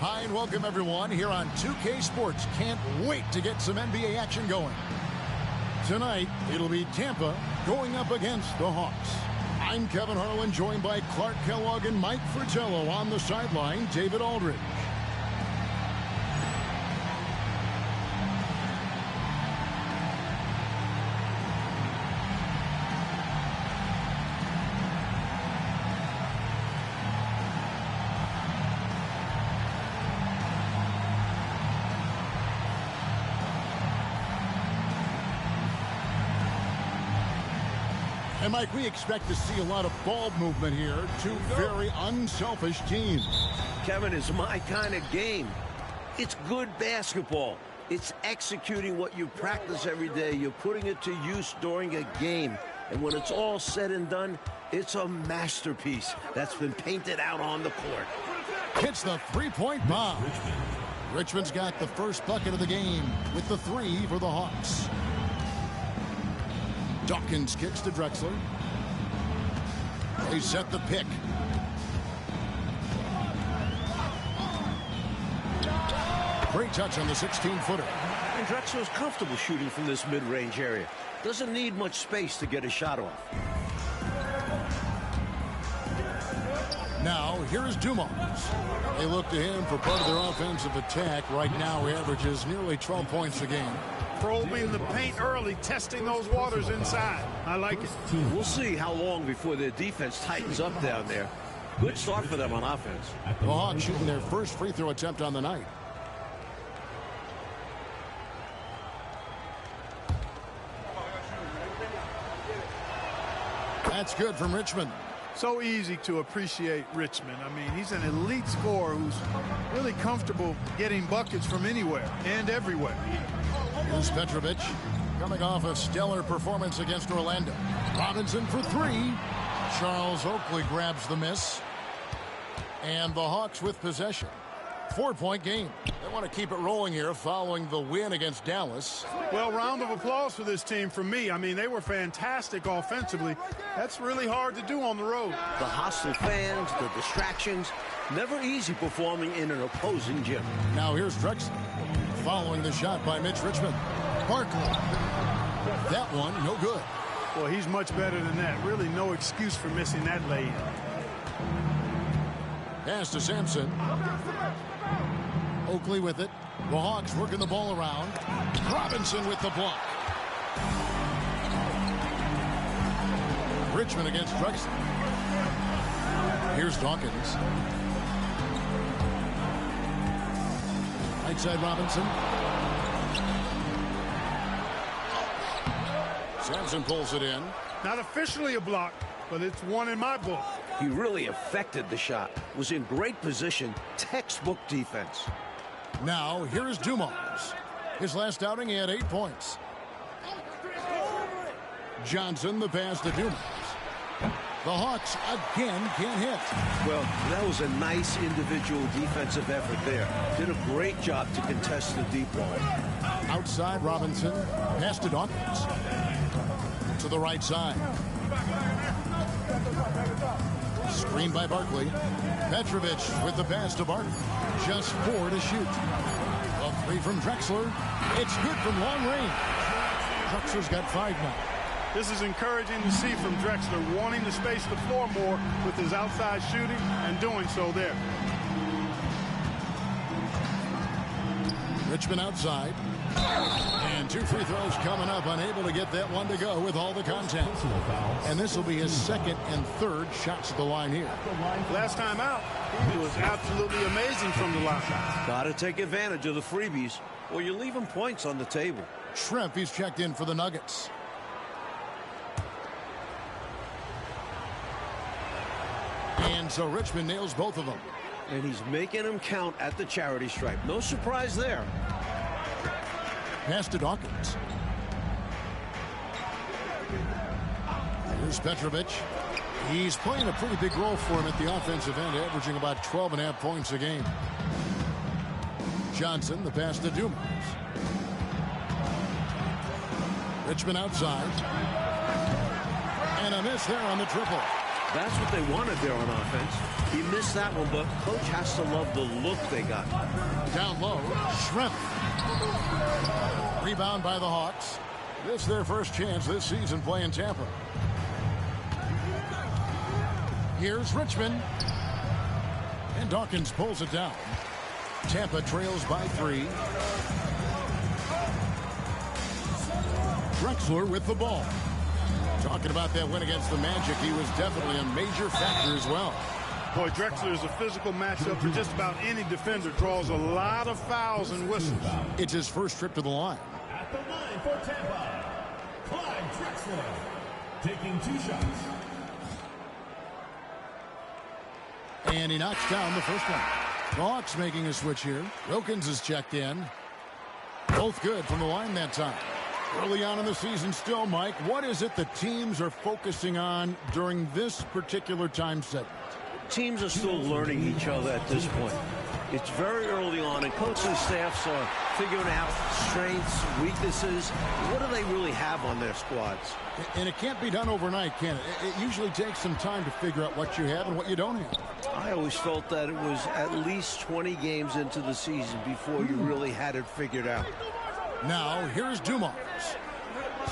Hi, and welcome everyone here on 2K Sports. Can't wait to get some NBA action going. Tonight, it'll be Tampa going up against the Hawks. I'm Kevin Harlan, joined by Clark Kellogg and Mike Fratello. On the sideline, David Aldridge. And Mike, we expect to see a lot of ball movement here. Two very unselfish teams. Kevin, it's my kind of game. It's good basketball. It's executing what you practice every day. You're putting it to use during a game. And when it's all said and done, it's a masterpiece that's been painted out on the court. Hits the three-point bomb. Richmond's got the first bucket of the game with the three for the Hawks. Dawkins kicks to Drexler. They set the pick. Great touch on the 16-footer. And Drexler's comfortable shooting from this mid-range area. Doesn't need much space to get a shot off. Now, here's Dumars. They look to him for part of their offensive attack. Right now, he averages nearly 12 points a game. Probing the paint early, testing those waters inside. I like it. We'll see how long before their defense tightens up down there. Good start for them on offense. The Hawks shooting their first free throw attempt on the night. That's good from Richmond. So easy to appreciate Richmond. I mean, he's an elite scorer who's really comfortable getting buckets from anywhere and everywhere. Here's Petrovic, coming off a stellar performance against Orlando. Robinson for three. Charles Oakley grabs the miss. And the Hawks with possession. 4-point game. They want to keep it rolling here following the win against Dallas. Well, round of applause for this team from me. I mean, they were fantastic offensively. That's really hard to do on the road. The hostile fans, the distractions. Never easy performing in an opposing gym. Now here's Drexler. Following the shot by Mitch Richmond. Barkley. That one, no good. Well, he's much better than that. Really no excuse for missing that lay-in. Pass to Sampson. Oakley with it. The Hawks working the ball around. Robinson with the block. Richmond against Drexler. Here's Dawkins. Right side Robinson. Sampson pulls it in. Not officially a block, but it's one in my book. He really affected the shot. Was in great position. Textbook defense. Now, here's Dumars. His last outing, he had 8 points. Johnson, the pass to Dumars. The Hawks again can't hit. Well, that was a nice individual defensive effort there. Did a great job to contest the deep ball. Outside Robinson, pass to Dawkins. To the right side. Screen by Barkley. Petrovic with the pass to Barkley. Just 4 to shoot. A three from Drexler. It's good from long range. Drexler's got 5 now. This is encouraging to see from Drexler, wanting to space the floor more with his outside shooting and doing so there. Richmond outside. And 2 free throws coming up, unable to get that one to go with all the contact. And this will be his second and third shots at the line here. Last time out, he was absolutely amazing from the line. Got to take advantage of the freebies, or you're leaving points on the table. Schrempf, he's checked in for the Nuggets. And so Richmond nails both of them. And he's making them count at the charity stripe. No surprise there. Pass to Dawkins. Here's Petrovic. He's playing a pretty big role for him at the offensive end, averaging about 12.5 points a game. Johnson, the pass to Dumars. Richmond outside. And a miss there on the triple. That's what they wanted there on offense. He missed that one, but coach has to love the look they got. Down low, Shrimp. Rebound by the Hawks. This is their first chance this season playing Tampa. Here's Richmond. And Dawkins pulls it down. Tampa trails by 3. Drexler with the ball. Talking about that win against the Magic, he was definitely a major factor as well. Boy, Drexler is a physical matchup for just about any defender. Draws a lot of fouls and whistles. It's his first trip to the line. At the line for Tampa, Clyde Drexler, taking 2 shots. And he knocks down the first one. The Hawks making a switch here. Wilkins is checked in. Both good from the line that time. Early on in the season still, Mike, what is it the teams are focusing on during this particular time segment? Teams are still learning each other at this point. It's very early on, and coaching staffs are figuring out strengths, weaknesses. What do they really have on their squads? And it can't be done overnight, can it? It usually takes some time to figure out what you have and what you don't have. I always felt that it was at least 20 games into the season before you really had it figured out. Now, here's Dumars.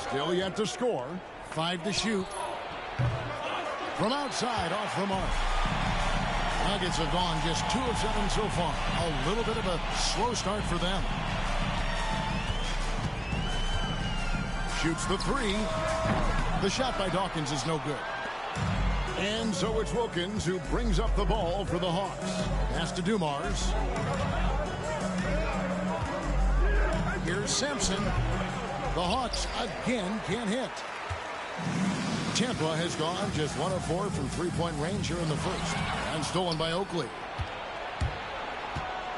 Still yet to score. 5 to shoot. From outside, off the mark. Nuggets have gone just 2 of 7 so far. A little bit of a slow start for them. Shoots the 3. The shot by Dawkins is no good. And so it's Wilkins who brings up the ball for the Hawks. Pass to Dumars. Here's Sampson. The Hawks again can't hit. Tampa has gone just 1 of 4 from 3-point range here in the first. And stolen by Oakley.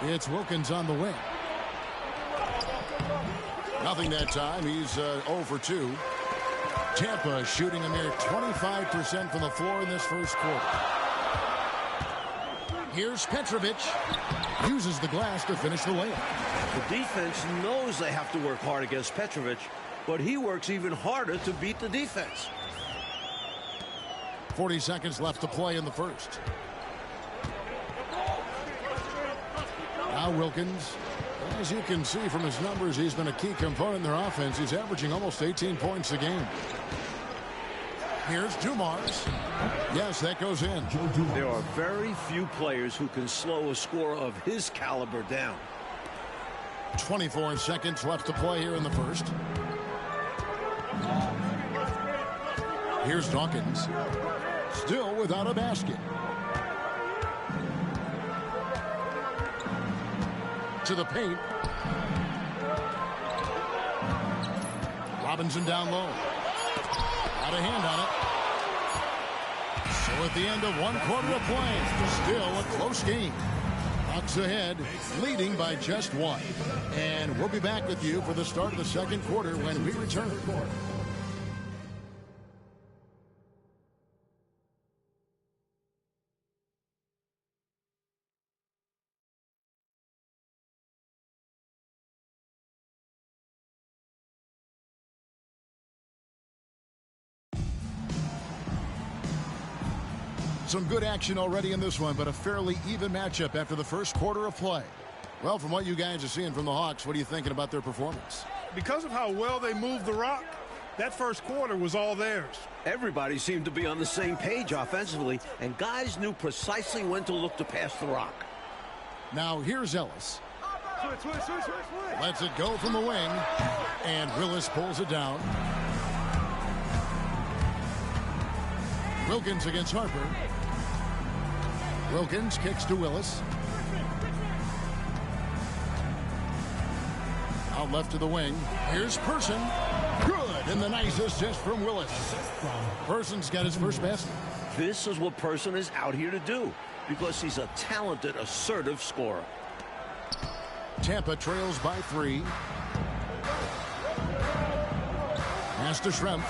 It's Wilkins on the wing. Nothing that time. He's 0 for 2. Tampa shooting a mere 25% from the floor in this first quarter. Here's Petrovic. Uses the glass to finish the layup. The defense knows they have to work hard against Petrovic, but he works even harder to beat the defense. 40 seconds left to play in the first. Now Wilkins. As you can see from his numbers, he's been a key component in their offense. He's averaging almost 18 points a game. Here's Dumars. Yes, that goes in. There are very few players who can slow a scorer of his caliber down. 24 seconds left to play here in the first. Here's Dawkins. Still without a basket. To the paint. Robinson down low. Got a hand on it. So at the end of 1 quarter of play, still a close game. Hawks ahead, leading by just 1. And we'll be back with you for the start of the second quarter when we return. Some good action already in this one, but a fairly even matchup after the first quarter of play. Well, from what you guys are seeing from the Hawks, what are you thinking about their performance? Because of how well they moved the rock, that first quarter was all theirs. Everybody seemed to be on the same page offensively, and guys knew precisely when to look to pass the rock. Now here's Ellis. Lets it go from the wing, and Willis pulls it down. Wilkins against Harper. Wilkins kicks to Willis. Out left to the wing. Here's Person. Good, and the nice assist from Willis. Person's got his first basket. This is what Person is out here to do, because he's a talented, assertive scorer. Tampa trails by 3. Pass to Schrempf.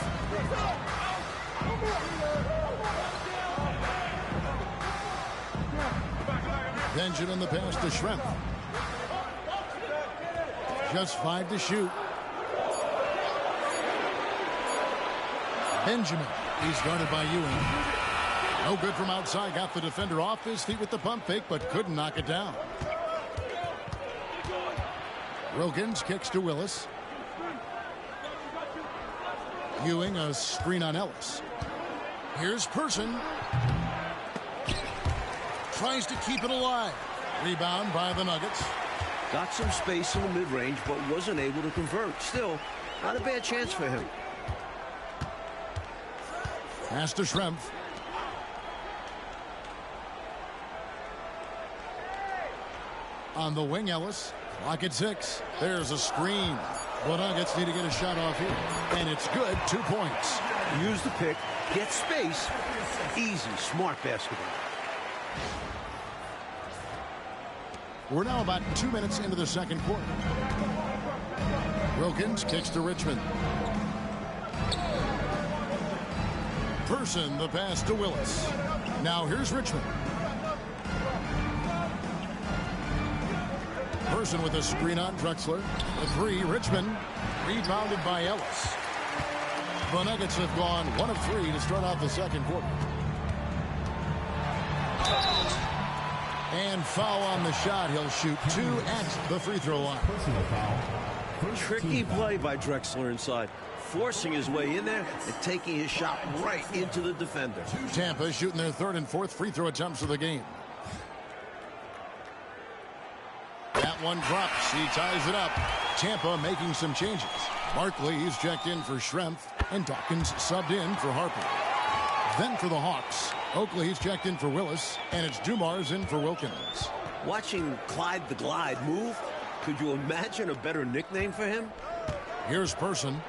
Benjamin the pass to Schrempf. Just 5 to shoot. Benjamin. He's guarded by Ewing. No good from outside. Got the defender off his feet with the pump fake, but couldn't knock it down. Wilkins kicks to Willis. Ewing a screen on Ellis. Here's Person. Tries to keep it alive. Rebound by the Nuggets. Got some space in the mid-range, but wasn't able to convert. Still, not a bad chance for him. Pass to Schrempf. On the wing, Ellis. Clock at 6. There's a screen. The Nuggets need to get a shot off here. And it's good. 2 points. Use the pick. Get space. Easy, smart basketball. We're now about 2 minutes into the second quarter. Wilkins kicks to Richmond. Person, the pass to Willis. Now here's Richmond. Person with a screen on Drexler. The 3, Richmond. Rebounded by Ellis. The Nuggets have gone 1 of 3 to start out the second quarter. And foul on the shot. He'll shoot 2 at the free throw line. Tricky play by Drexler inside. Forcing his way in there and taking his shot right into the defender. Tampa shooting their 3rd and 4th free throw attempts of the game. That one drops. He ties it up. Tampa making some changes. Barkley is checked in for Schrempf, and Dawkins subbed in for Harper. Then for the Hawks, Oakley's checked in for Willis, and it's Dumars in for Wilkins. Watching Clyde the Glide move, could you imagine a better nickname for him? Here's Person.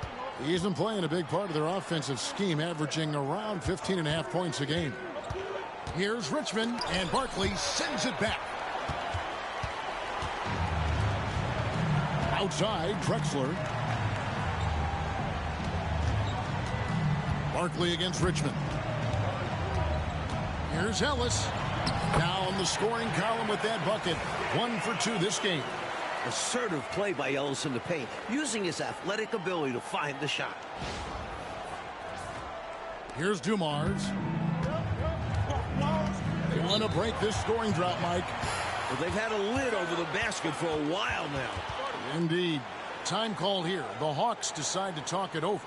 He's been playing a big part of their offensive scheme, averaging around 15.5 points a game. Here's Richmond, and Barkley sends it back. Outside, Drexler. Barkley against Richmond. Here's Ellis. Now on the scoring column with that bucket. 1 for 2 this game. Assertive play by Ellis in the paint, using his athletic ability to find the shot. Here's Dumars. They want to break this scoring drought, Mike. Well, they've had a lid over the basket for a while now. Indeed. Time called here. The Hawks decide to talk it over.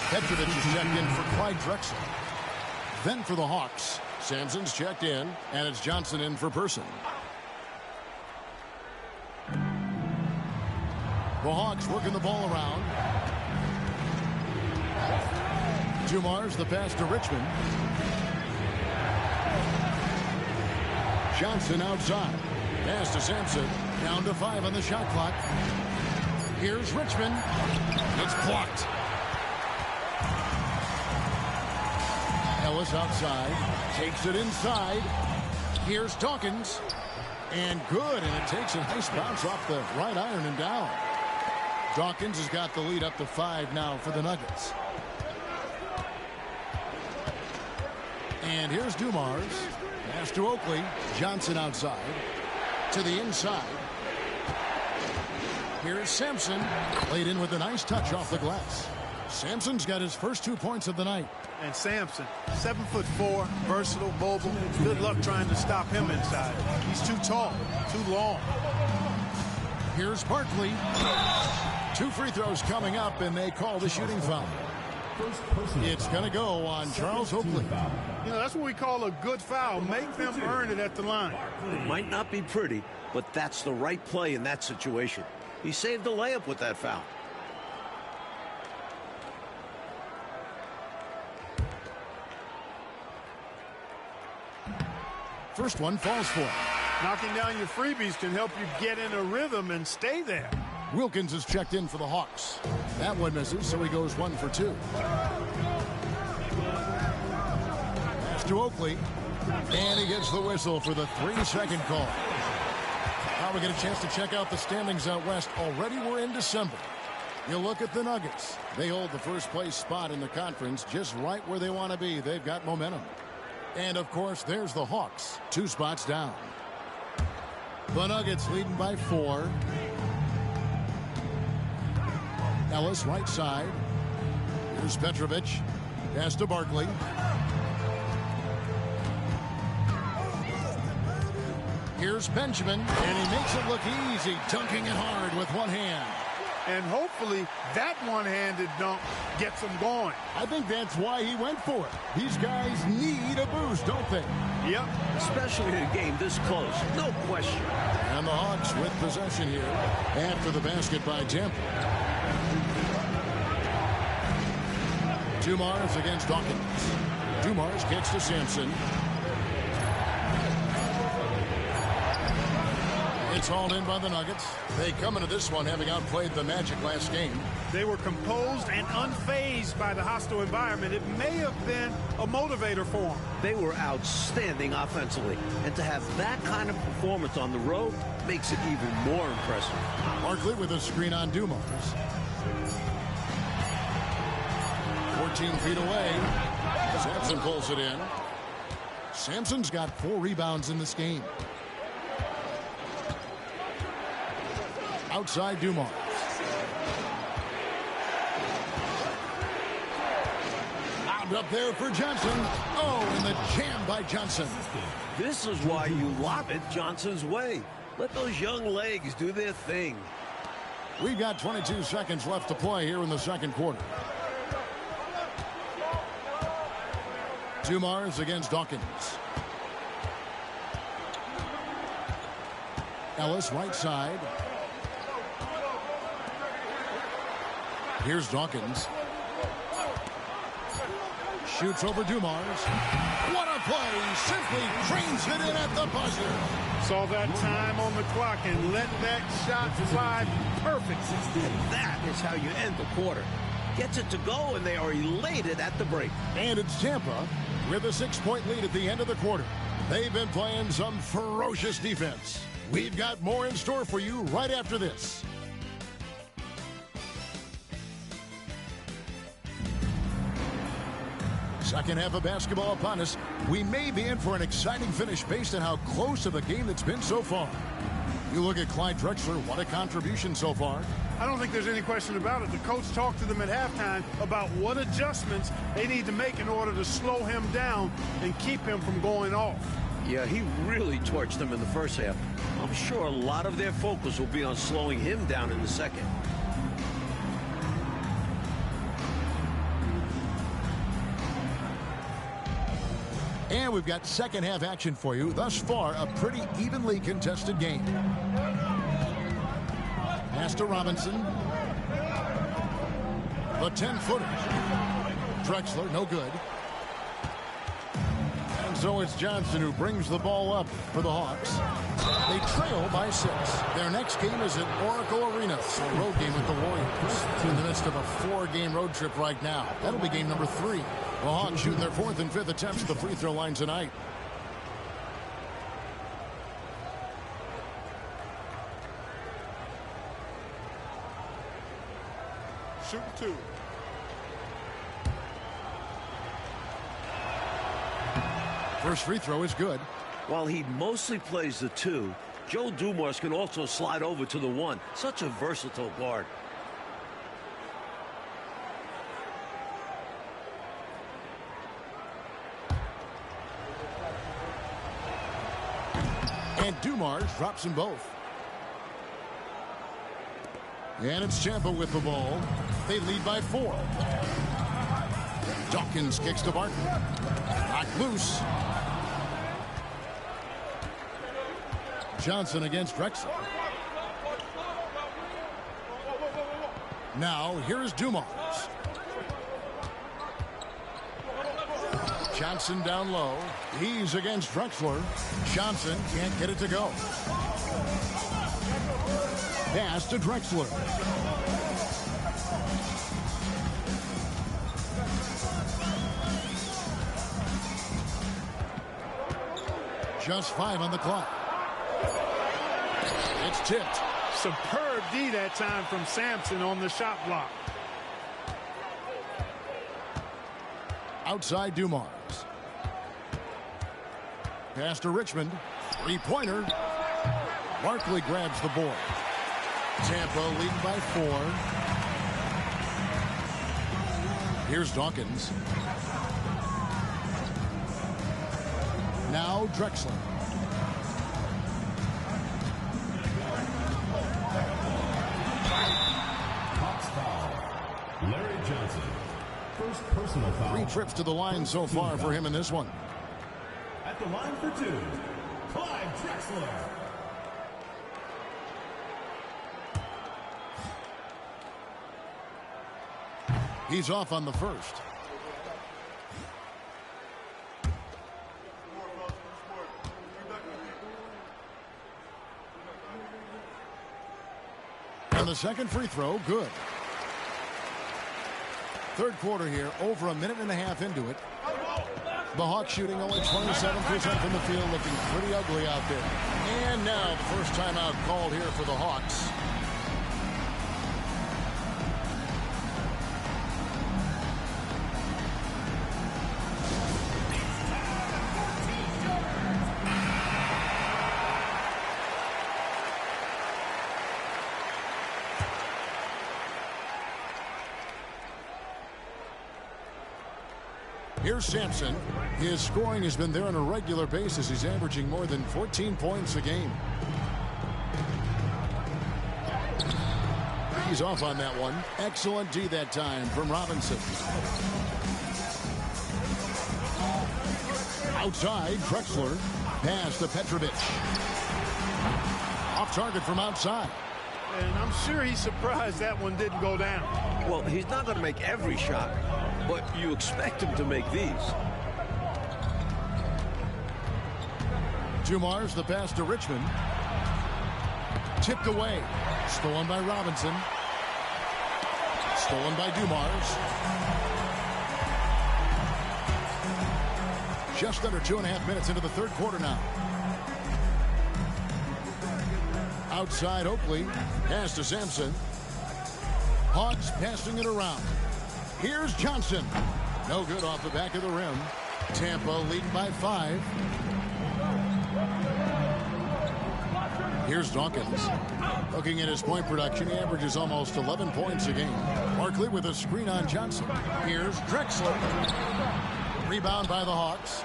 Petrovic is checked in for Clyde Drexler. Then for the Hawks, Sampson's checked in, and it's Johnson in for Person. The Hawks working the ball around. Dumars the pass to Richmond. Johnson outside. Pass to Sampson. Down to 5 on the shot clock. Here's Richmond. It's blocked. Ellis outside. Takes it inside. Here's Dawkins. And good. And it takes a nice bounce off the right iron and down. Dawkins has got the lead up to 5 now for the Nuggets. And here's Dumars. Pass to Oakley. Johnson outside. To the inside. Here's Sampson. Laid in with a nice touch off the glass. Sampson's got his first 2 points of the night. And Sampson, 7'4", versatile, mobile. Good luck trying to stop him inside. He's too tall, too long. Here's Barkley. 2 free throws coming up, and they call the shooting foul. It's going to go on Charles Oakley. You know, that's what we call a good foul. Make them earn it at the line. It might not be pretty, but that's the right play in that situation. He saved the layup with that foul. First one falls for him. Knocking down your freebies can help you get in a rhythm and stay there. Wilkins is checked in for the Hawks. That one misses, so he goes 1 for 2. Pass to Oakley. And he gets the whistle for the 3-second call. Now we get a chance to check out the standings out west. Already we're in December. You look at the Nuggets. They hold the first place spot in the conference just right where they want to be. They've got momentum. And, of course, there's the Hawks, 2 spots down. The Nuggets leading by 4. Ellis right side. Here's Petrovic. Pass to Barkley. Here's Benjamin, and he makes it look easy, dunking it hard with one hand. And hopefully that one-handed dunk gets him going. I think that's why he went for it. These guys need a boost, don't they? Yep. Especially in a game this close. No question. And the Hawks with possession here after the basket by Tampa. Dumars against Dawkins. Dumars kicks to Sampson. It's hauled in by the Nuggets. They come into this one having outplayed the Magic last game. They were composed and unfazed by the hostile environment. It may have been a motivator for them. They were outstanding offensively. And to have that kind of performance on the road makes it even more impressive. Barkley with a screen on Dumars. 14 feet away. Sampson pulls it in. Sampson's got 4 rebounds in this game. Outside Dumars. Out up there for Johnson. Oh, and the jam by Johnson. This is why you lob it Johnson's way. Let those young legs do their thing. We've got 22 seconds left to play here in the second quarter. Dumars against Dawkins. Ellis right side. Here's Dawkins. Shoots over Dumars. What a play. Simply trains it in at the buzzer. Saw that time on the clock and let that shot fly perfect. That is how you end the quarter. Gets it to go, and they are elated at the break. And it's Tampa with a 6-point lead at the end of the quarter. They've been playing some ferocious defense. We've got more in store for you right after this. Second half of basketball upon us. We may be in for an exciting finish based on how close to the game that's been so far. You look at Clyde Drexler, what a contribution so far. I don't think there's any question about it. The coach talked to them at halftime about what adjustments they need to make in order to slow him down and keep him from going off. Yeah, he really torched them in the first half. I'm sure a lot of their focus will be on slowing him down in the second. And we've got second half action for you. Thus far, a pretty evenly contested game. Pass to Robinson. The 10-footer. Drexler, no good. And so it's Johnson who brings the ball up for the Hawks. They trail by 6. Their next game is at Oracle Arena, a road game with the Warriors. In the midst of a 4-game road trip right now. That'll be game number 3. The Hawks shooting their 4th and 5th attempts at the free throw line tonight. Shoot 2. First free throw is good. While he mostly plays the 2, Joe Dumars can also slide over to the 1. Such a versatile guard. And Dumars drops them both. And it's Tampa with the ball. They lead by 4. Dawkins kicks to Barkley. Knocked loose. Johnson against Drexler. Now, here's Dumars. Johnson down low. He's against Drexler. Johnson can't get it to go. Pass to Drexler. Just 5 on the clock. It's tipped. Superb D that time from Sampson on the shot block. Outside Dumars. Pass to Richmond. 3-pointer. Barkley grabs the board. Tampa leading by 4. Here's Dawkins. Now Drexler. Hawks foul. Larry Johnson. First personal foul. 3 trips to the line so far for him in this one. At the line for 2, Clyde Drexler. He's off on the first. And the second free throw, good. Third quarter here, over a minute and a half into it. The Hawks shooting only 27% from the field, looking pretty ugly out there. And now the first timeout called here for the Hawks. Here's Sampson. His scoring has been there on a regular basis. He's averaging more than 14 points a game. He's off on that one. Excellent D that time from Robinson. Outside, Drexler. Pass to Petrovic. Off target from outside. And I'm sure he's surprised that one didn't go down. Well, he's not going to make every shot, but you expect him to make these. Dumars the pass to Richmond. Tipped away. Stolen by Robinson. Stolen by Dumars. Just under 2.5 minutes into the third quarter now. Outside Oakley. Pass to Sampson. Hawks passing it around. Here's Johnson. No good off the back of the rim. Tampa leading by 5. Here's Dawkins. Looking at his point production, he averages almost 11 points a game. Barkley with a screen on Johnson. Here's Drexler. Rebound by the Hawks.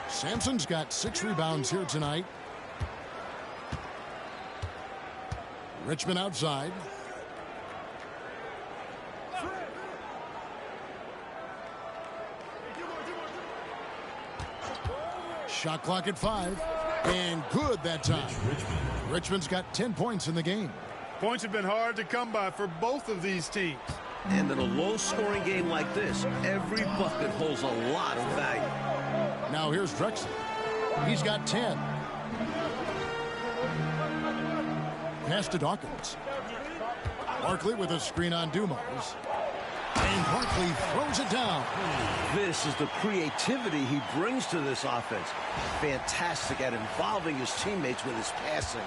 Sampson's got 6 rebounds here tonight. Richmond outside. Shot clock at 5. And good that time. Richmond's got 10 points in the game. Points have been hard to come by for both of these teams. And in a low-scoring game like this, every bucket holds a lot of value. Now here's Drexler. He's got 10. Pass to Dawkins. Barkley with a screen on Dumars. And Barkley throws it down. This is the creativity he brings to this offense. Fantastic at involving his teammates with his passing.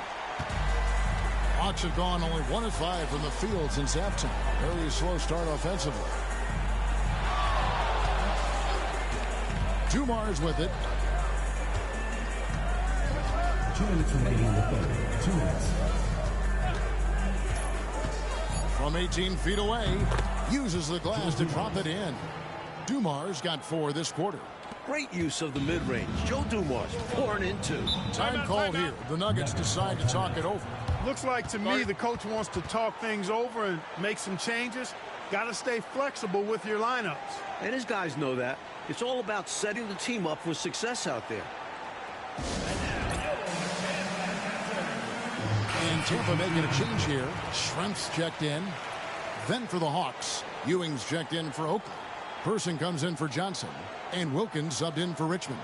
Hawks have gone only 1 of 5 from the field since halftime. Very slow start offensively. Dumars with it. 2 minutes remaining in the third. 2 minutes. From 18 feet away, uses the glass to drop it in. Dumars got 4 this quarter. Great use of the mid-range. Joe Dumars pouring into. Time called here. The Nuggets decide to talk it over. Looks like to me the coach wants to talk things over and make some changes. Got to stay flexible with your lineups. And his guys know that. It's all about setting the team up for success out there. And Tampa making a change here. Shrimps checked in. Then for the Hawks, Ewing's checked in for Oakley. Person comes in for Johnson. And Wilkins subbed in for Richmond.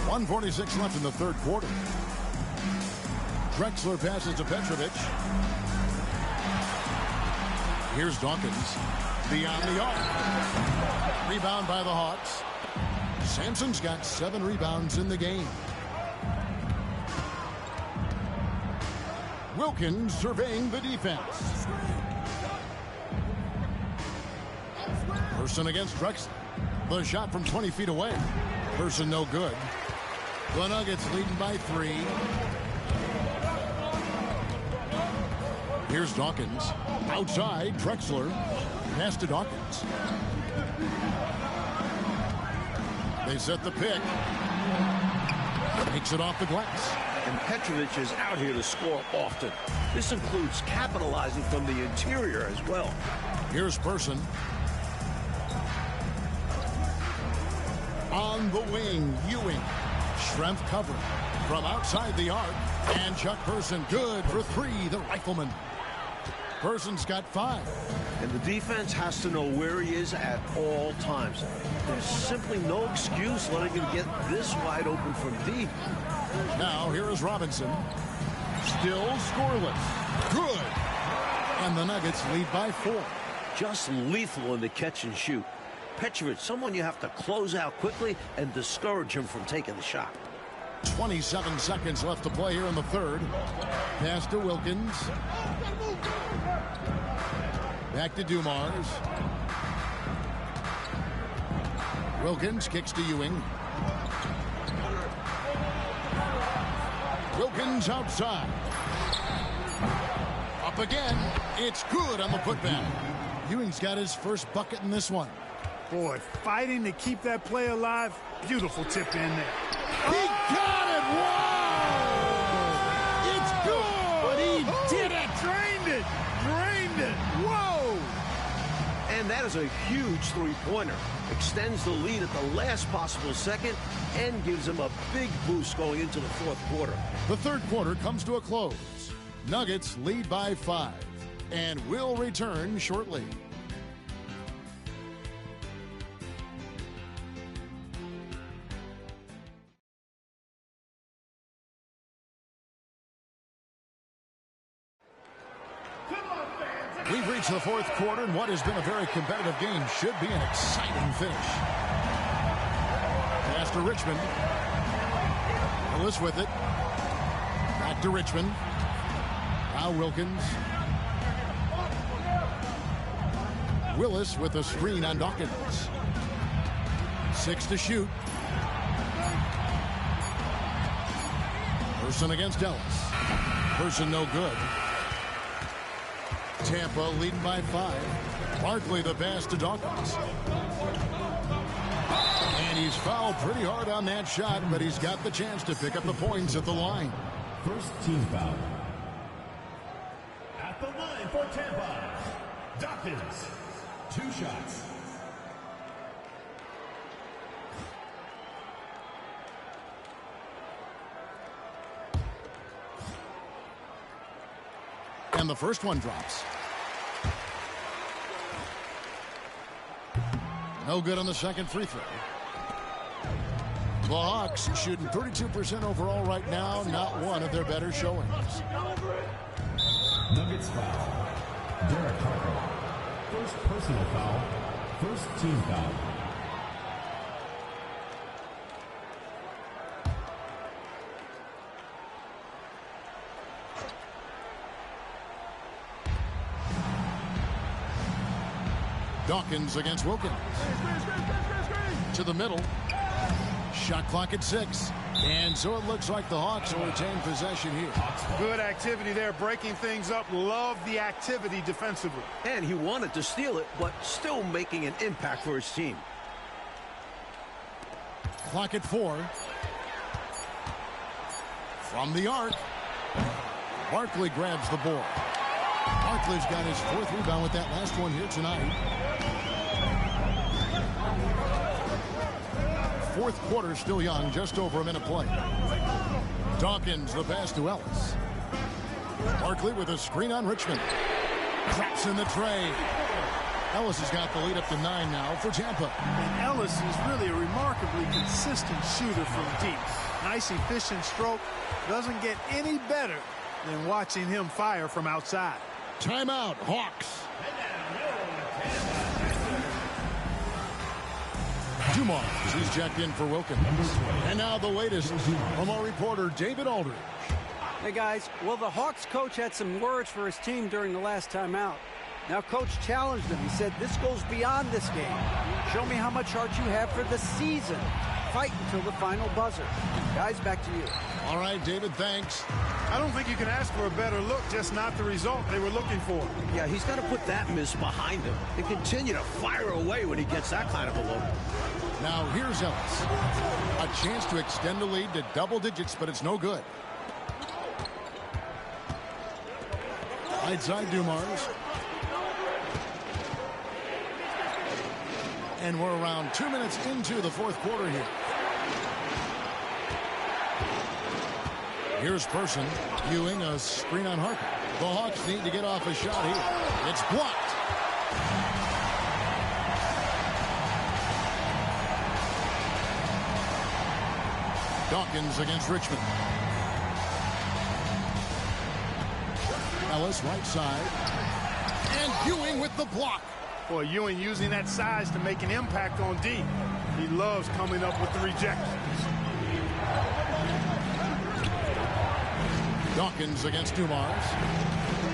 .146 left in the third quarter. Drexler passes to Petrovic. Here's Dawkins. Beyond the arc. Rebound by the Hawks. Sampson's got 7 rebounds in the game. Wilkins surveying the defense. Person against Drexler. The shot from 20 feet away. Person no good. The Nuggets leading by 3. Here's Dawkins. Outside, Drexler. Pass to Dawkins. They set the pick. Takes it off the glass. And Petrovic is out here to score often. This includes capitalizing from the interior as well. Here's Person. On the wing, Ewing. Strength cover from outside the arc. And Chuck Person good for 3, the rifleman. Person's got 5. And the defense has to know where he is at all times. There's simply no excuse letting him get this wide open from deep. Now here is Robinson. Still scoreless. Good. And the Nuggets lead by 4. Just lethal in the catch and shoot. Petrovic, someone you have to close out quickly and discourage him from taking the shot. 27 seconds left to play here in the third. Pass to Wilkins. Back to Dumars. Wilkins kicks to Ewing. Wilkins outside. Up again. It's good on the putback. Ewing's got his first bucket in this one. Boy, fighting to keep that play alive. Beautiful tip in there. He got it! Whoa! It's good! But he did it! Drained it! Drained it! Whoa! And that is a huge three-pointer. Extends the lead at the last possible second and gives him a big boost going into the fourth quarter. The third quarter comes to a close. Nuggets lead by 5 and will return shortly. We've reached the fourth quarter, and what has been a very competitive game should be an exciting finish. Pass to Richmond. Willis with it. Back to Richmond. Now Wilkins. Willis with a screen on Dawkins. 6 to shoot. Person against Ellis. Person no good. Tampa leading by 5. Barkley the pass to Dawkins. And he's fouled pretty hard on that shot, but he's got the chance to pick up the points at the line. First team foul. At the line for Tampa, Dawkins. 2 shots. And the first one drops. No good on the second free throw. The Hawks shooting 32% overall right now, not one of their better showings. Nuggets foul. Derek Harper. First personal foul. First team foul. Dawkins against Wilkins. To the middle. Shot clock at 6. And so it looks like the Hawks will retain possession here. Good activity there, breaking things up. Love the activity defensively. And he wanted to steal it, but still making an impact for his team. Clock at 4. From the arc. Barkley grabs the board. Barkley's got his 4th rebound with that last one here tonight. Fourth quarter still young, just over a minute play. Dawkins the pass to Ellis. Barkley with a screen on Richmond. Traps in the tray. Ellis has got the lead up to 9 now for Tampa. And Ellis is really a remarkably consistent shooter from deep. Nice efficient stroke. Doesn't get any better than watching him fire from outside. Timeout, Hawks. Dumars, he's checked in for Wilkins. And now the latest from our reporter, David Aldridge. Hey, guys. Well, the Hawks coach had some words for his team during the last time out. Now, coach challenged him. He said, this goes beyond this game. Show me how much heart you have for the season. Fight until the final buzzer. Guys, back to you. All right, David, thanks. I don't think you can ask for a better look, just not the result they were looking for. Yeah, he's got to put that miss behind him and continue to fire away when he gets that kind of a look. Now, here's Ellis. A chance to extend the lead to double digits, but it's no good. Right side, Dumars. And we're around 2 minutes into the fourth quarter here. Here's Person. Ewing, a screen on Harper. The Hawks need to get off a shot here. It's blocked. Dawkins against Richmond. Ellis, right side. And Ewing with the block. Boy, Ewing using that size to make an impact on D. He loves coming up with the rejections. Dawkins against Dumars.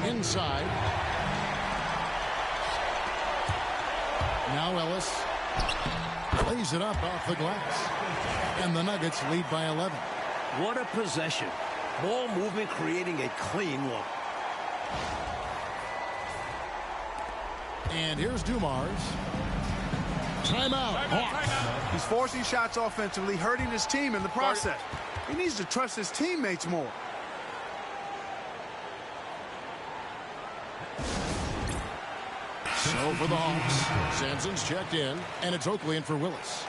Inside. Now Ellis lays it up off the glass. And the Nuggets lead by 11. What a possession. Ball movement creating a clean look. And here's Dumars. Timeout. Hawks. He's forcing shots offensively, hurting his team in the process. He needs to trust his teammates more. So for the Hawks, Sampson's checked in, and it's Oakley in for Willis.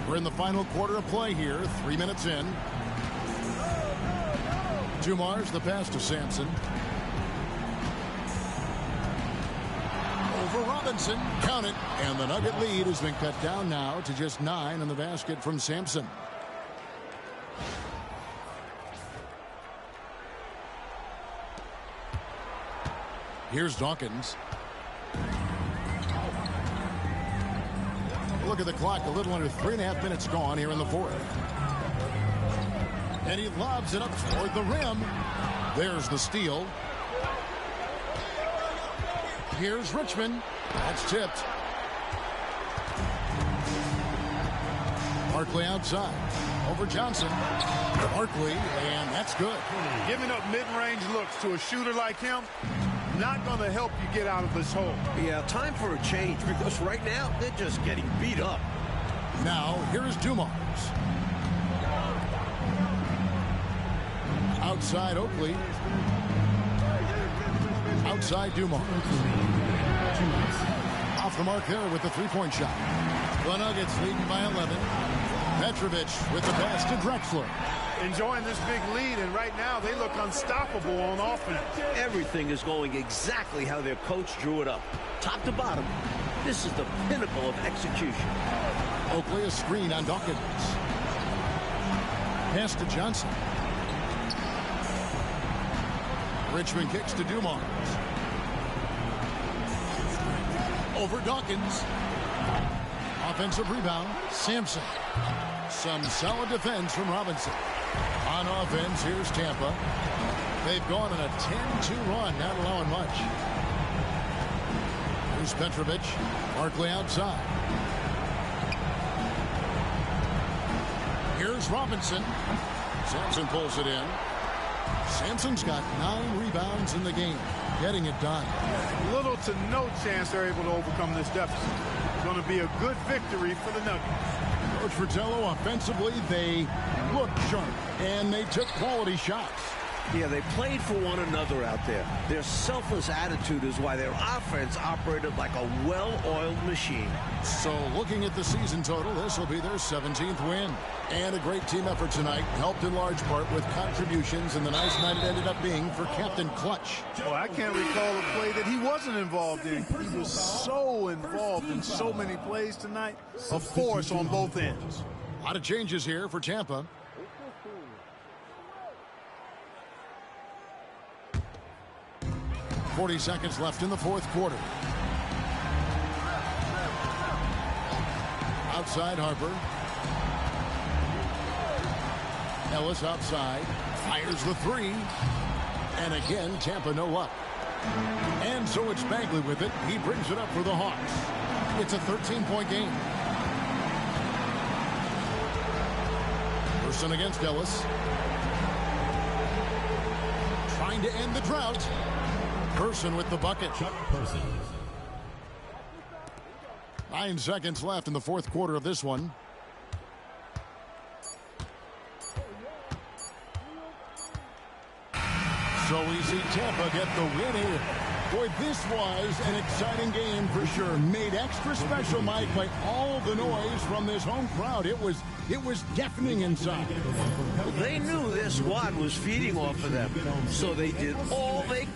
We're in the final quarter of play here, 3 minutes in. Dumars, the pass to Sampson. Over Robinson. Count it. And the Nugget lead has been cut down now to just 9 in the basket from Sampson. Here's Dawkins. Look at the clock. A little under 3.5 minutes gone here in the fourth. And he lobs it up toward the rim. There's the steal. Here's Richmond. That's tipped. Barkley outside. Over Johnson. Barkley, and that's good. Giving up mid-range looks to a shooter like him, not going to help you get out of this hole. Yeah, time for a change because right now they're just getting beat up. Now, here's Dumars. Outside Oakley. Outside Dumars. Off the mark there with the three-point shot. The Nuggets leading by 11. Petrovic with the pass to Drexler. Enjoying this big lead, and right now they look unstoppable on offense. Everything is going exactly how their coach drew it up. Top to bottom, this is the pinnacle of execution. Oakley a screen on Dawkins. Pass to Johnson. Richmond kicks to Dumars. Over Dawkins. Offensive rebound, Sampson. Some solid defense from Robinson. On offense, here's Tampa. They've gone on a 10-2 run, not allowing much. Here's Petrovic. Barkley outside. Here's Robinson. Sampson pulls it in. Sampson's got 9 rebounds in the game, getting it done. Little to no chance they're able to overcome this deficit. It's going to be a good victory for the Nuggets. Coach Fratello, offensively, they looked sharp, and they took quality shots. Yeah, they played for one another out there. Their selfless attitude is why their offense operated like a well-oiled machine. So looking at the season total, this will be their 17th win. And a great team effort tonight, helped in large part with contributions, and the nice night it ended up being for Captain Clutch. Well, I can't recall a play that he wasn't involved in. He was so involved in so many plays tonight. A force on both ends. A lot of changes here for Tampa. .40 seconds left in the fourth quarter. Outside Harper. Ellis outside. Fires the three. And again, Tampa no luck. And so it's Bagley with it. He brings it up for the Hawks. It's a 13-point game. Person against Ellis. Trying to end the drought. Person with the bucket. Chuck Person. 9 seconds left in the fourth quarter of this one. So we see Tampa get the win here. Boy, this was an exciting game for sure. Made extra special, Mike, by all the noise from this home crowd. It was deafening inside. They knew their squad was feeding off of them, so they did all they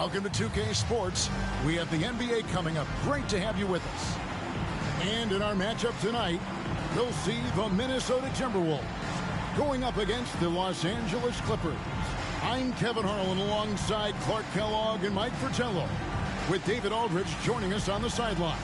Welcome to 2K Sports. We have the NBA coming up. Great to have you with us. And in our matchup tonight, we'll see the Minnesota Timberwolves going up against the Los Angeles Clippers. I'm Kevin Harlan alongside Clark Kellogg and Mike Fratello, with David Aldridge joining us on the sideline.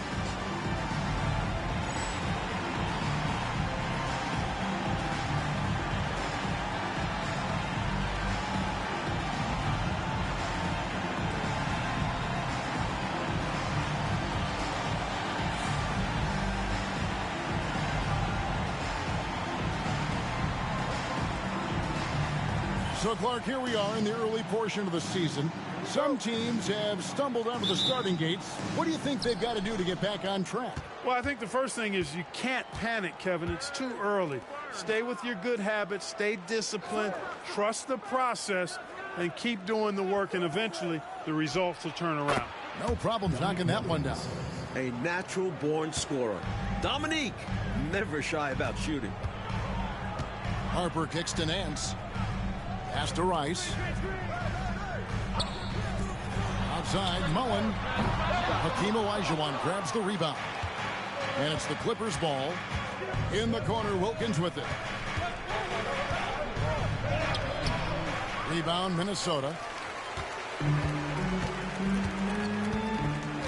So, Clark, here we are in the early portion of the season. Some teams have stumbled out of the starting gates. What do you think they've got to do to get back on track? Well, I think the first thing is you can't panic, Kevin. It's too early. Stay with your good habits, stay disciplined, trust the process, and keep doing the work, and eventually the results will turn around. No problem knocking that one down. A natural-born scorer. Dominique, never shy about shooting. Harper kicks to Nance. Pass to Rice. Outside, Mullen. Hakeem Olajuwon grabs the rebound. And it's the Clippers' ball. In the corner, Wilkins with it. Rebound, Minnesota.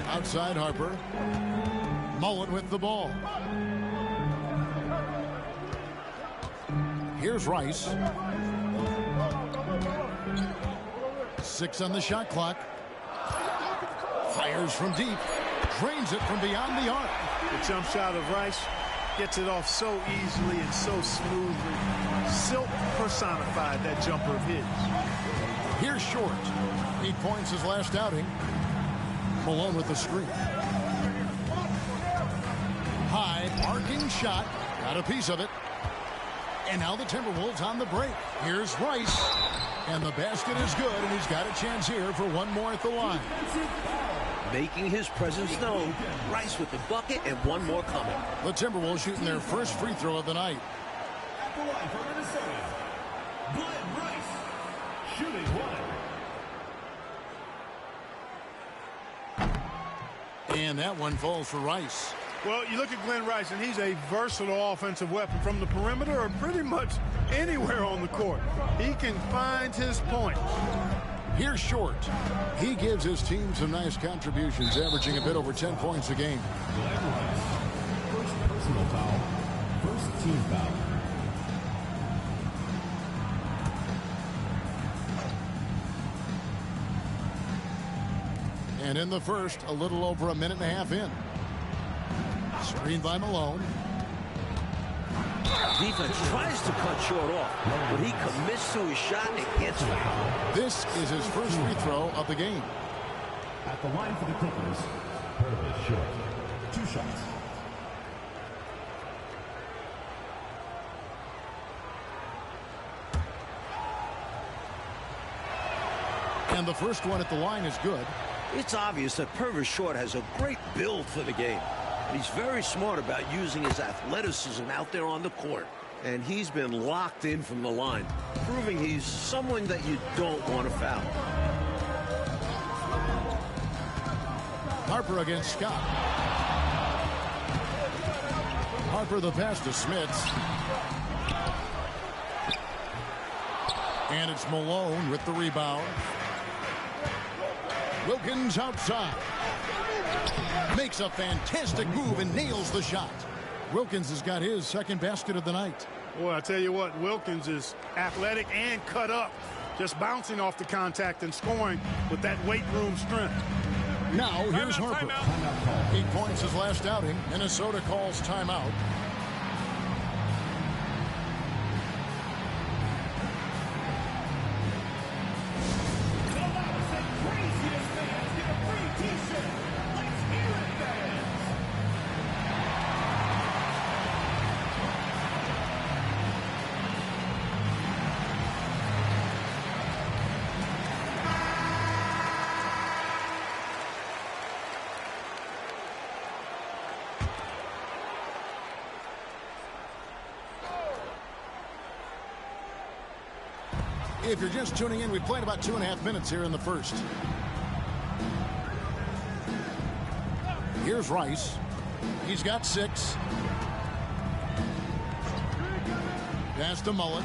Outside, Harper. Mullen with the ball. Here's Rice. 6 on the shot clock. Fires from deep. Drains it from beyond the arc. The jump shot of Rice gets it off so easily and so smoothly. Silk personified that jumper of his. Here's Short. 8 points his last outing. Malone with the screen. High, arcing shot. Got a piece of it. And now the Timberwolves on the break. Here's Rice. And the basket is good, and he's got a chance here for one more at the line. Making his presence known. Rice with the bucket and one more coming. The Timberwolves shooting their first free throw of the night. At the line for Minnesota, Glenn Rice, shooting one. And that one falls for Rice. Well, you look at Glenn Rice, and he's a versatile offensive weapon from the perimeter or pretty much anywhere on the court. He can find his points. Here's Short. He gives his team some nice contributions, averaging a bit over 10 points a game. Glenn Rice, first personal foul, first team foul. And in the first, a little over a minute and a half in. Screen by Malone. Defense tries to cut short off, but he commits to his shot and gets fouled. This is his first free throw of the game. At the line for the Clippers, Purvis Short, 2 shots. And the first one at the line is good. It's obvious that Purvis Short has a great build for the game. He's very smart about using his athleticism out there on the court. And he's been locked in from the line, proving he's someone that you don't want to foul. Harper against Scott. Harper the pass to Smits. And it's Malone with the rebound. Wilkins outside. Makes a fantastic move and nails the shot. Wilkins has got his second basket of the night. Boy, I tell you what, Wilkins is athletic and cut up. Just bouncing off the contact and scoring with that weight room strength. Now here's Harper. Timeout. 8 points his last outing. Minnesota calls timeout. If you're just tuning in, we played about 2.5 minutes here in the first. Here's Rice. He's got 6. Pass to Mullen.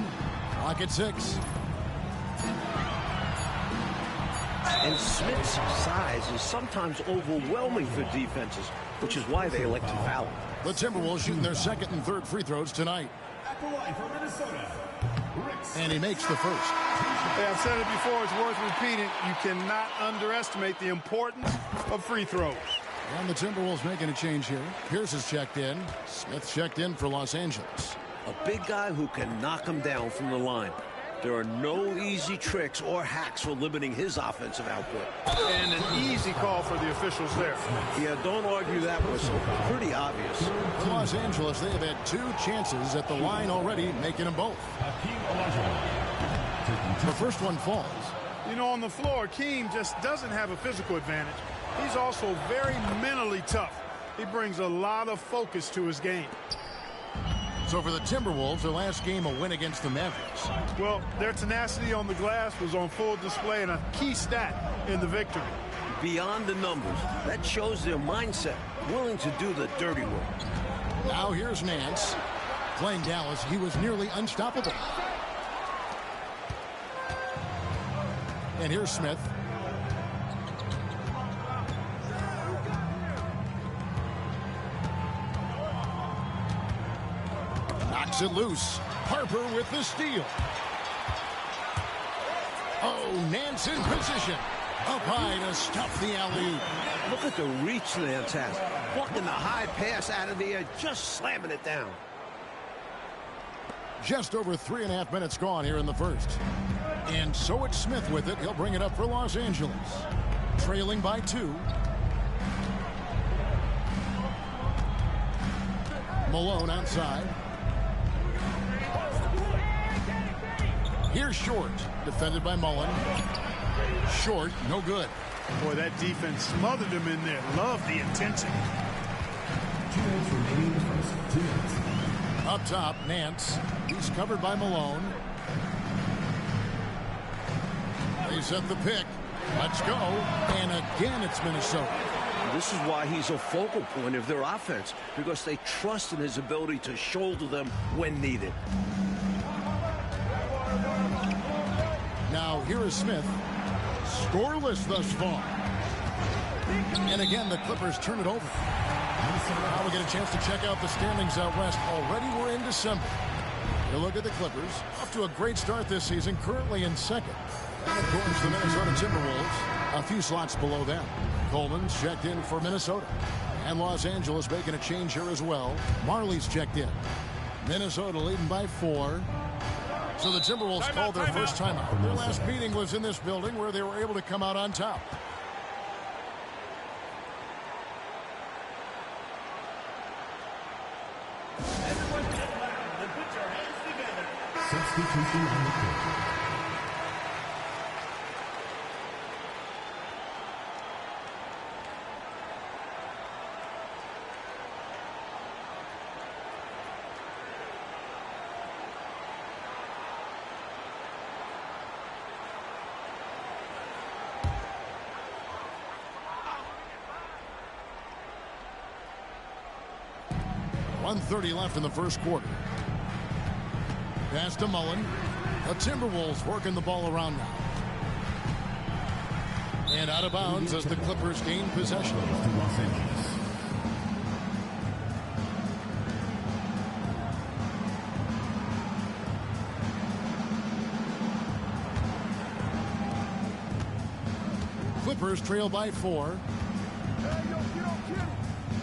Clock at 6. And Smith's size is sometimes overwhelming for defenses, which is why they elect to foul him. The Timberwolves shooting their second and third free throws tonight. At the line for Minnesota, And he makes the first. Hey, I've said it before, it's worth repeating. You cannot underestimate the importance of free throws. And the Timberwolves making a change here. Pierce is checked in. Smith checked in for Los Angeles. A big guy who can knock him down from the line. There are no easy tricks or hacks for limiting his offensive output. And an easy call for the officials there. Yeah, don't argue that whistle. Pretty obvious. For Los Angeles, they have had 2 chances at the line already, making them both. The first one falls. You know, on the floor, Keem just doesn't have a physical advantage. He's also very mentally tough. He brings a lot of focus to his game. So for the Timberwolves, their last game a win against the Mavericks. Well, their tenacity on the glass was on full display and a key stat in the victory. Beyond the numbers, that shows their mindset, willing to do the dirty work. Now here's Nance. Playing Dallas, he was nearly unstoppable. And here's Smith. Knocks it loose. Harper with the steal. Oh, Nance in position. Up high to stuff the alley-oop. Look at the reach Nance has. Plucking the high pass out of the air, just slamming it down. Just over 3.5 minutes gone here in the first. And so it's Smith with it. He'll bring it up for Los Angeles. Trailing by 2. Malone outside. Here's Short. Defended by Mullen. Short, no good. Boy, that defense smothered him in there. Love the intensity. 2 minutes remaining in the first. 2 minutes. Up top, Nance. He's covered by Malone. They set the pick. Let's go. And again, it's Minnesota. This is why he's a focal point of their offense, because they trust in his ability to shoulder them when needed. Now, here is Smith. Scoreless thus far. And again, the Clippers turn it over. Now we get a chance to check out the standings out west. Already we're in December. You look at the Clippers. Off to a great start this season, currently in second. And of course, the Minnesota Timberwolves, a few slots below them. Coleman's checked in for Minnesota. And Los Angeles making a change here as well. Marley's checked in. Minnesota leading by 4. So the Timberwolves called their first timeout. Their last meeting was in this building where they were able to come out on top. Substitution on the court. .130 left in the first quarter. Pass to Mullen. The Timberwolves working the ball around now. And out of bounds as the Clippers gain possession. To Los Angeles. Clippers trail by 4.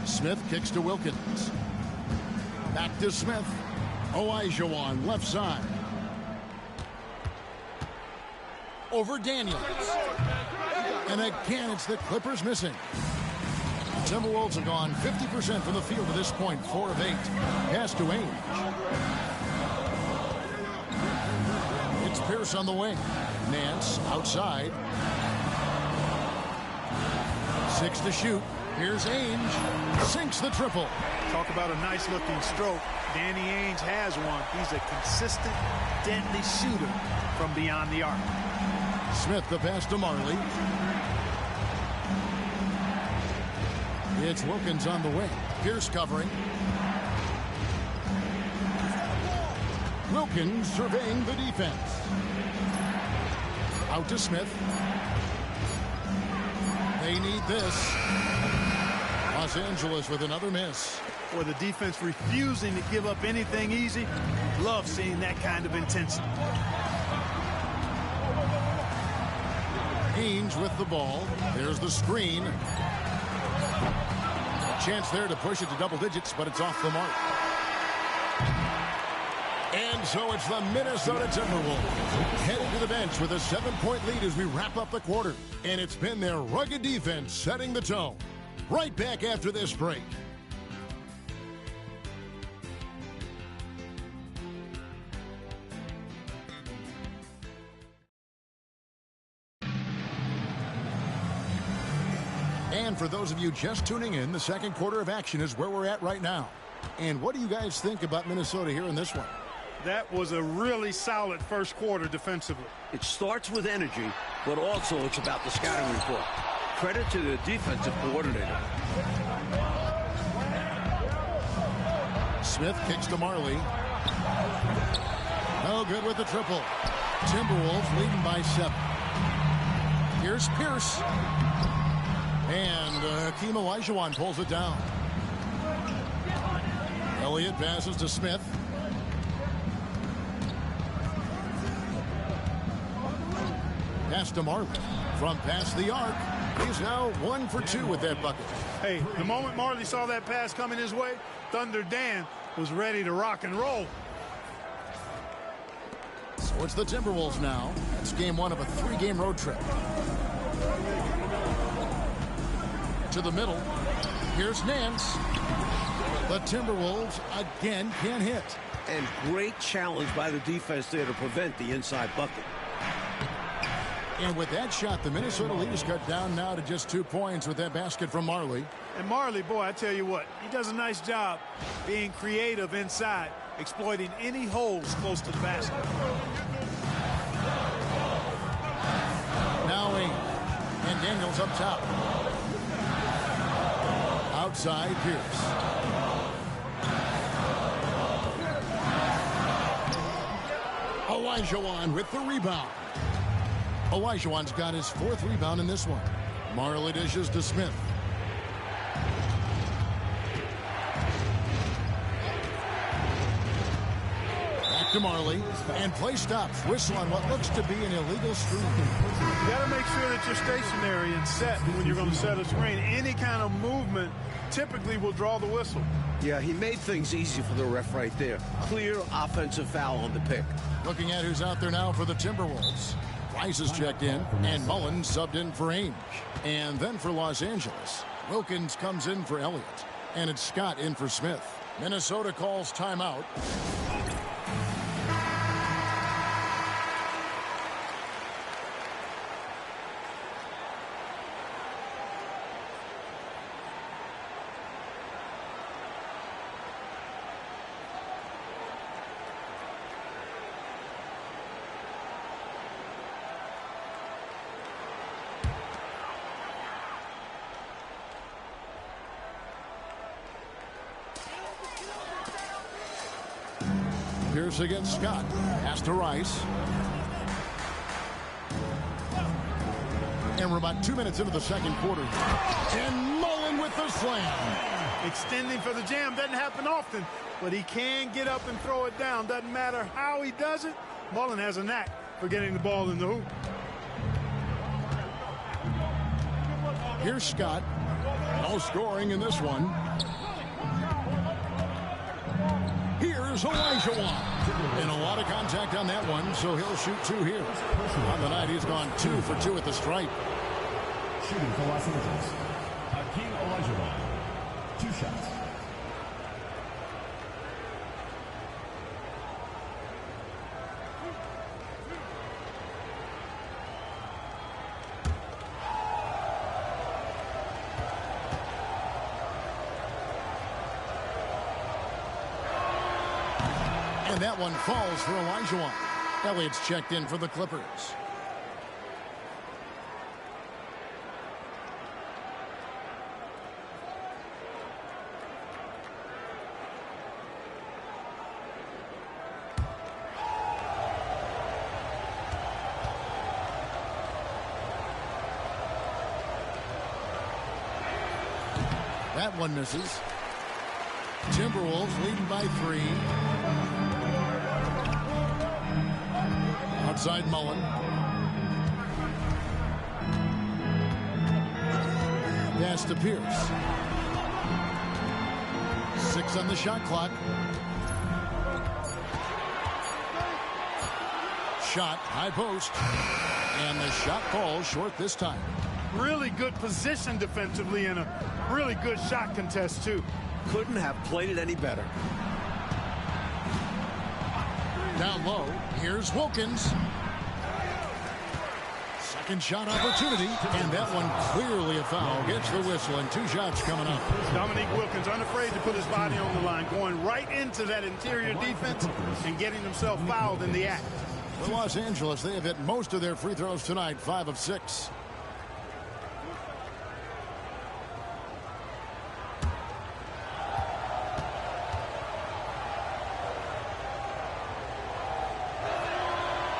Smith kicks to Wilkins. Back to Smith. Olajuwon left side. Over Daniels. And again, it's the Clippers missing. Timberwolves have gone 50% from the field to this point. 4 of 8. Pass to Ainge. It's Pierce on the wing. Nance outside. 6 to shoot. Here's Ainge. Sinks the triple. Talk about a nice-looking stroke. Danny Ainge has one. He's a consistent, deadly shooter from beyond the arc. Smith the pass to Marley. It's Wilkins on the wing. Pierce covering. Wilkins surveying the defense. Out to Smith. They need this. Los Angeles with another miss. For the defense refusing to give up anything easy. Love seeing that kind of intensity. Ainge with the ball. There's the screen. A chance there to push it to double digits, but it's off the mark. And so it's the Minnesota Timberwolves heading to the bench with a 7-point lead as we wrap up the quarter. And it's been their rugged defense setting the tone. Right back after this break. And for those of you just tuning in, the second quarter of action is where we're at right now. And what do you guys think about Minnesota here in this one? That was a really solid first quarter defensively. It starts with energy, but also it's about the scouting report. Credit to the defensive coordinator. Smith kicks to Marley. No good with the triple. Timberwolves leading by 7. Here's Pierce. And Hakeem Olajuwon pulls it down. Elliott passes to Smith. Pass to Marley. From past the arc. He's now 1 for 2 with that bucket. Hey, the moment Marley saw that pass coming his way, Thunder Dan was ready to rock and roll. So it's the Timberwolves now. It's game 1 of a 3-game road trip. To the middle. Here's Nance. The Timberwolves again can't hit. And great challenge by the defense there to prevent the inside bucket. And with that shot, the Minnesota lead is cut down now to just 2 points with that basket from Marley. And Marley, boy, I tell you what, he does a nice job being creative inside, exploiting any holes close to the basket. Now Ainge. And Daniels up top. Outside, Pierce. Olajuwon with the rebound. Olajuwon's got his 4th rebound in this one. Marley dishes to Smith. Back to Marley. And play stops. Whistle on what looks to be an illegal screen. You got to make sure that you're stationary and set when you're going to set a screen. Any kind of movement typically will draw the whistle. Yeah, he made things easy for the ref right there. Clear offensive foul on the pick. Looking at who's out there now for the Timberwolves. Rice is checked in, and Mullen subbed in for Ainge. And then for Los Angeles, Wilkins comes in for Elliott, and it's Scott in for Smith. Minnesota calls timeout. Pierce against Scott. Pass to Rice. And we're about 2 minutes into the second quarter. And Mullen with the slam. Extending for the jam doesn't happen often, but he can get up and throw it down. Doesn't matter how he does it. Mullen has a knack for getting the ball in the hoop. Here's Scott. No scoring in this one. Here's Olajuwon. And a lot of contact on that one, so he'll shoot 2 here. On the night, he's gone 2 for 2 at the stripe. Shooting for Los Angeles, Hakeem Olajuwon. 2 shots. And that one falls for Olajuwon. Elliott's checked in for the Clippers. That one misses. Timberwolves leading by 3. Outside Mullen. Pass to Pierce. 6 on the shot clock. Shot, high post. And the shot falls short this time. Really good position defensively and a really good shot contest, too. Couldn't have played it any better. Down low, here's Wilkins. Second shot opportunity, and that one clearly a foul. Gets the whistle, and 2 shots coming up. Dominique Wilkins unafraid to put his body on the line, going right into that interior defense and getting himself fouled in the act. For Los Angeles, they have hit most of their free throws tonight, 5 of 6.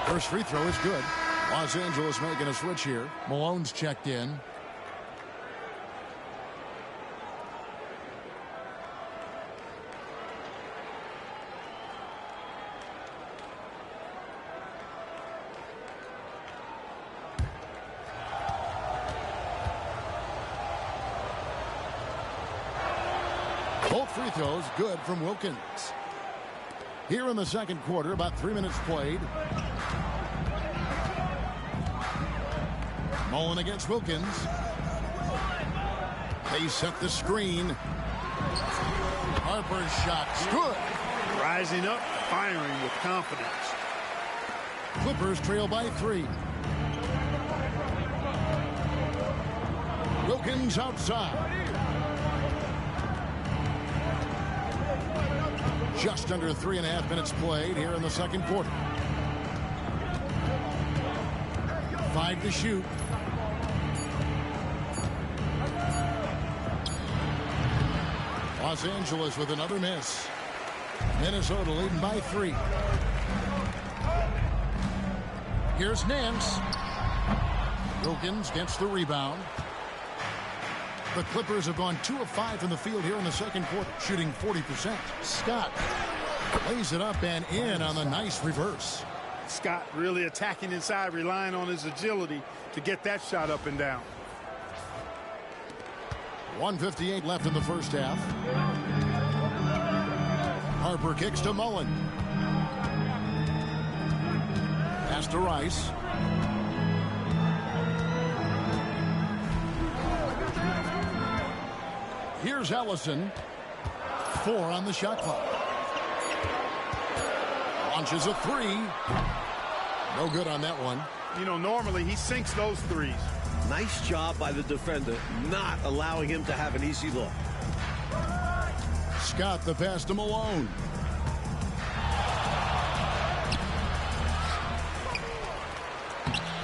First free throw is good. Los Angeles making a switch here. Malone's checked in. Both free throws good from Wilkins. Here in the second quarter, about 3 minutes played. Mullen against Wilkins. They set the screen. Harper's shot's good. Rising up, firing with confidence. Clippers trail by 3. Wilkins outside. Just under 3.5 minutes played here in the second quarter. 5 to shoot. Los Angeles with another miss. Minnesota leading by 3. Here's Nance. Wilkins gets the rebound. The Clippers have gone 2 of 5 from the field here in the second quarter, shooting 40%. Scott lays it up and in on the nice reverse. Scott really attacking inside, relying on his agility to get that shot up and down. 1:58 left in the first half. Harper kicks to Mullen. Pass to Rice. Here's Ellison. 4 on the shot clock. Launches a 3. No good on that one. You know, normally he sinks those threes. Nice job by the defender, not allowing him to have an easy look. Scott the pass to Malone.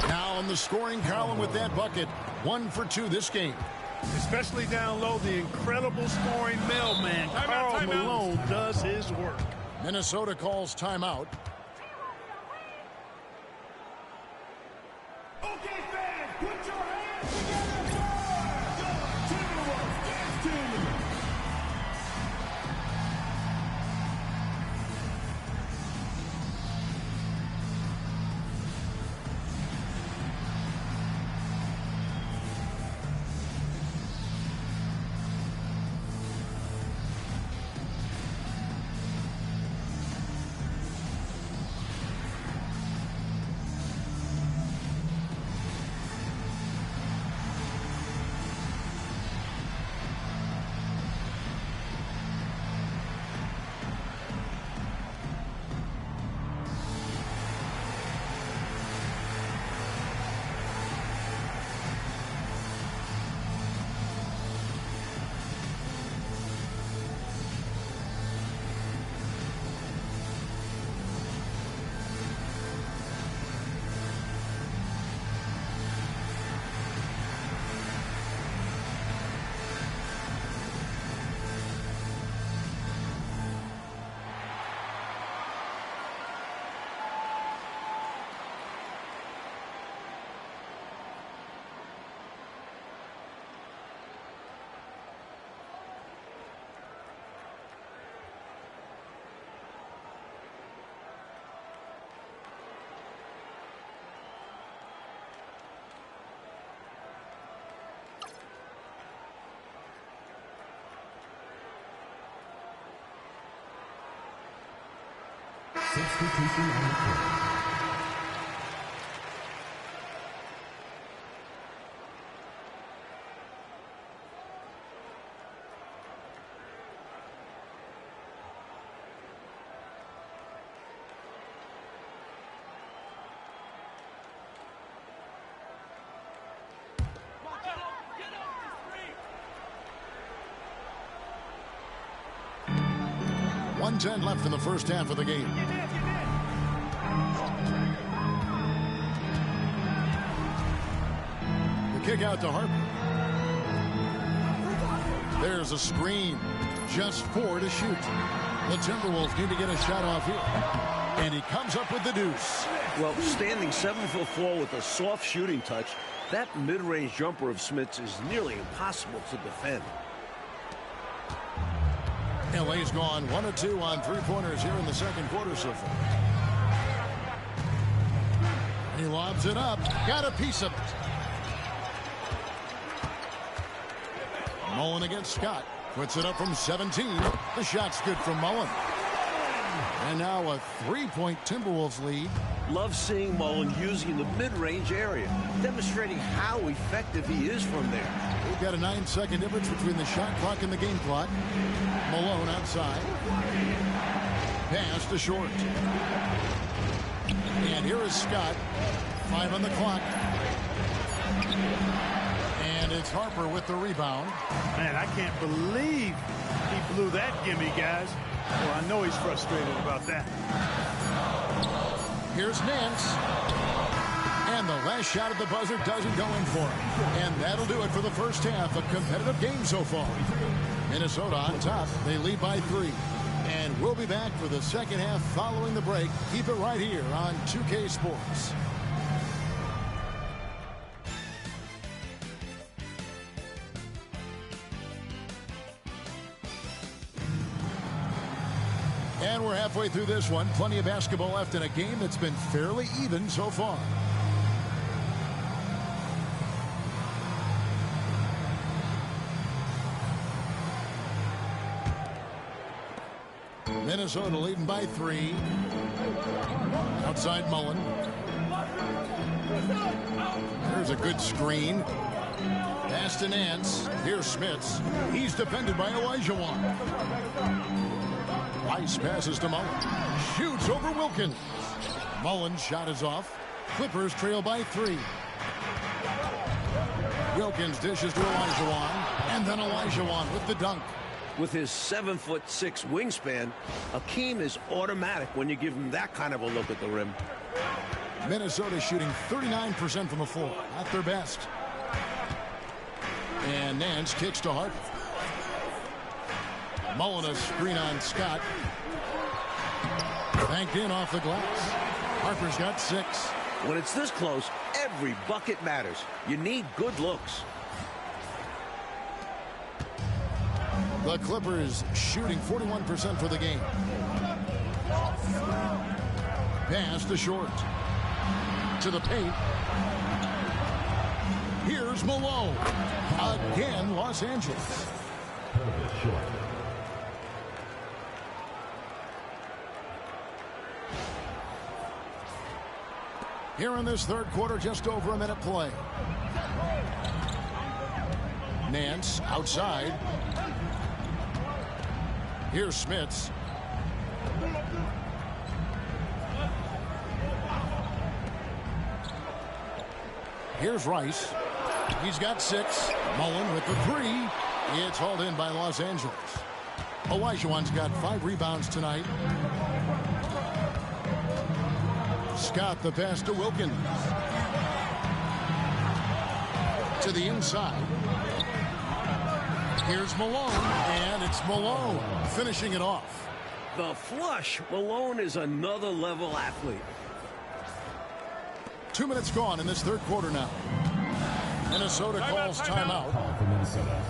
Now in the scoring column with that bucket. 1 for 2 this game. Especially down low, the incredible scoring mailman, Karl Malone, does his work. Minnesota calls timeout. Okay, fans, put your hands together for the Timberwolves dance team. Substitution on the court. .110 left in the first half of the game. The kick out to Harper. There's a screen. Just 4 to shoot. The Timberwolves need to get a shot off here. And he comes up with the deuce. Well, standing 7'4" with a soft shooting touch, that mid-range jumper of Smith's is nearly impossible to defend. LA's gone 1 of 2 on three-pointers here in the second quarter so far. He lobs it up. Got a piece of it. Mullen against Scott. Puts it up from 17. The shot's good from Mullen. And now a 3-point Timberwolves lead. Love seeing Mullen using the mid-range area, demonstrating how effective he is from there. We've got a 9-second difference between the shot clock and the game clock. Malone outside. Pass to Short. And here is Scott. 5 on the clock. And it's Harper with the rebound. Man, I can't believe he blew that gimme, guys. Well, I know he's frustrated about that. Here's Nance. And the last shot at the buzzer doesn't go in for him. And that'll do it for the first half. A competitive game so far. Minnesota on top. They lead by 3. And we'll be back for the second half following the break. Keep it right here on 2K Sports. And we're halfway through this one. Plenty of basketball left in a game that's been fairly even so far. Minnesota leading by 3. Outside Mullen. There's a good screen. Pass to Nance. Here's Smits. He's defended by Olajuwon. Rice passes to Mullen. Shoots over Wilkins. Mullen's shot is off. Clippers trail by 3. Wilkins dishes to Olajuwon. And then Olajuwon with the dunk. With his 7'6" wingspan, Akeem is automatic when you give him that kind of a look at the rim. Minnesota shooting 39% from the floor. Not their best. And Nance kicks to Harper. Mullen a screen on Scott. Banked in off the glass. Harper's got 6. When it's this close, every bucket matters. You need good looks. The Clippers shooting 41% for the game. Pass to Short. To the paint. Here's Malone. Again, Los Angeles. Here in this third quarter, just over a minute play. Nance outside. Here's Smits. Here's Rice. He's got 6. Mullen with the 3. It's hauled in by Los Angeles. Olajuwon's got 5 rebounds tonight. Scott the pass to Wilkins. To the inside. Here's Malone, and it's Malone finishing it off. The flush. Malone is another level athlete. 2 minutes gone in this third quarter now. Minnesota calls timeout. For Minnesota.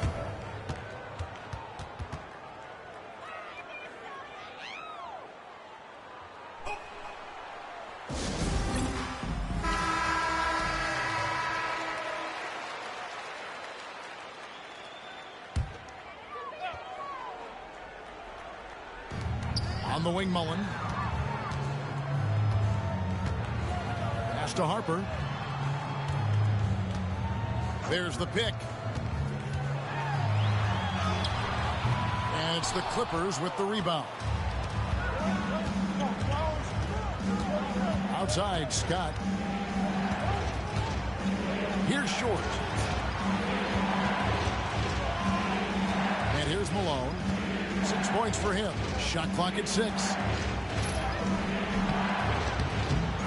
On the wing, Mullen. Pass to Harper. There's the pick. And it's the Clippers with the rebound. Outside, Scott. Here's Short. And here's Malone. 6 points for him. Shot clock at 6.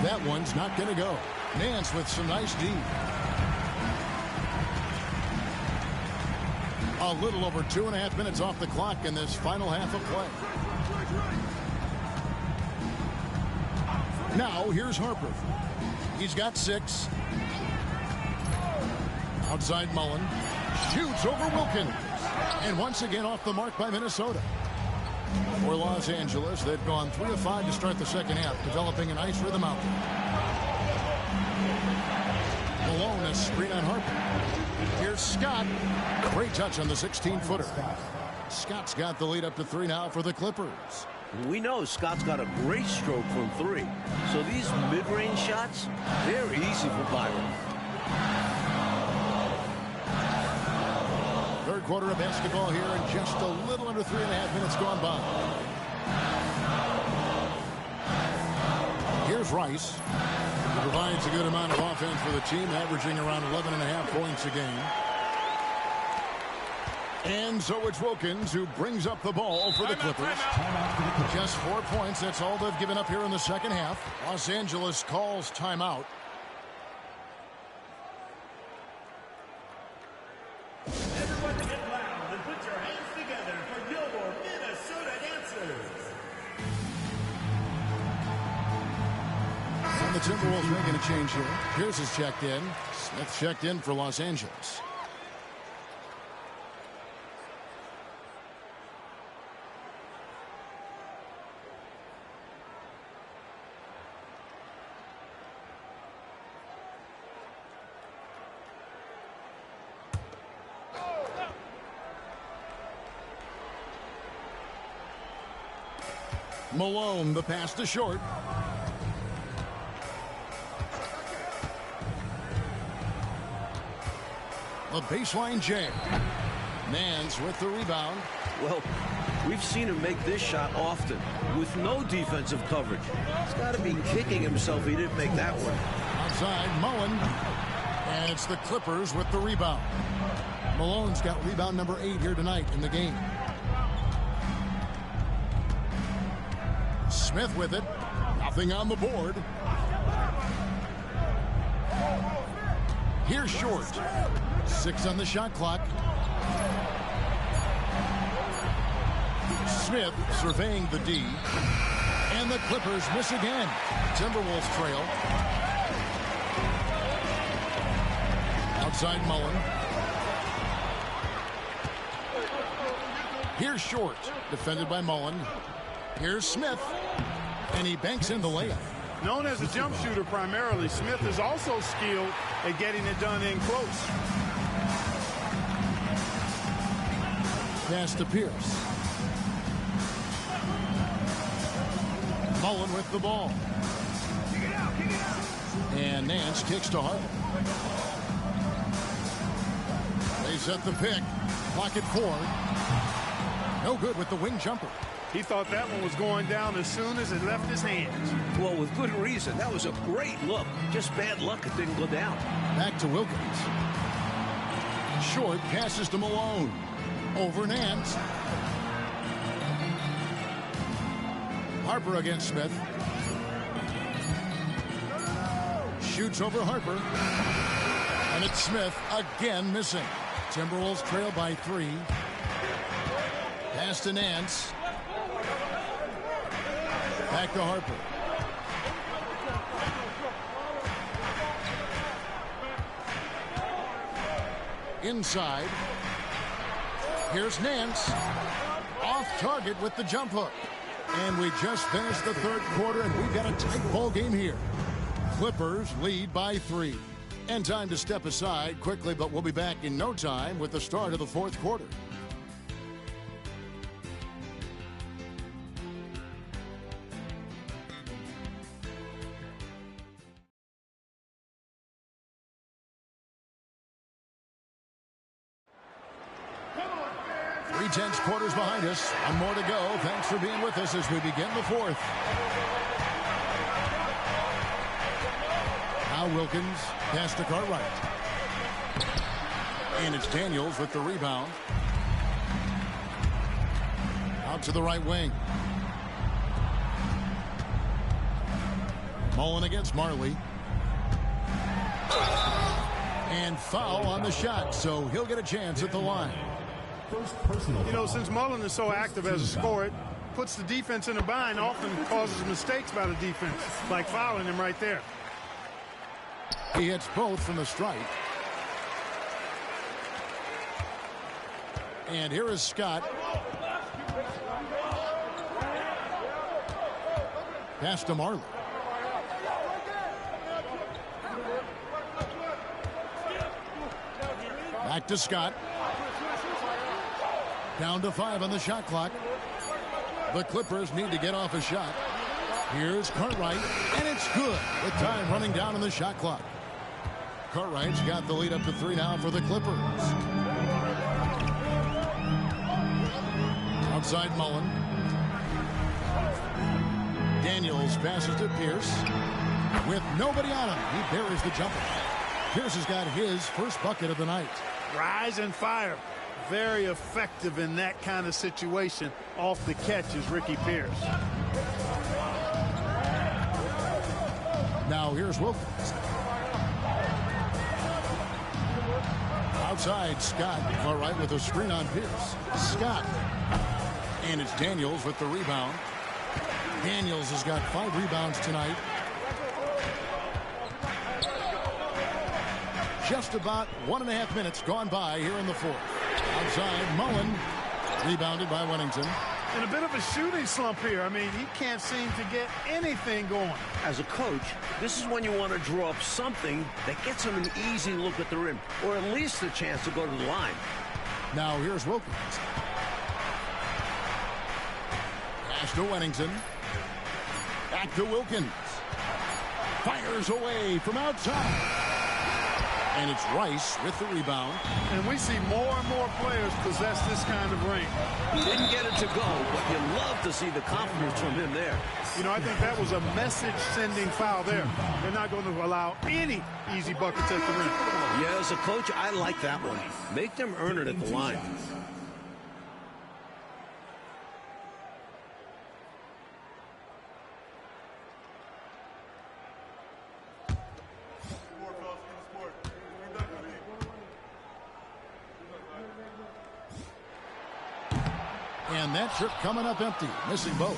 That one's not going to go. Nance with some nice D. A little over 2.5 minutes off the clock in this final half of play. Now, here's Harper. He's got 6. Outside Mullen. Shoots over Wilkins. And once again off the mark by Minnesota. For Los Angeles, they've gone 3 of 5 to start the second half, developing a nice rhythm out there. Malone, a screen on Harper. Here's Scott. Great touch on the 16-footer. Scott's got the lead up to 3 now for the Clippers. We know Scott's got a great stroke from 3. So these mid-range shots, they're easy for Byron. Third quarter of basketball here, and just a little under 3.5 minutes gone by. Here's Rice. He provides a good amount of offense for the team, averaging around 11.5 points a game. And so it's Wilkins who brings up the ball for the Clippers. Just 4 points. That's all they've given up here in the second half. Los Angeles calls timeout. Everyone get loud and put your hands together for Gilmore, Minnesota dancers. And the Timberwolves making a change here. Pierce is checked in. Smith checked in for Los Angeles. Malone, the pass to Short. The baseline jam. Nance with the rebound. Well, we've seen him make this shot often with no defensive coverage. He's got to be kicking himself he didn't make that one. Outside, Mullen. And it's the Clippers with the rebound. Malone's got rebound number 8 here tonight in the game. Smith with it. Nothing on the board. Here's Short. 6 on the shot clock. Smith surveying the D. And the Clippers miss again. Timberwolves trail. Outside Mullen. Here's Short. Defended by Mullen. Here's Smith. And he banks in the layup. Known as a jump shooter primarily, Smith is also skilled at getting it done in close. Pass to Pierce. Mullen with the ball. And Nance kicks to Harper. They set the pick. Clock at 4. No good with the wing jumper. He thought that one was going down as soon as it left his hands. Well, with good reason. That was a great look. Just bad luck it didn't go down. Back to Wilkins. Short passes to Malone. Over Nance. Harper against Smith. Shoots over Harper. And it's Smith again missing. Timberwolves trail by 3. Pass to Nance. Back to Harper. Inside. Here's Nance. Off target with the jump hook. And we just finished the third quarter, and we've got a tight ball game here. Clippers lead by 3. And time to step aside quickly, but we'll be back in no time with the start of the fourth quarter. Three tense quarters behind us. One more to go. Thanks for being with us as we begin the fourth. Now Wilkins pass to Cartwright. And it's Daniels with the rebound. Out to the right wing. Mullen against Marley. And foul on the shot, so he'll get a chance at the line. You know, since Mullen is so active as a scorer, it puts the defense in a bind, often causes mistakes by the defense, like fouling him right there. He hits both from the strike. And here is Scott. Pass to Marley. Back to Scott. Down to 5 on the shot clock. The Clippers need to get off a shot. Here's Cartwright, and it's good with time running down on the shot clock. Cartwright's got the lead up to 3 now for the Clippers. Outside Mullen. Daniels passes to Pierce. With nobody on him, he buries the jumper. Pierce has got his first bucket of the night. Rise and fire. Very effective in that kind of situation. Off the catch is Ricky Pierce. Now here's Wilkins. Outside, Scott. All right, with a screen on Pierce. Scott. And it's Daniels with the rebound. Daniels has got 5 rebounds tonight. Just about 1.5 minutes gone by here in the fourth. Outside, Mullen. Rebounded by Wennington. In a bit of a shooting slump here. I mean, he can't seem to get anything going. As a coach, this is when you want to draw up something that gets him an easy look at the rim, or at least a chance to go to the line. Now here's Wilkins. Pass to Wennington. Back to Wilkins. Fires away from outside. And it's Rice with the rebound. And we see more and more players possess this kind of range. Didn't get it to go, but you love to see the confidence from him there. You know, I think that was a message-sending foul there. They're not going to allow any easy buckets at the rim. Yeah, as a coach, I like that one. Make them earn it at the line. And that trip coming up empty, missing both.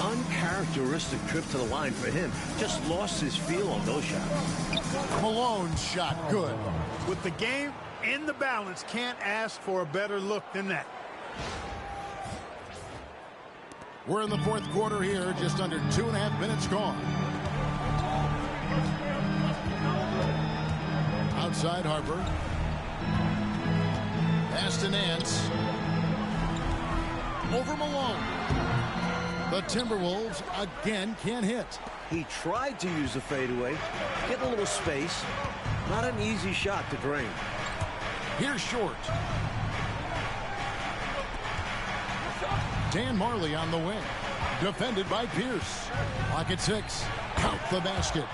Uncharacteristic trip to the line for him. Just lost his feel on those shots. Malone's shot, good. With the game in the balance, can't ask for a better look than that. We're in the fourth quarter here, just under 2.5 minutes gone. Outside Harper. Pass to Nance. Over Malone. The Timberwolves again can't hit. He tried to use the fadeaway, get a little space. Not an easy shot to drain. Here's Short. Dan Marley on the wing. Defended by Pierce. Pocket 6. Count the basket.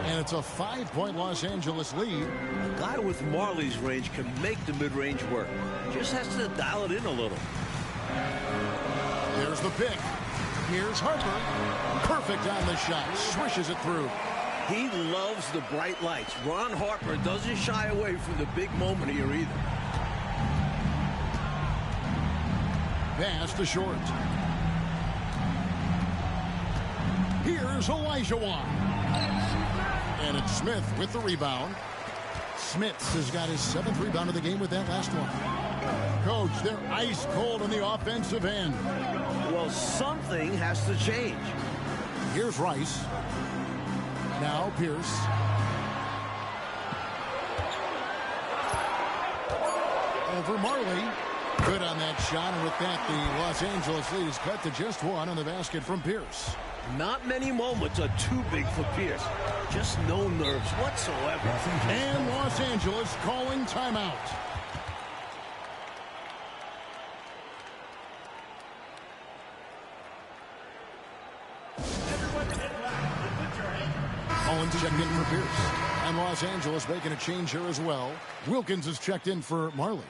And it's a 5-point Los Angeles lead. A guy with Marley's range can make the mid-range work. Just has to dial it in a little. There's the pick. Here's Harper. Perfect on the shot. Swishes it through. He loves the bright lights. Ron Harper doesn't shy away from the big moment here either. Pass to Short. Here's Olajuwon. And it's Smith with the rebound. Smith has got his 7th rebound of the game with that last one. Coach, they're ice cold on the offensive end. Well, something has to change. Here's Rice. Now Pierce. Over Marley. Good on that shot, and with that, the Los Angeles lead is cut to just 1 on the basket from Pierce. Not many moments are too big for Pierce. Just no nerves whatsoever. And Los Angeles calling timeout. Owens checked in for Pierce. And Los Angeles making a change here as well. Wilkins is checked in for Marley.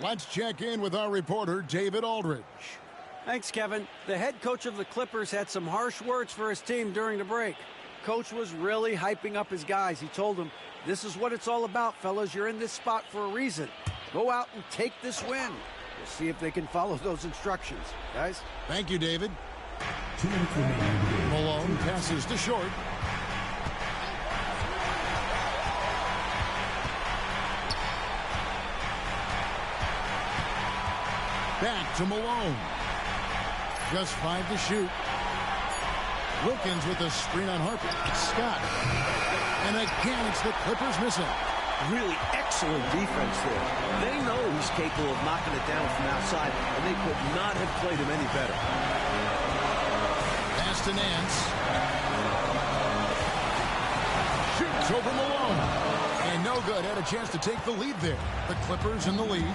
Let's check in with our reporter, David Aldridge. Thanks, Kevin. The head coach of the Clippers had some harsh words for his team during the break. Coach was really hyping up his guys. He told them, this is what it's all about, fellas. You're in this spot for a reason. Go out and take this win. We'll see if they can follow those instructions. Guys? Thank you, David. 2 minutes remaining. Malone passes to Short. Back to Malone. Just 5 to shoot. Wilkins with a screen on Harper. Scott. And again, it's the Clippers missing. Really excellent defense there. They know he's capable of knocking it down from outside, and they could not have played him any better. Pass to Nance. Shoots over Malone. And no good. Had a chance to take the lead there. The Clippers in the lead.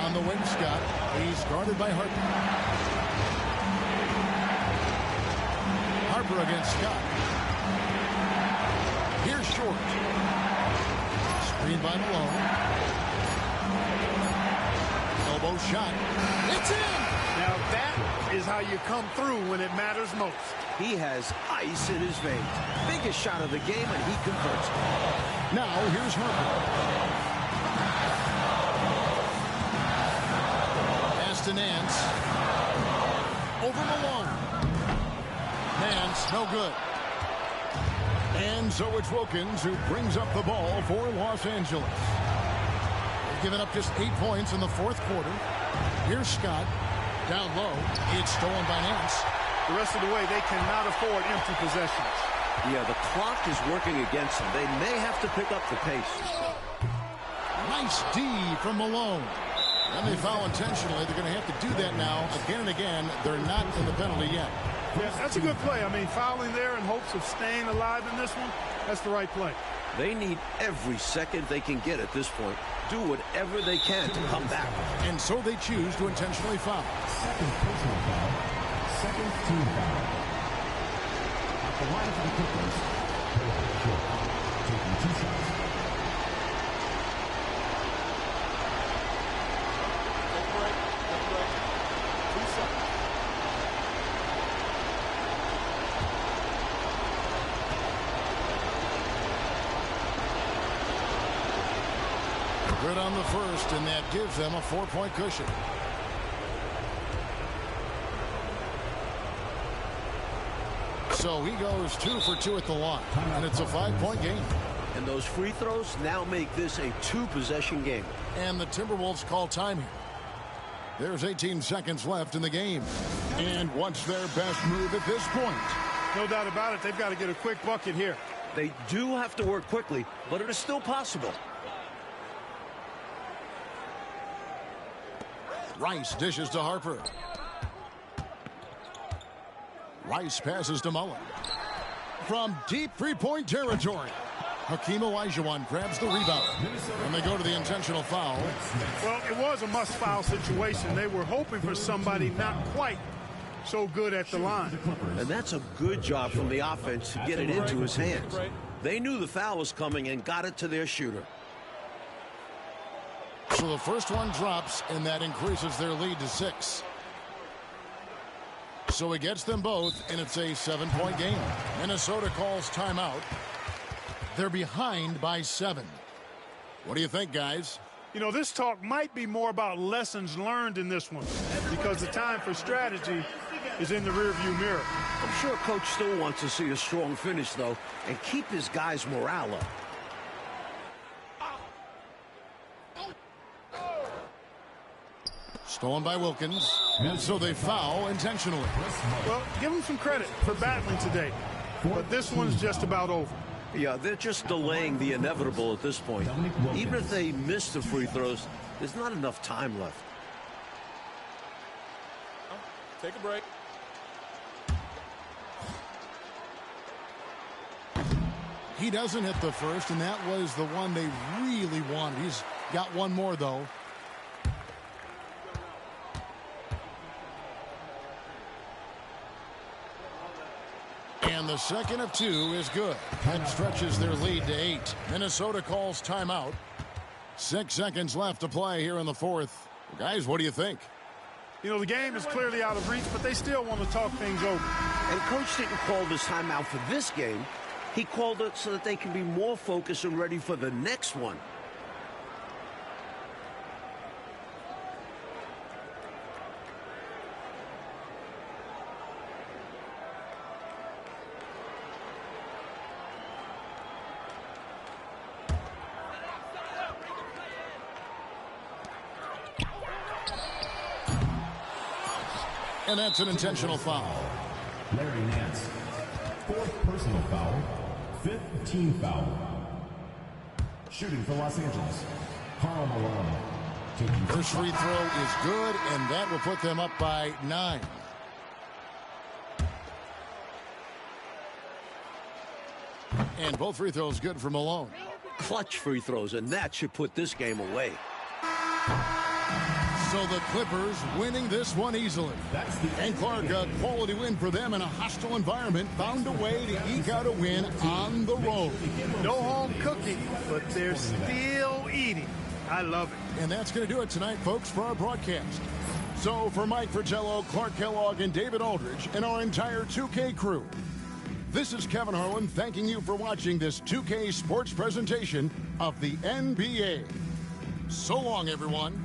On the wing, Scott. He's guarded by Harper. Harper against Scott. Here's Short. Screen by Malone. Elbow shot. It's in! Now that is how you come through when it matters most. He has ice in his veins. Biggest shot of the game, and he converts. Now here's Harper. Pass to Nance. Over Malone. Nance, no good. And so it's Wilkins who brings up the ball for Los Angeles. They've given up just 8 points in the fourth quarter. Here's Scott. Down low. It's stolen by Nance. The rest of the way, they cannot afford empty possessions. Yeah, the clock is working against them. They may have to pick up the pace. Nice D from Malone. And they foul intentionally. They're going to have to do that now again and again. They're not in the penalty yet. Yeah, that's a good play. I mean, fouling there in hopes of staying alive in this one, that's the right play. They need every second they can get at this point. Do whatever they can to come back. And so they choose to intentionally foul. Second personal foul. Second team foul. At the line for the Clippers, Short, taking 2 shots. Good on the first, and that gives them a 4-point cushion. So he goes 2 for 2 at the line, and it's a 5-point game. And those free throws now make this a 2-possession game. And the Timberwolves call time here. There's 18 seconds left in the game. And what's their best move at this point? No doubt about it. They've got to get a quick bucket here. They do have to work quickly, but it is still possible. Rice dishes to Harper. Rice passes to Mullen. From deep three-point territory, Hakeem Olajuwon grabs the rebound. And they go to the intentional foul. Well, it was a must-foul situation. They were hoping for somebody not quite so good at the line. And that's a good job from the offense to get it into his hands. They knew the foul was coming and got it to their shooter. So the first one drops, and that increases their lead to 6. So he gets them both, and it's a 7-point game. Minnesota calls timeout. They're behind by 7. What do you think, guys? You know, this talk might be more about lessons learned in this one, because the time for strategy is in the rearview mirror. I'm sure Coach still wants to see a strong finish, though, and keep his guys' morale up. Stolen by Wilkins. And so they foul intentionally. Well, give them some credit for battling today. But this one's just about over. Yeah, they're just delaying the inevitable at this point. Even if they miss the free throws, there's not enough time left. Take a break. He doesn't hit the first, and that was the one they really wanted. He's got one more, though. And the second of 2 is good. That stretches their lead to 8. Minnesota calls timeout. 6 seconds left to play here in the fourth. Guys, what do you think? You know, the game is clearly out of reach, but they still want to talk things over. And Coach didn't call this timeout for this game. He called it so that they can be more focused and ready for the next one. And that's an intentional foul. Larry Nance, 4th personal foul, 5th team foul. Shooting for Los Angeles, Karl Malone. First free throw is good, and that will put them up by 9. And both free throws good for Malone. Clutch free throws, and that should put this game away. So the Clippers winning this one easily. And Clark, a quality win for them in a hostile environment, found a way to eke out a win on the road. No home cooking, but they're still eating. I love it. And that's going to do it tonight, folks, for our broadcast. So for Mike Fratello, Clark Kellogg, and David Aldridge, and our entire 2K crew, this is Kevin Harlan thanking you for watching this 2K Sports presentation of the NBA. So long, everyone.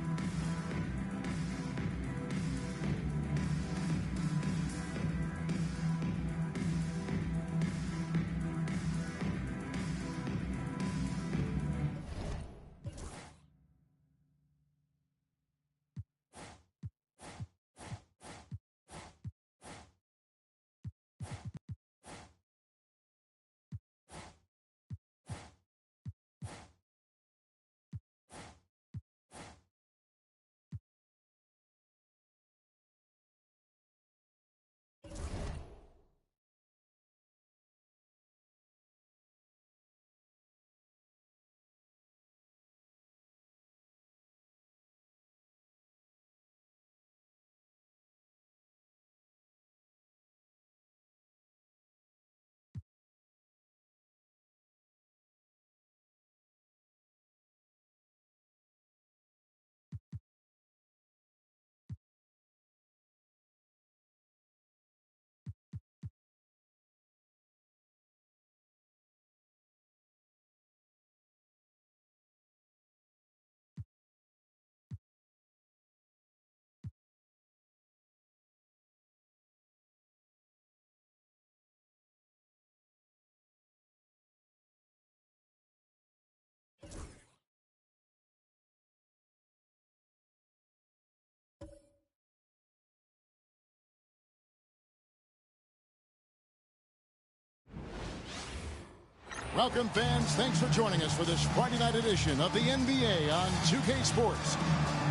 Welcome, fans. Thanks for joining us for this Friday night edition of the NBA on 2K Sports.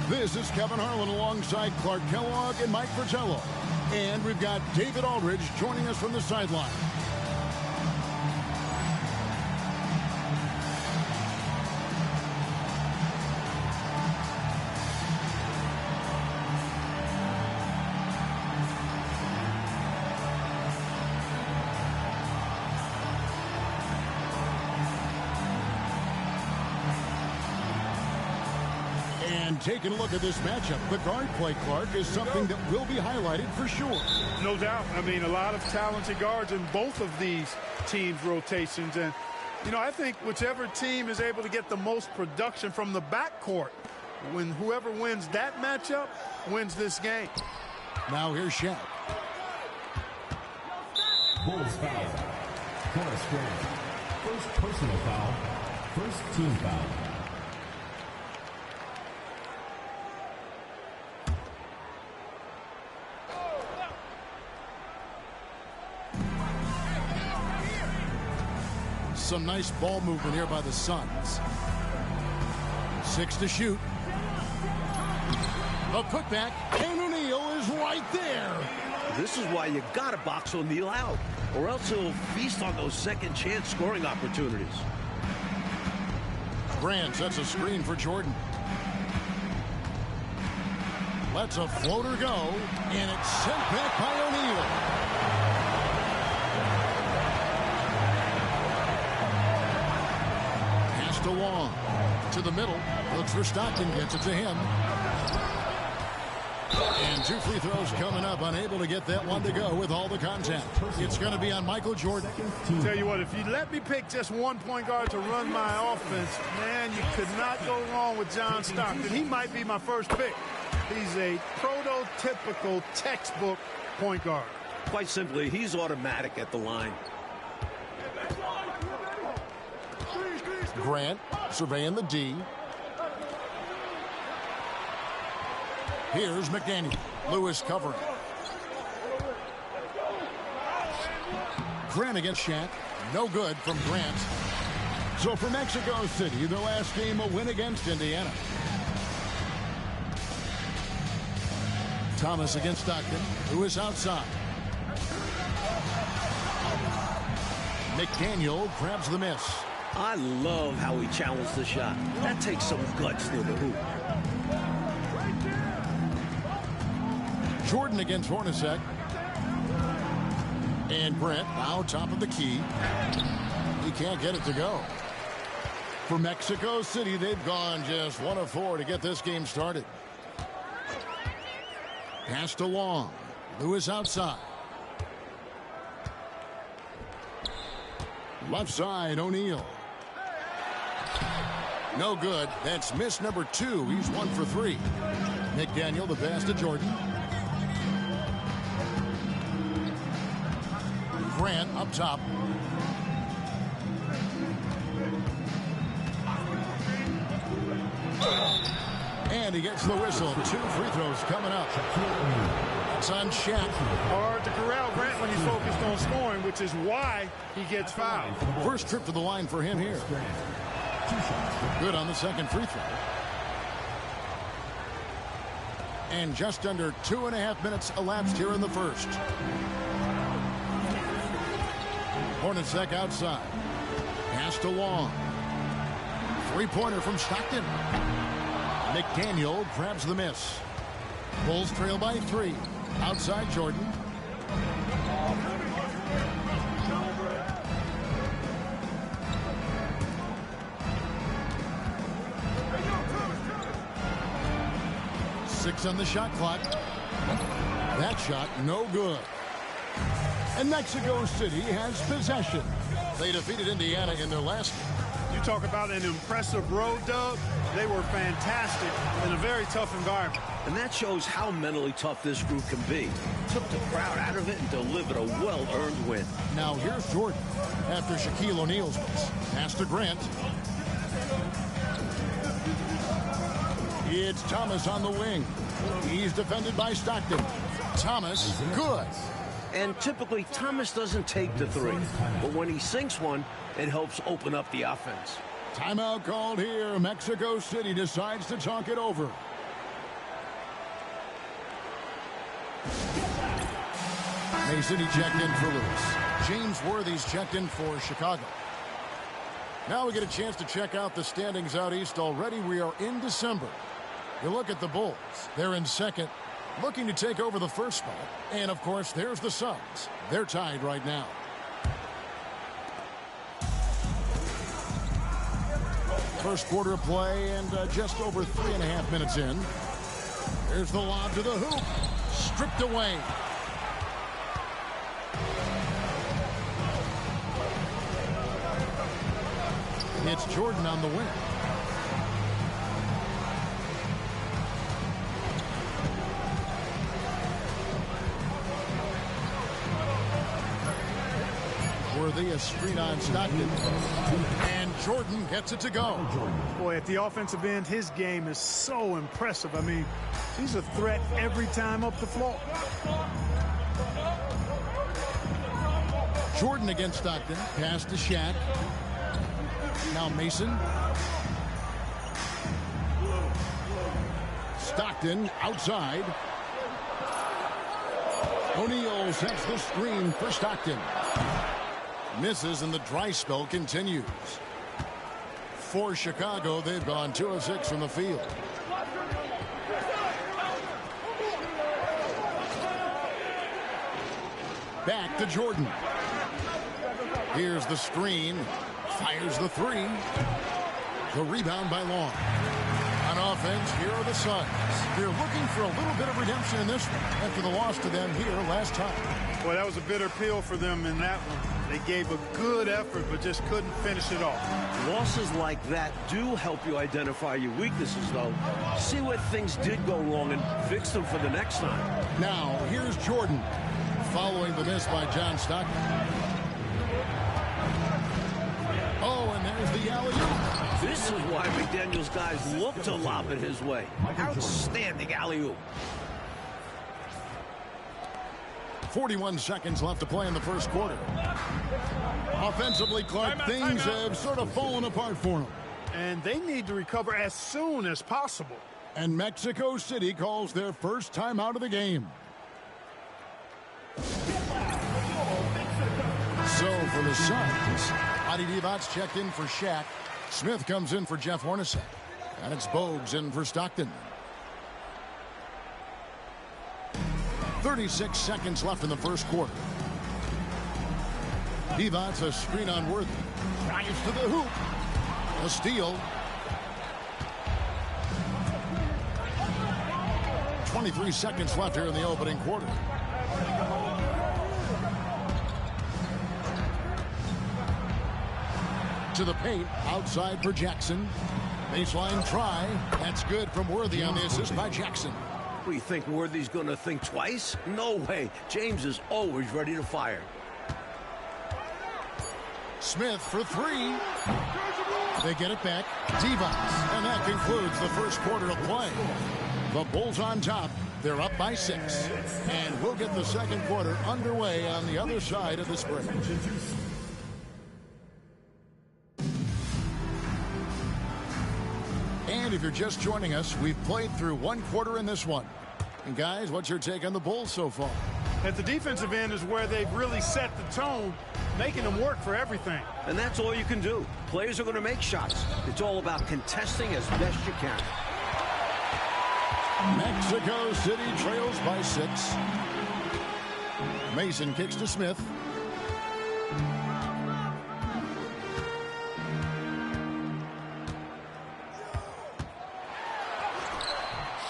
This is Kevin Harlan alongside Clark Kellogg and Mike Fratello. And we've got David Aldridge joining us from the sideline. Taking a look at this matchup, the guard play, Clark, is something that will be highlighted for sure. No doubt. I mean, a lot of talented guards in both of these teams' rotations. And, you know, I think whichever team is able to get the most production from the backcourt, when whoever wins that matchup wins this game. Now here's Shaq. Bulls foul. Horace Grant. First personal foul. First team foul. Some nice ball movement here by the Suns. 6 to shoot. A putback, and O'Neal is right there. This is why you gotta box O'Neal out, or else he'll feast on those second chance scoring opportunities. Grant sets a screen for Jordan. Lets a floater go, and it's sent back by O'Neal. to Long. To the middle. Looks for Stockton. Gets it to him. And 2 free throws coming up. Unable to get that one to go with all the contact. It's going to be on Michael Jordan. Tell you what, if you let me pick just one point guard to run my offense, man, you could not go wrong with John Stockton. He might be my first pick. He's a prototypical textbook point guard. Quite simply, he's automatic at the line. Grant surveying the D. Here's McDaniel. Lewis covering. Grant against Shaq. No good from Grant. So for Mexico City, their last game a win against Indiana. Thomas against Stockton. Lewis outside. McDaniel grabs the miss. I love how he challenged the shot. That takes some guts near the hoop. Jordan against Hornacek. And Grant now top of the key. He can't get it to go. For Mexico City, they've gone just 1 of 4 to get this game started. Pass to Long. Lewis outside. Left side, O'Neal. No good. That's miss number 2. He's 1 for 3. McDaniel, the pass to Jordan. Grant up top. And he gets the whistle. 2 free throws coming up. It's on Shaq. Hard to corral Grant when he's focused on scoring, which is why he gets fouled. First trip to the line for him here. Good on the second free throw. And just under 2.5 minutes elapsed here in the first. Hornacek outside. Pass to Long. Three-pointer from Stockton. McDaniel grabs the miss. Bulls trail by 3. Outside Jordan. Six on the shot clock. That shot no good. And Mexico City has possession. They defeated Indiana in their last game. You talk about an impressive road dub. They were fantastic in a very tough environment. And that shows how mentally tough this group can be. Took the crowd out of it and delivered a well-earned win. Now here's Jordan after Shaquille O'Neal's miss. Pass to Grant. It's Thomas on the wing. He's defended by Stockton. Thomas, good. And typically, Thomas doesn't take the 3. But when he sinks one, it helps open up the offense. Timeout called here. Mexico City decides to talk it over. Mason, he checked in for Lewis. James Worthy's checked in for Chicago. Now we get a chance to check out the standings out east already. We are in December. You look at the Bulls. They're in second, looking to take over the first spot. And, of course, there's the Suns. They're tied right now. First quarter of play and just over 3.5 minutes in. There's the lob to the hoop. Stripped away. It's Jordan on the wing. Worthy, a screen on Stockton. And Jordan gets it to go. Boy, at the offensive end, his game is so impressive. I mean, he's a threat every time up the floor. Jordan against Stockton. Pass to Shaq. Now Mason. Stockton outside. O'Neal sets the screen for Stockton. Misses and the dry spell continues. For Chicago, they've gone 2 of 6 from the field. Back to Jordan. Here's the screen. Fires the 3. The rebound by Long. On offense, here are the Suns. They're looking for a little bit of redemption in this one after the loss to them here last time. Well, that was a bitter pill for them in that one. They gave a good effort, but just couldn't finish it off. Losses like that do help you identify your weaknesses, though. See where things did go wrong and fix them for the next time. Now, here's Jordan following the miss by John Stockton. Oh, and there's the alley-oop. This is why McDaniel's guys look to lob it his way. Outstanding alley-oop. 41 seconds left to play in the first quarter. Offensively, Clark, things have sort of fallen apart for them. And they need to recover as soon as possible. And Mexico City calls their first time out of the game. So for the Suns, Adi Divac checked in for Shaq. Smith comes in for Jeff Hornacek. And it's Bogues in for Stockton. 36 seconds left in the first quarter. Divac a screen on Worthy. Drives to the hoop. A steal. 23 seconds left here in the opening quarter. To the paint, outside for Jackson. Baseline try. That's good from Worthy on the assist by Jackson. What do you think, Worthy's going to think twice? No way. James is always ready to fire. Smith for three. They get it back. Divac. And that concludes the first quarter of play. The Bulls on top. They're up by 6. And we'll get the second quarter underway on the other side of this break. And if you're just joining us, we've played through one quarter in this one. And guys, what's your take on the Bulls so far? At the defensive end is where they've really set the tone, making them work for everything. And that's all you can do. Players are going to make shots. It's all about contesting as best you can. Mexico City trails by 6. Mason kicks to Smith.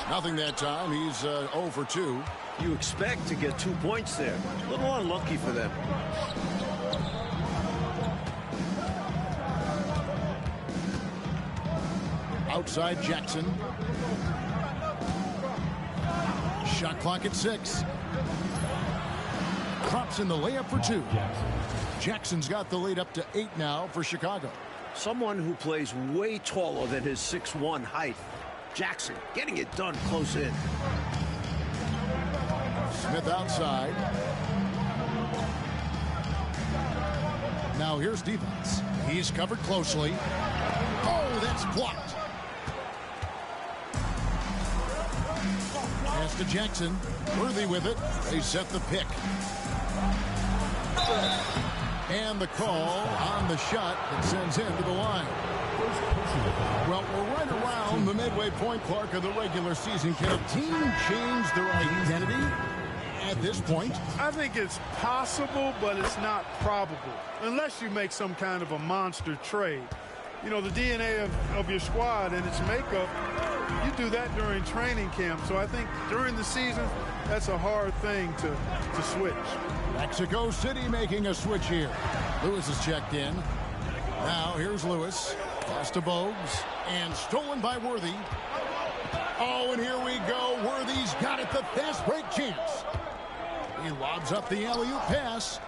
Nothing that time. He's 0 for 2. You expect to get 2 points there. A little unlucky for them. Outside Jackson. Shot clock at 6. Crops in the layup for 2. Jackson's got the lead up to 8 now for Chicago. Someone who plays way taller than his 6'1" height. Jackson getting it done close in. Smith outside. Now here's Divac. He's covered closely. Oh, that's blocked. Pass to Jackson. Worthy with it. They set the pick. And the call on the shot that sends him to the line. Well, we're right around the midway point, Clark, of the regular season. Can a team change their identity at this point? I think it's possible, but it's not probable, unless you make some kind of a monster trade. You know, the DNA of your squad and its makeup, you do that during training camp. So I think during the season, that's a hard thing to switch. Mexico City making a switch here. Lewis is checked in. Now here's Lewis. Pass to Bogues. And stolen by Worthy. Oh, and here we go. Worthy's got it. The fast break chance. He lobs up the alley-oop pass.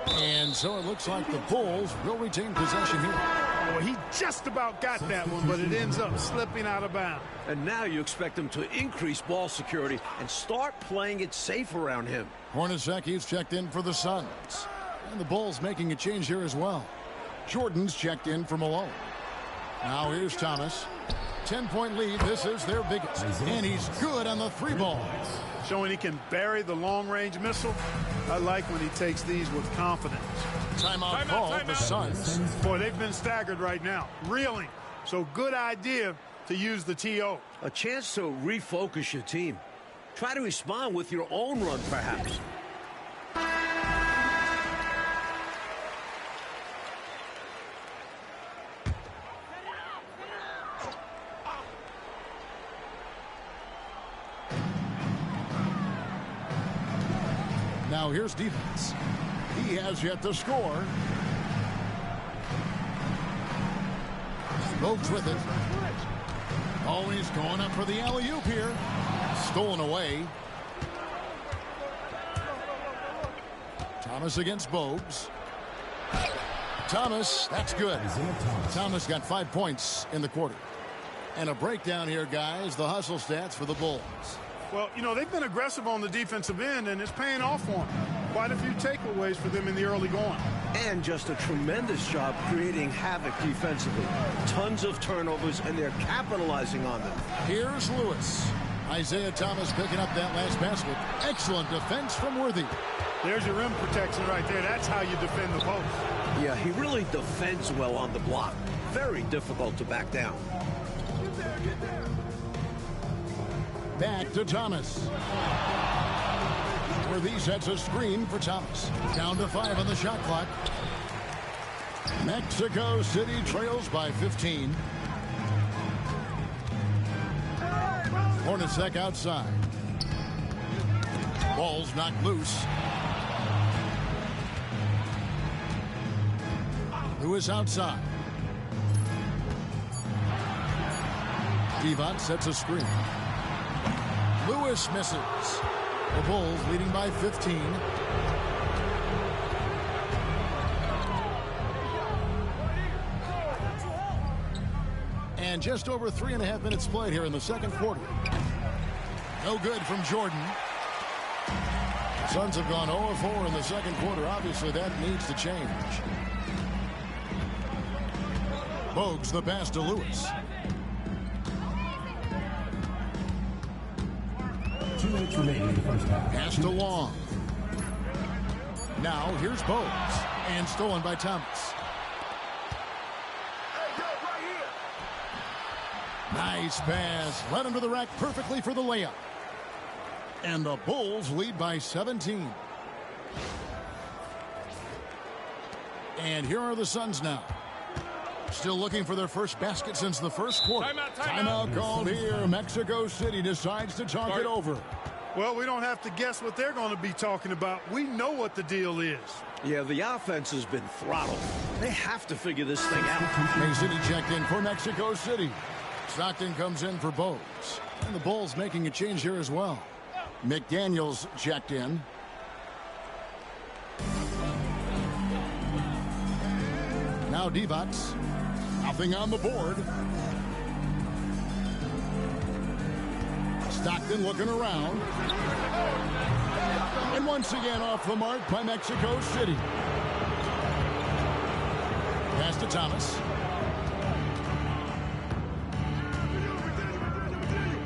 And so it looks like the Bulls will retain possession here. Well, he just about got that one, but it ends up slipping out of bounds. And now you expect them to increase ball security and start playing it safe around him. Hornacek is checked in for the Suns. And the Bulls making a change here as well. Jordan's checked in for Malone. Now here's Thomas. 10-point lead. This is their biggest. And he's good on the 3-ball. Showing he can bury the long-range missile. I like when he takes these with confidence. Timeout call, the Suns. Boy, they've been staggered right now. Reeling. So good idea to use the TO. A chance to refocus your team. Try to respond with your own run, perhaps. Now here's defense. He has yet to score. Bogues with it. Always going up for the alley-oop here. Stolen away. Thomas against Bogues. Thomas, that's good. Thomas got 5 points in the quarter. And a breakdown here, guys. The hustle stats for the Bulls. Well, you know, they've been aggressive on the defensive end, and it's paying off for them. Quite a few takeaways for them in the early going. And just a tremendous job creating havoc defensively. Tons of turnovers, and they're capitalizing on them. Here's Lewis. Isaiah Thomas picking up that last basket. Excellent defense from Worthy. There's your rim protection right there. That's how you defend the post. Yeah, he really defends well on the block. Very difficult to back down. Back to Thomas. Worthy sets a screen for Thomas. Down to 5 on the shot clock. Mexico City trails by 15. Hornacek outside. Ball's knocked loose. Lewis outside. Divac sets a screen. Lewis misses. The Bulls leading by 15. And just over 3.5 minutes played here in the second quarter. No good from Jordan. The Suns have gone 0-4 in the second quarter. Obviously, that needs to change. Bogues the pass to Lewis. 2 minutes remaining in the first half. Pass to Long. Now here's Bogues. And stolen by Thomas. Nice pass. Led into the rack perfectly for the layup. And the Bulls lead by 17. And here are the Suns now. Still looking for their first basket since the first quarter. Timeout called here. Mexico City decides to talk it over. Well, we don't have to guess what they're going to be talking about. We know what the deal is. Yeah, the offense has been throttled. They have to figure this thing out. Bay City checked in for Mexico City. Stockton comes in for Bogues. And the Bulls making a change here as well. McDaniels checked in. Now Divac. Nothing on the board. Stockton looking around. And once again off the mark by Mexico City. Pass to Thomas.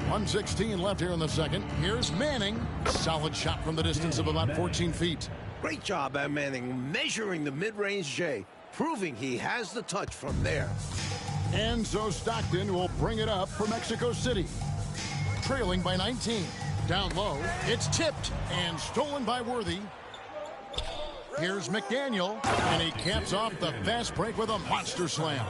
1:16 left here in the second. Here's Manning. Solid shot from the distance of about 14 feet. Great job by Manning measuring the mid-range J, proving he has the touch from there. And so Stockton will bring it up for Mexico City. Trailing by 19. Down low. It's tipped and stolen by Worthy. Here's McDaniel. And he caps off the fast break with a monster slam.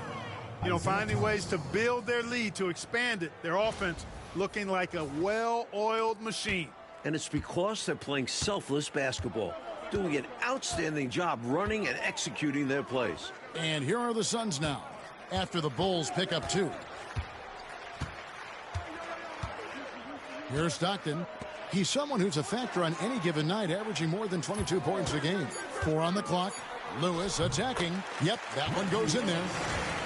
You know, finding ways to build their lead, to expand it. Their offense looking like a well-oiled machine. And it's because they're playing selfless basketball, doing an outstanding job running and executing their plays. And here are the Suns now, after the Bulls pick up 2. Here's Stockton. He's someone who's a factor on any given night, averaging more than 22 points a game. 4 on the clock. Lewis attacking. Yep, that one goes in there.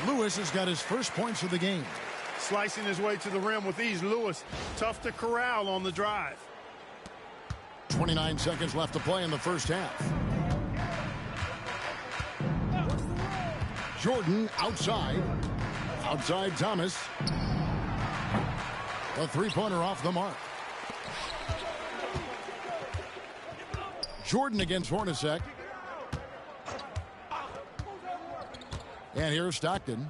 Lewis has got his first points of the game. Slicing his way to the rim with ease. Lewis, tough to corral on the drive. 29 seconds left to play in the first half. Jordan outside. Outside Thomas. The three-pointer off the mark. Jordan against Hornacek. And here's Stockton.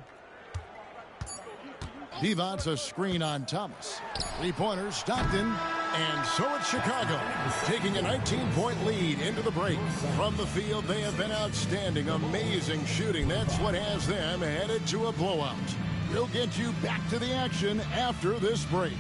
Divac a screen on Thomas. Three-pointers, Stockton. And so it's Chicago, taking a 19-point lead into the break. From the field, they have been outstanding. Amazing shooting. That's what has them headed to a blowout. We'll get you back to the action after this break.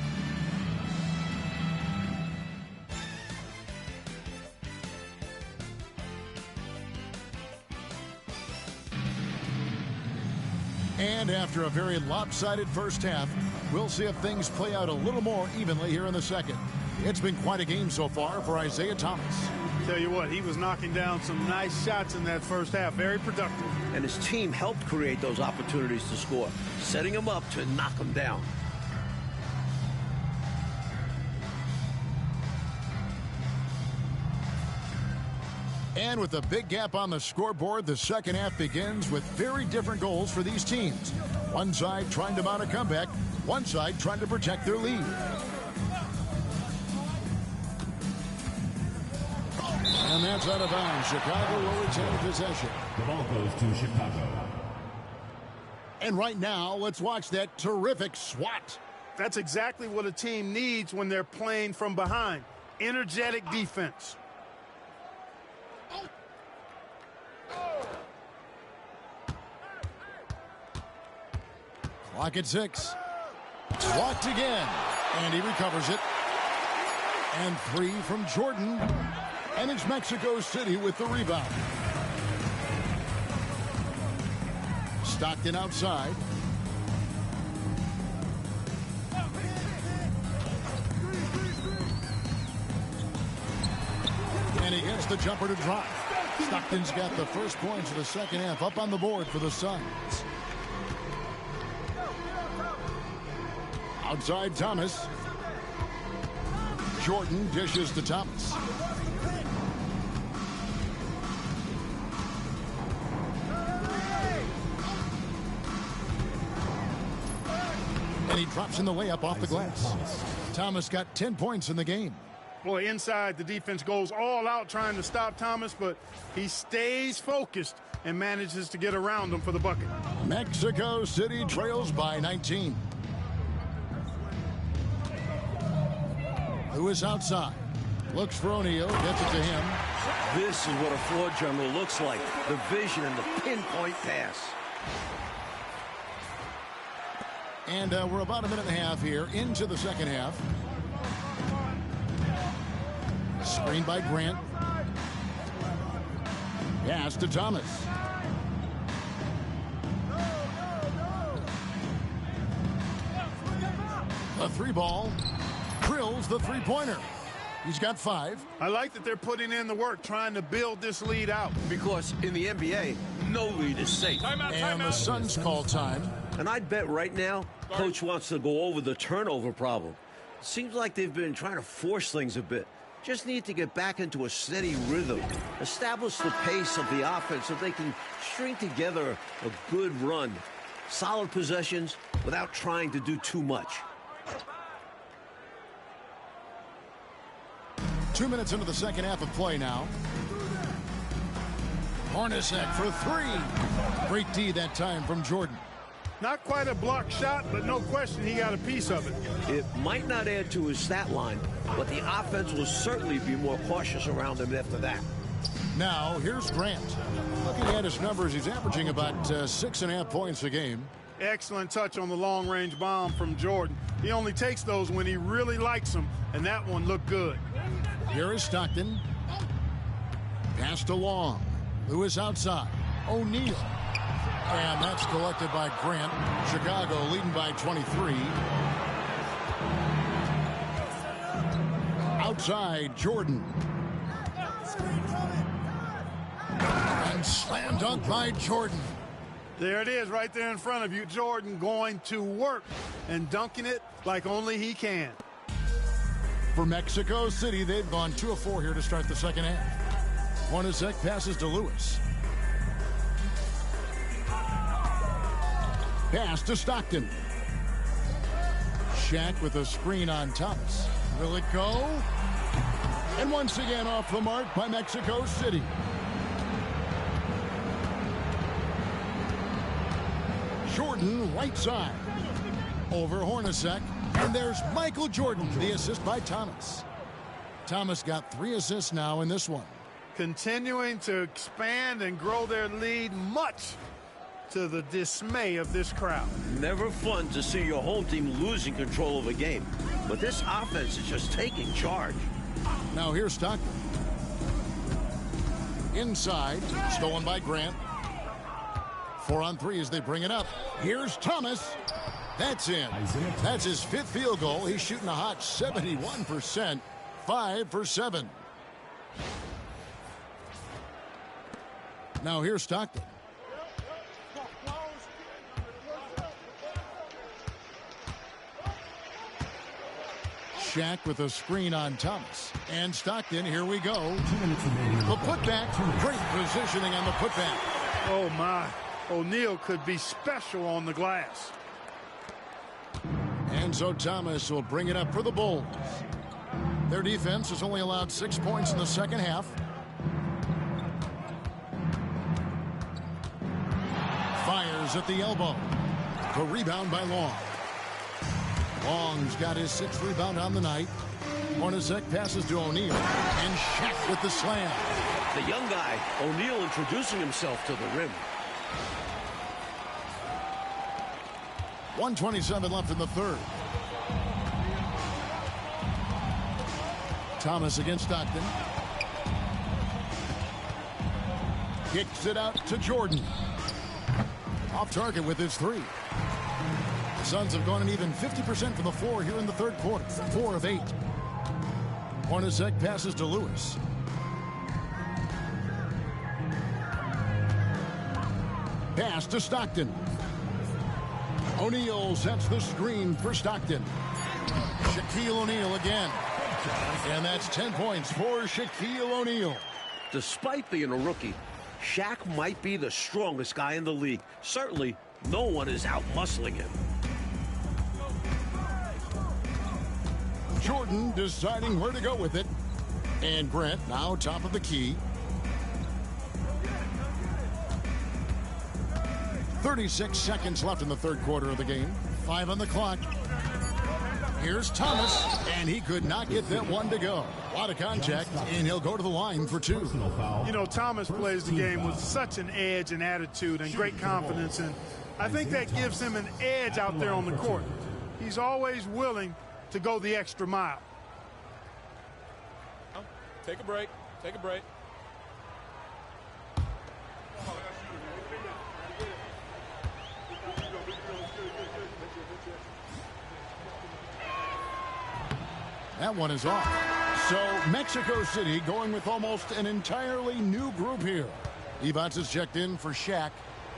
And after a very lopsided first half, we'll see if things play out a little more evenly here in the second. It's been quite a game so far for Isaiah Thomas. Tell you what, he was knocking down some nice shots in that first half. Very productive. And his team helped create those opportunities to score, setting him up to knock him down. And with a big gap on the scoreboard, the second half begins with very different goals for these teams. One side trying to mount a comeback, one side trying to protect their lead. And that's out of bounds. Chicago will retain possession. The ball goes to Chicago. And right now, let's watch that terrific swat. That's exactly what a team needs when they're playing from behind. Energetic defense. Clock at 6. Blocked again. And he recovers it. And 3 from Jordan. And it's Mexico City with the rebound. Stockton outside. And he gets the jumper to drop. Stockton's got the first points of the second half up on the board for the Suns. Outside Thomas. Jordan dishes to Thomas. And he drops in the layup off the glass. Thomas got 10 points in the game. Boy, inside, the defense goes all out trying to stop Thomas, but he stays focused and manages to get around him for the bucket. Mexico City trails by 19. Lewis outside. Looks for O'Neal. Gets it to him. This is what a floor general looks like. The vision and the pinpoint pass. And we're about a minute and a half here into the second half. Screen by Grant. Pass to Thomas. A 3-ball. Drills the three-pointer. He's got 5. I like that they're putting in the work trying to build this lead out. Because in the NBA, no lead is safe. And the Suns call time. And I'd bet right now, Coach wants to go over the turnover problem. Seems like they've been trying to force things a bit. Just need to get back into a steady rhythm. Establish the pace of the offense so they can string together a good run. Solid possessions without trying to do too much. 2 minutes into the second half of play now. Hornacek for 3. Great D that time from Jordan. Not quite a block shot, but no question he got a piece of it. It might not add to his stat line, but the offense will certainly be more cautious around him after that. Now, here's Grant. Looking at his numbers, he's averaging about 6.5 points a game. Excellent touch on the long-range bomb from Jordan. He only takes those when he really likes them, and that one looked good. Here is Stockton. Passed along. Lewis outside. O'Neal. And that's collected by Grant. Chicago leading by 23. Outside, Jordan. And slam dunk by Jordan. There it is right there in front of you. Jordan going to work and dunking it like only he can. For Mexico City, they've gone 2 of 4 here to start the second half. Hornacek passes to Lewis. Pass to Stockton. Shaq with a screen on Thomas. Will it go? And once again off the mark by Mexico City. Jordan right side. Over Hornacek. And there's Michael Jordan, the assist by Thomas. Thomas got 3 assists now in this one. Continuing to expand and grow their lead, much to the dismay of this crowd. Never fun to see your home team losing control of a game. But this offense is just taking charge. Now here's Stockton. Inside, stolen by Grant. 4 on 3 as they bring it up. Here's Thomas. That's in. That's his 5th field goal. He's shooting a hot 71%. 5 for 7. Now here's Stockton. Shaq with a screen on Thomas. And Stockton, here we go. The putback. Great positioning on the putback. Oh, my. O'Neal could be special on the glass. And so Thomas will bring it up for the Bulls. Their defense has only allowed 6 points in the second half. Fires at the elbow. The rebound by Long. Long's got his 6th rebound on the night. Hornacek passes to O'Neal. And Shaq with the slam. The young guy, O'Neal, introducing himself to the rim. 1:27 left in the third. Thomas against Stockton. Kicks it out to Jordan. Off target with his 3. The Suns have gone an even 50% from the floor here in the third quarter. 4 of 8. Hornacek passes to Lewis. Pass to Stockton. O'Neal sets the screen for Stockton. Shaquille O'Neal again. And that's 10 points for Shaquille O'Neal. Despite being a rookie, Shaq might be the strongest guy in the league. Certainly, no one is out-muscling him. Jordan deciding where to go with it. And Grant now top of the key. 36 seconds left in the third quarter of the game. 5 on the clock. Here's Thomas, and he could not get that one to go. A lot of contact, and he'll go to the line for 2. You know, Thomas plays the game with such an edge and attitude and great confidence, and I think that gives him an edge out there on the court. He's always willing to go the extra mile. Take a break. Take a break. That one is off. So Mexico City going with almost an entirely new group here. Evans is checked in for Shaq.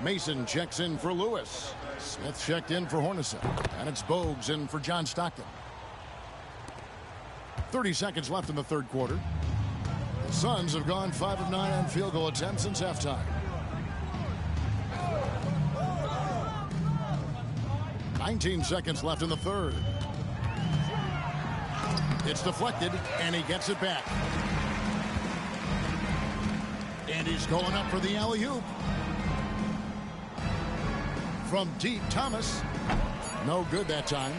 Mason checks in for Lewis. Smith checked in for Hornacek. And it's Bogues in for John Stockton. 30 seconds left in the third quarter. The Suns have gone 5 of 9 on field goal attempts since halftime. 19 seconds left in the third. It's deflected, and he gets it back. And he's going up for the alley-oop. From deep, Thomas. No good that time.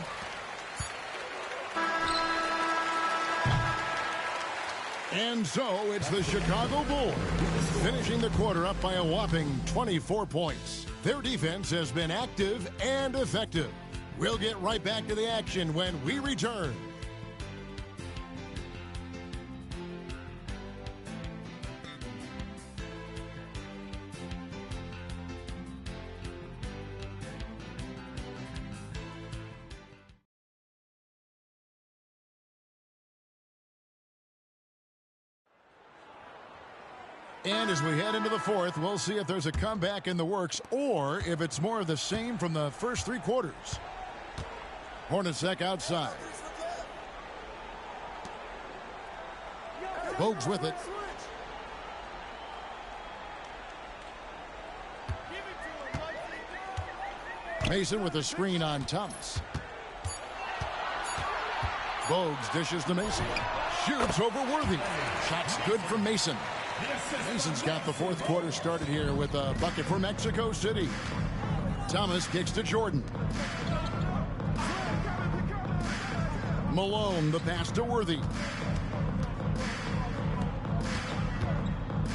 And so it's the Chicago Bulls finishing the quarter up by a whopping 24 points. Their defense has been active and effective. We'll get right back to the action when we return. And as we head into the fourth, we'll see if there's a comeback in the works or if it's more of the same from the first 3 quarters. Hornacek outside. Bogues with it. Mason with a screen on Thomas. Bogues dishes to Mason. Shoots over Worthy. Shot's good from Mason. Mason's got the fourth quarter started here with a bucket for Mexico City. Thomas kicks to Jordan. Malone, the pass to Worthy.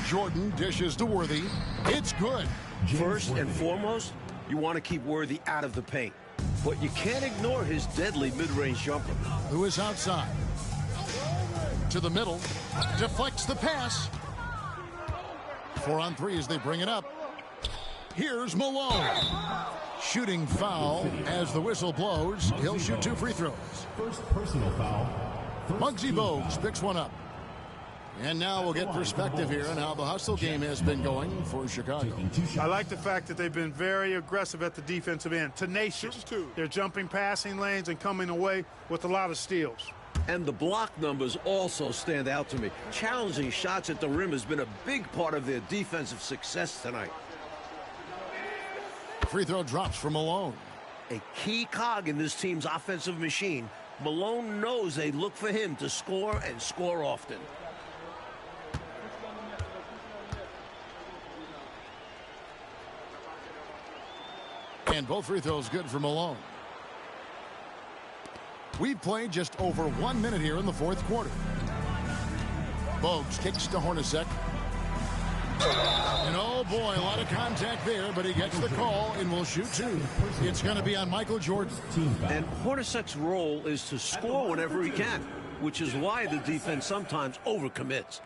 Jordan dishes to Worthy. It's good. First and foremost, you want to keep Worthy out of the paint. But you can't ignore his deadly mid-range jumper. Lewis outside. To the middle. Deflects the pass. 4 on 3 as they bring it up. Here's Malone. Shooting foul as the whistle blows. He'll shoot 2 free throws. First personal foul. Muggsy Bogues picks one up. And now we'll get perspective here on how the hustle game has been going for Chicago. I like the fact that they've been very aggressive at the defensive end. Tenacious. They're jumping passing lanes and coming away with a lot of steals. And the block numbers also stand out to me. Challenging shots at the rim has been a big part of their defensive success tonight. Free throw drops for Malone. A key cog in this team's offensive machine. Malone knows they look for him to score and score often. And both free throws good for Malone. We've played just over 1 minute here in the fourth quarter. Bogues kicks to Hornacek. And oh boy, a lot of contact there, but he gets the call and will shoot 2. It's going to be on Michael Jordan. And Hornacek's role is to score whenever he can, which is why the defense sometimes overcommits.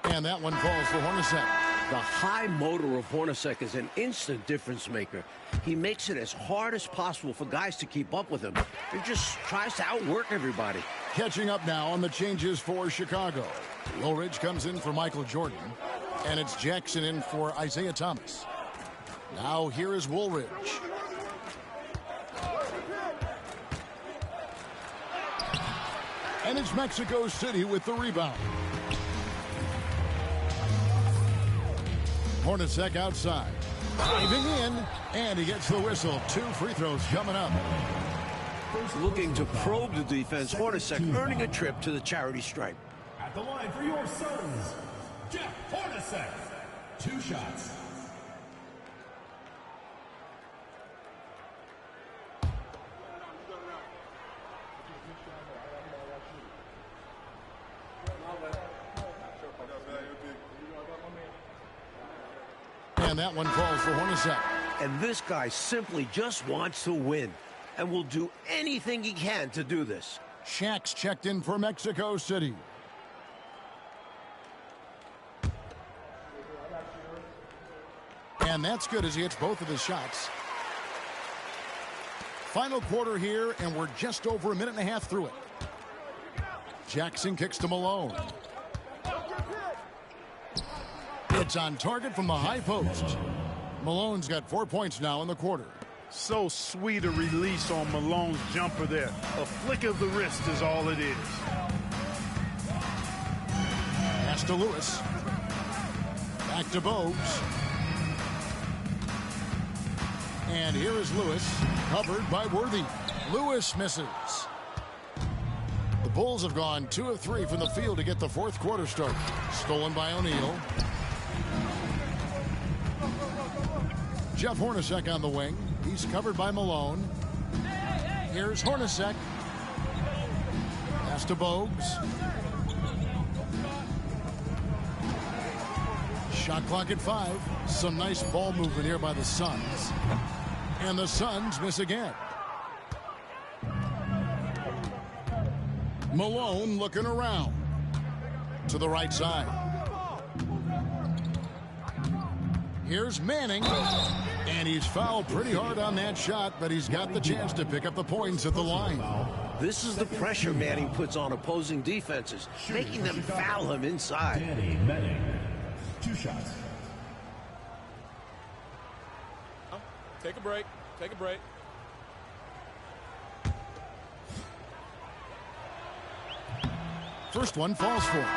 And that one falls for Hornacek. The high motor of Hornacek is an instant difference maker. He makes it as hard as possible for guys to keep up with him. He just tries to outwork everybody. Catching up now on the changes for Chicago. Lowridge comes in for Michael Jordan. And it's Jackson in for Isaiah Thomas. Now here is Woolridge. And it's Mexico City with the rebound. Hornacek outside. Diving in, and he gets the whistle. 2 free throws coming up. Looking to probe the defense, Hornacek earning a trip to the charity stripe. At the line for your Suns, Jeff Hornacek. 2 shots. And that one falls for Hornacek. And this guy simply just wants to win and will do anything he can to do this. Shaq's checked in for Mexico City. And that's good as he hits both of his shots. Final quarter here, and we're just over 1.5 minutes through it. Jackson kicks to Malone. It's on target from the high post. Malone's got 4 points now in the quarter. So sweet a release on Malone's jumper there. A flick of the wrist is all it is. Pass to Lewis. Back to Bogues. And here is Lewis, covered by Worthy. Lewis misses. The Bulls have gone 2 of 3 from the field to get the fourth quarter start. Stolen by O'Neal. Jeff Hornacek on the wing. He's covered by Malone. Here's Hornacek. Pass to Bogues. Shot clock at 5. Some nice ball movement here by the Suns. And the Suns miss again. Malone looking around. To the right side. Here's Manning. And he's fouled pretty hard on that shot, but he's got the chance to pick up the points at the line. This is the pressure Manning puts on opposing defenses, making them foul him inside. Danny Manning. 2 shots. Take a break. Take a break. First one falls for him.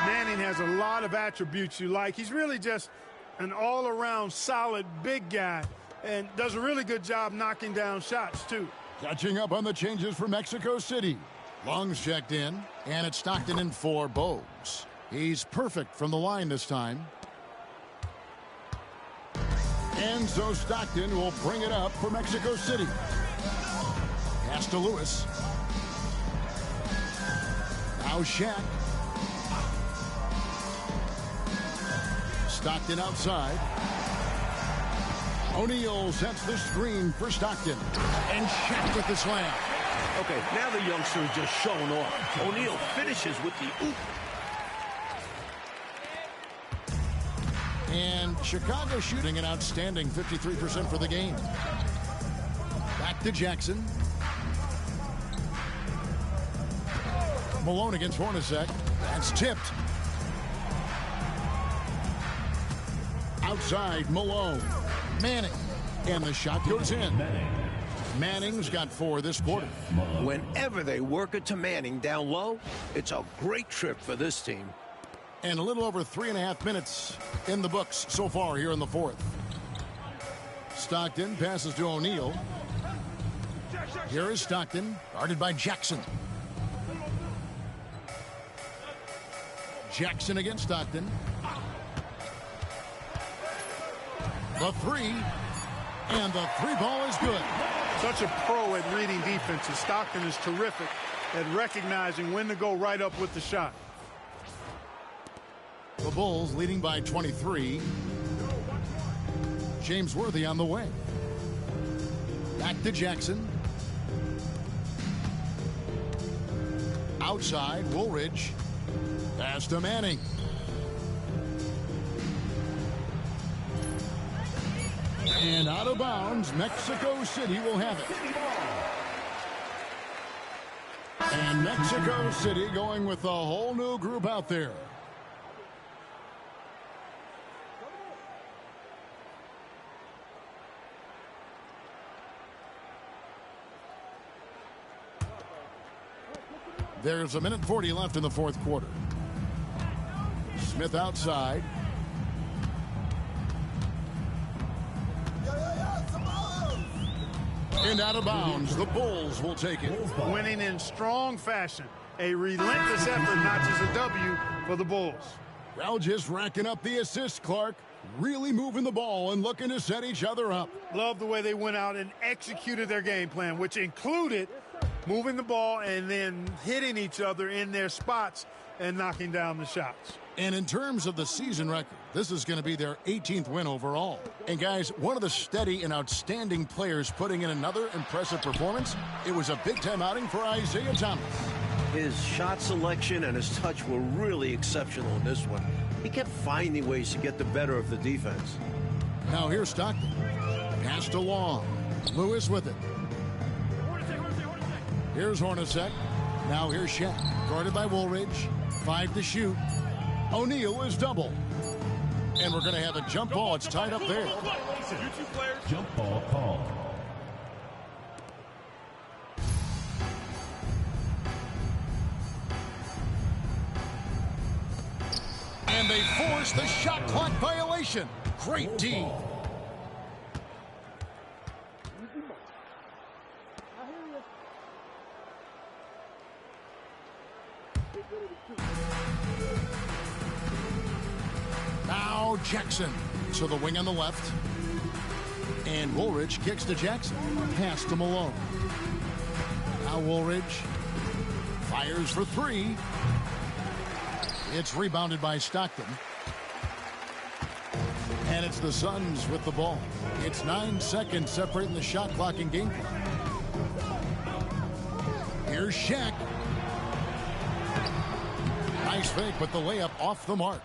Manning has a lot of attributes you like. He's really just an all-around solid big guy and does a really good job knocking down shots, too. Catching up on the changes for Mexico City. Long's checked in, and it's Stockton in for Bogues. He's perfect from the line this time. And so Stockton will bring it up for Mexico City. Pass to Lewis. Now Shaq. Stockton outside. O'Neal sets the screen for Stockton. And Shaq with the slam. Okay, now the youngster is just showing off. O'Neal finishes with the oop. And Chicago shooting an outstanding 53% for the game. Back to Jackson. Malone against Hornacek. That's tipped. Outside, Malone. Manning. And the shot goes in. Manning's got 4 this quarter. Whenever they work it to Manning down low, it's a great trip for this team. And a little over 3.5 minutes in the books so far here in the fourth. Stockton passes to O'Neal. Here is Stockton, guarded by Jackson. Jackson against Stockton. The 3. And the 3 ball is good. Such a pro at reading defenses. Stockton is terrific at recognizing when to go right up with the shot. The Bulls leading by 23. James Worthy on the way. Back to Jackson. Outside, Woolridge. Pass to Manning. And out of bounds, Mexico City will have it. And Mexico City going with a whole new group out there. There's 1:40 left in the fourth quarter. Smith outside. And out of bounds, the Bulls will take it. Winning in strong fashion. A relentless effort, not just a W for the Bulls. Well, just racking up the assists, Clark. Really moving the ball and looking to set each other up. Love the way they went out and executed their game plan, which included moving the ball and then hitting each other in their spots and knocking down the shots. And in terms of the season record, this is going to be their 18th win overall. And guys, one of the steady and outstanding players putting in another impressive performance, it was a big-time outing for Isaiah Thomas. His shot selection and his touch were really exceptional in this one. He kept finding ways to get the better of the defense. Now here's Stockton. Passed along. Lewis with it. Here's Hornacek. Now here's Shaq. Guarded by Woolridge. 5 to shoot. O'Neal is double. And we're going to have a jump ball. It's tied up there. Jump ball called. And they force the shot clock violation. Great D. Now Jackson to the wing on the left. And Woolridge kicks to Jackson. Pass to Malone. Now Woolridge fires for 3. It's rebounded by Stockton. And it's the Suns with the ball. It's 9 seconds separating the shot clock and game clock. Here's Shaq. Nice fake, but the layup off the mark.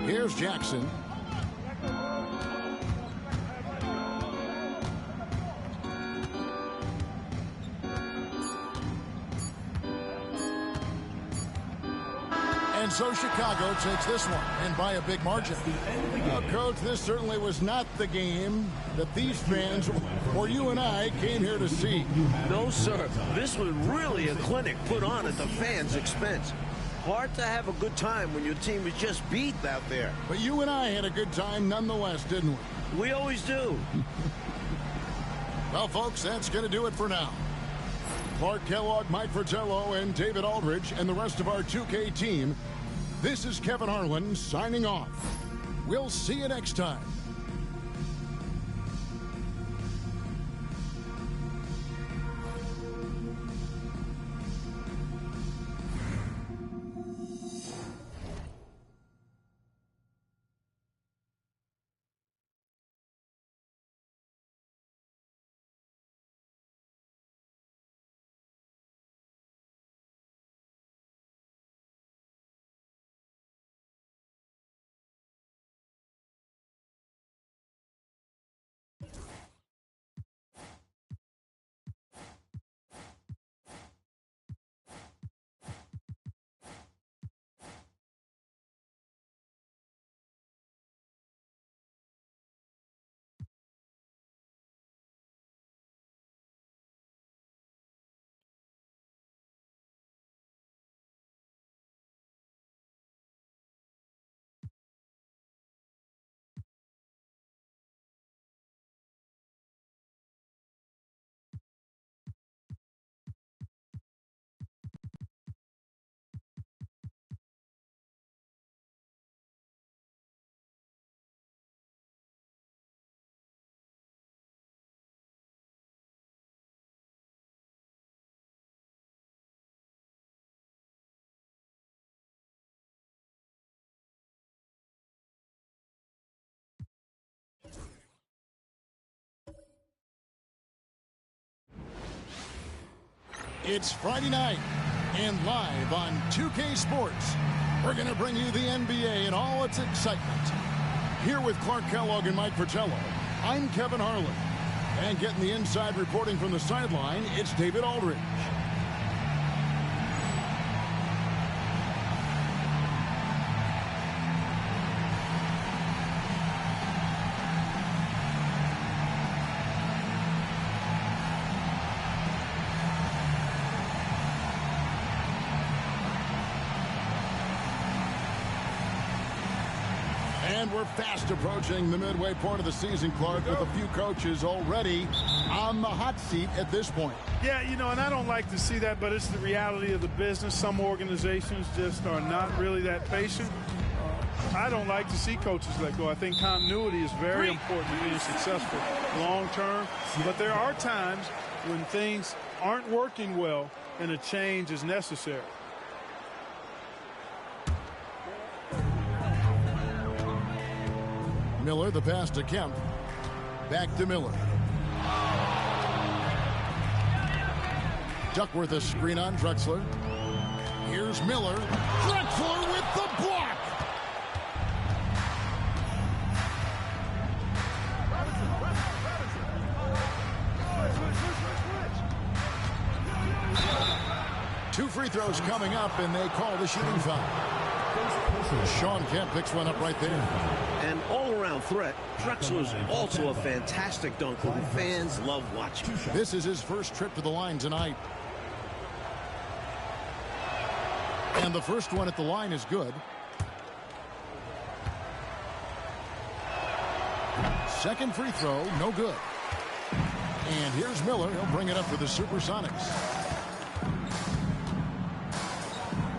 Here's Jackson. And so Chicago takes this one, and by a big margin. Well, Coach, this certainly was not the game that these fans, or you and I, came here to see. No, sir. This was really a clinic put on at the fans' expense. Hard to have a good time when your team is just beat out there. But you and I had a good time nonetheless, didn't we? We always do. Well, folks, that's going to do it for now. Clark Kellogg, Mike Fratello, and David Aldridge, and the rest of our 2K team, this is Kevin Harlan signing off. We'll see you next time. It's Friday night, and live on 2K Sports, we're going to bring you the NBA and all its excitement. Here with Clark Kellogg and Mike Fratello, I'm Kevin Harlan. And getting the inside reporting from the sideline, it's David Aldridge. And we're fast approaching the midway point of the season, Clark, with a few coaches already on the hot seat at this point. Yeah, you know, and I don't like to see that, but it's the reality of the business. Some organizations just are not really that patient. I don't like to see coaches let go. I think continuity is very important to being successful long term. But there are times when things aren't working well and a change is necessary. Miller, the pass to Kemp. Back to Miller. Duckworth a screen on Drexler. Here's Miller. Drexler with the block. Two free throws coming up, and they call the shooting foul. Sean Kemp picks one up right there. An all-around threat. Drexler's also a fantastic dunker who fans love watching. This is his first trip to the line tonight. And the first one at the line is good. Second free throw, no good. And here's Miller. He'll bring it up for the Supersonics.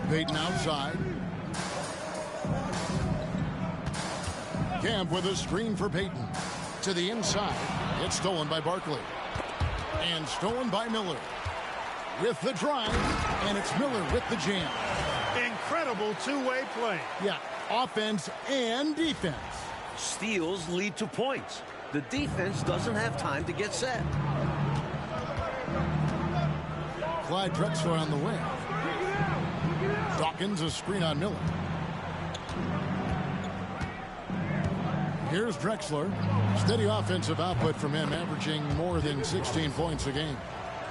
Payton outside. Kemp with a screen for Payton. To the inside. It's stolen by Barkley. And stolen by Miller. With the drive. And it's Miller with the jam. Incredible two-way play. Yeah, offense and defense. Steals lead to points. The defense doesn't have time to get set. Clyde Drexler on the wing. Dawkins a screen on Miller. Here's Drexler. Steady offensive output from him, averaging more than 16 points a game.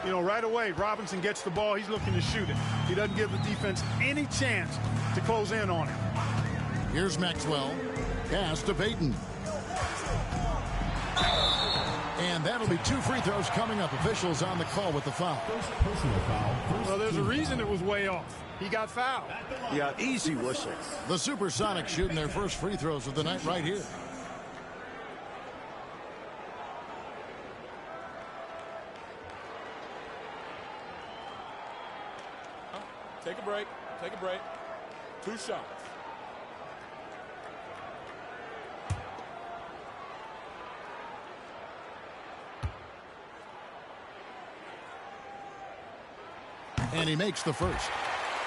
You know, right away, Robinson gets the ball. He's looking to shoot it. He doesn't give the defense any chance to close in on him. Here's Maxwell. Pass to Payton. And that'll be two free throws coming up. Officials on the call with the foul. Well, there's a reason it was way off. He got fouled. Yeah, easy whistle. The Supersonics shooting their first free throws of the night right here. Take a break. Take a break. 2 shots. And he makes the first.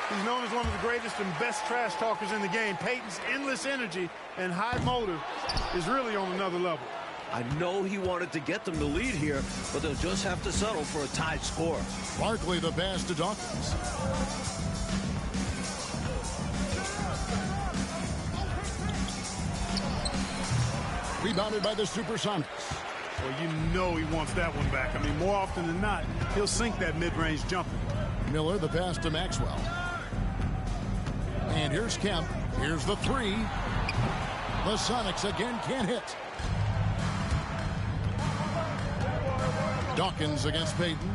He's known as one of the greatest and best trash talkers in the game. Payton's endless energy and high motive is really on another level. I know he wanted to get them to lead here, but they'll just have to settle for a tied score. Barkley the pass to Dawkins. Rebounded by the Supersonics. Well, you know he wants that one back. I mean, more often than not, he'll sink that mid-range jumper. Miller the pass to Maxwell. And here's Kemp. Here's the three. The Sonics again can't hit. Dawkins against Payton.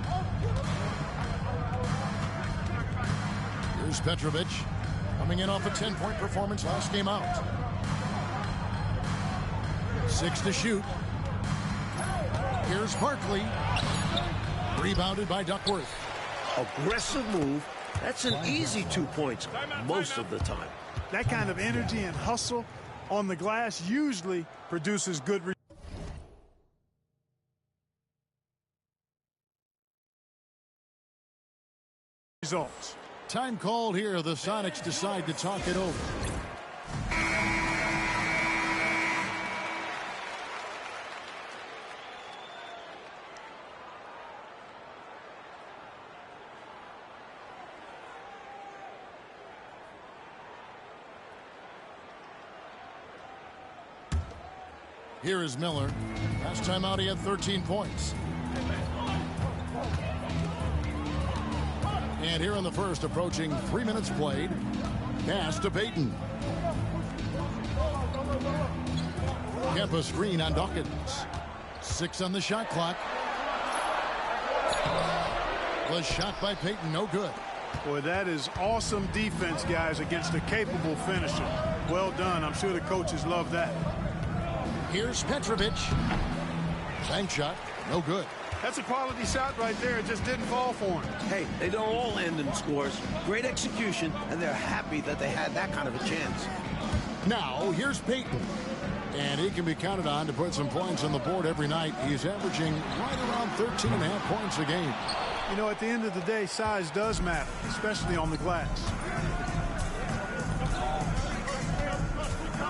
Here's Petrovic. Coming in off a 10-point performance last game out. 6 to shoot. Here's Barkley. Rebounded by Duckworth. Aggressive move. That's an easy 2 points most of the time. That kind of energy and hustle on the glass usually produces good results. Time called here. The Sonics decide to talk it over. Here is Miller. Last time out, he had 13 points. And here in the first, approaching 3 minutes played. Pass to Payton. Kempa screen on Dawkins. 6 on the shot clock. Was shot by Payton, no good. Boy, that is awesome defense, guys, against a capable finisher. Well done. I'm sure the coaches love that. Here's Petrovic. Bank shot, no good. That's a quality shot right there. It just didn't fall for him. Hey, they don't all end in scores. Great execution, and they're happy that they had that kind of a chance. Now, here's Payton. And he can be counted on to put some points on the board every night. He's averaging right around 13.5 points a game. You know, at the end of the day, size does matter, especially on the glass.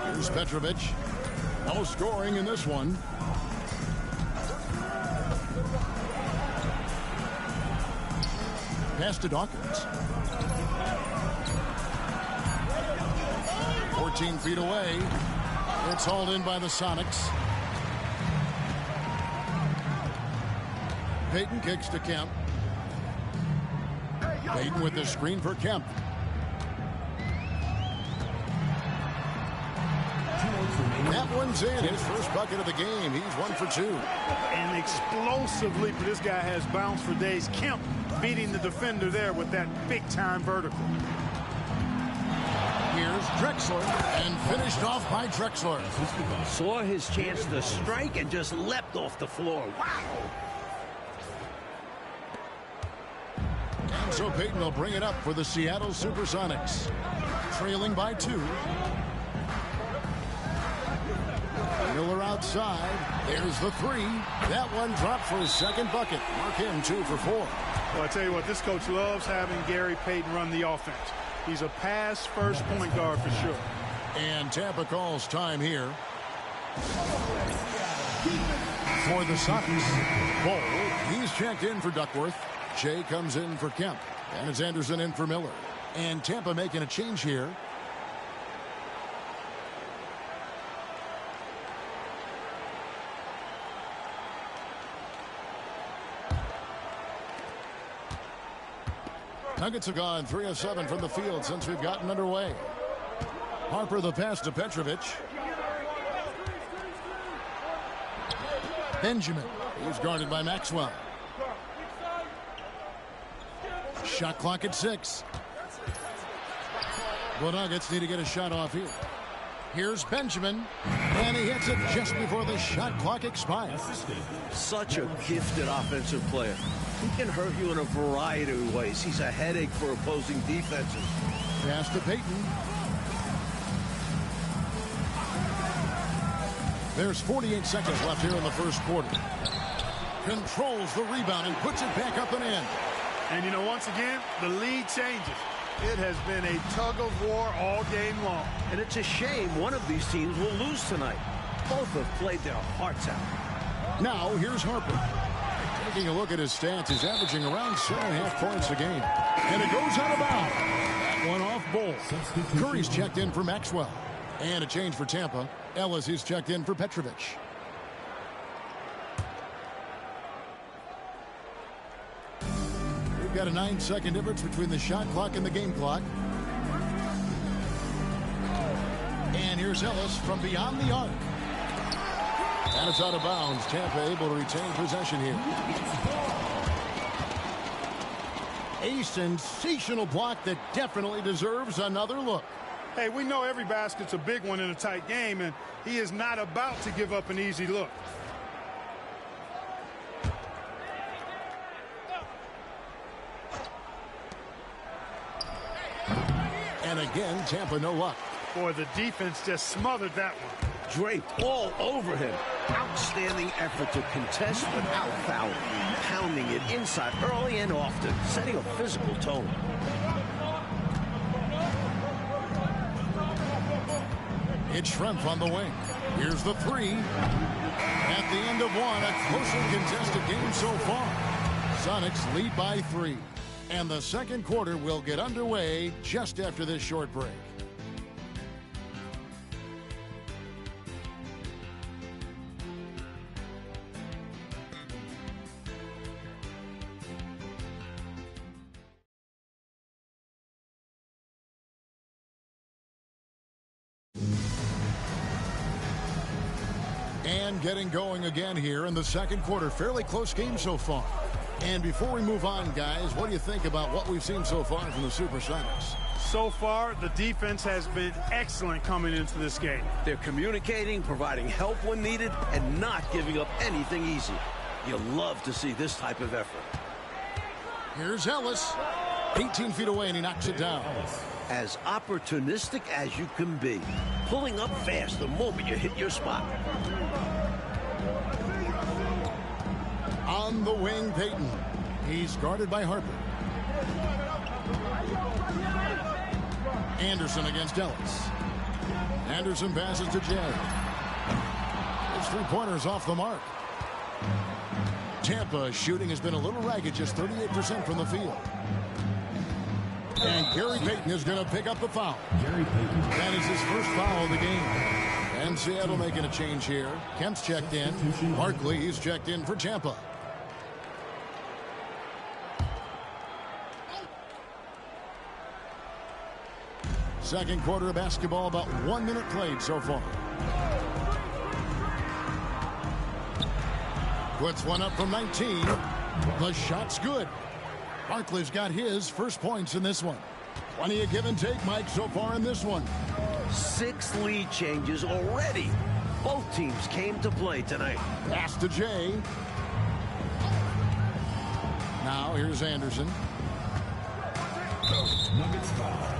Here's Petrovic. No scoring in this one. Pass to Dawkins. 14 feet away. It's hauled in by the Sonics. Payton kicks to Kemp. Payton with the screen for Kemp. That one's in. His first bucket of the game. He's 1 for 2. An explosive leaper. This guy has bounce for days. Kemp beating the defender there with that big-time vertical. Here's Drexler, and finished off by Drexler. Saw his chance to strike and just leapt off the floor. Wow! And so Payton will bring it up for the Seattle Supersonics. Trailing by 2. Miller outside. There's the 3. That one dropped for his second bucket. Mark him 2 for 4. Well, I tell you what, this coach loves having Gary Payton run the offense. He's a pass-first point guard for sure. And Tampa calls time here for the Sonics. Ball, he's checked in for Duckworth. Jay comes in for Kemp. And it's Anderson in for Miller. And Tampa making a change here. Nuggets have gone 3 of 7 from the field since we've gotten underway. Harper the pass to Petrovic. Benjamin. He's guarded by Maxwell. Shot clock at 6. The Nuggets need to get a shot off here. Here's Benjamin. And he hits it just before the shot clock expires. Such a gifted offensive player. He can hurt you in a variety of ways. He's a headache for opposing defenses. Pass to Payton. There's 48 seconds left here in the first quarter. Controls the rebound and puts it back up and in. And, you know, once again, the lead changes. It has been a tug-of-war all game long. And it's a shame one of these teams will lose tonight. Both have played their hearts out. Now, here's Harper. Taking a look at his stats, he's averaging around 7.5 points a game. And it goes out of bounds. That one off Bull. Curry's checked in for Maxwell. And a change for Tampa. Ellis, he's checked in for Petrovic. We've got a 9-second difference between the shot clock and the game clock. And here's Ellis from beyond the arc. And it's out of bounds. Tampa able to retain possession here. A sensational block that definitely deserves another look. Hey, we know every basket's a big one in a tight game, and he is not about to give up an easy look. And again, Tampa no luck. Boy, the defense just smothered that one. Draped all over him. Outstanding effort to contest without foul. Pounding it inside early and often, setting a physical tone. It's Schrempf on the wing. Here's the 3. At the end of one, a closely contested game so far. Sonics lead by 3. And the second quarter will get underway just after this short break. And getting going again here in the second quarter. Fairly close game so far. And before we move on, guys, what do you think about what we've seen so far from the Supersonics? So far, the defense has been excellent coming into this game. They're communicating, providing help when needed, and not giving up anything easy. You love to see this type of effort. Here's Ellis. 18 feet away, and he knocks it down. As opportunistic as you can be. Pulling up fast the moment you hit your spot. On the wing, Payton. He's guarded by Harper. Anderson against Ellis. Anderson passes to Jay. His three-pointers off the mark. Tampa shooting has been a little ragged, just 38% from the field. And Gary Payton is going to pick up the foul. Gary Payton. That is his first foul of the game. And Seattle making a change here. Kemp's checked in. Barkley, he's checked in for Tampa. Second quarter of basketball, about 1 minute played so far. Puts one up from 19. The shot's good. Barkley's got his first points in this one. Plenty of give and take, Mike, so far in this one. 6 lead changes already. Both teams came to play tonight. Pass to Jay. Now here's Anderson. Nuggets foul.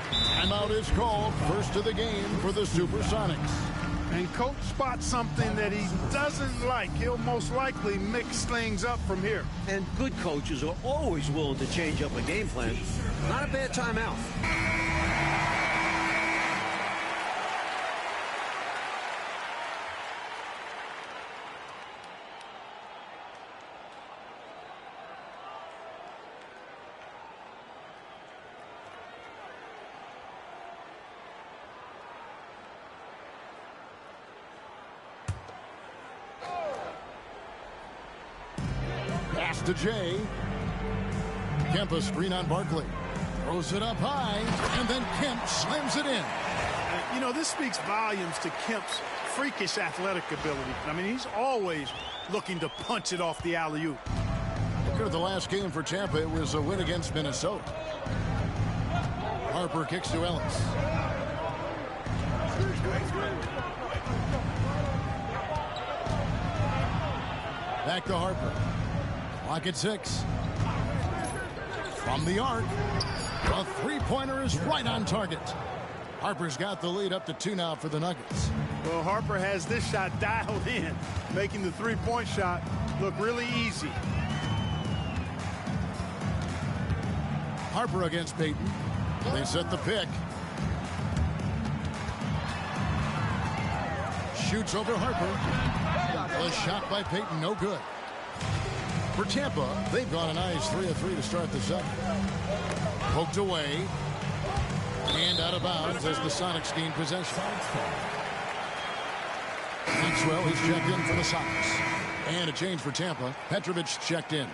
Timeout is called. First of the game for the Supersonics. And coach spots something that he doesn't like. He'll most likely mix things up from here. And good coaches are always willing to change up a game plan. Not a bad timeout. Pass to Jay. Kemp a screen on Barkley. Throws it up high, and then Kemp slams it in. You know, this speaks volumes to Kemp's freakish athletic ability. I mean, he's always looking to punch it off the alley-oop. Look at the last game for Tampa. It was a win against Minnesota. Harper kicks to Ellis. Back to Harper. Clock at 6. From the arc. A three-pointer is right on target. Harper's got the lead up to 2 now for the Nuggets. Well, Harper has this shot dialed in, making the three-point shot look really easy. Harper against Payton. They set the pick. Shoots over Harper. The shot by Payton, no good. For Tampa, they've gone a nice 3 of 3 to start the second. Poked away. And out of bounds as the Sonics gain possession. Maxwell, he's checked in for the Sonics. And a change for Tampa. Petrovic checked in.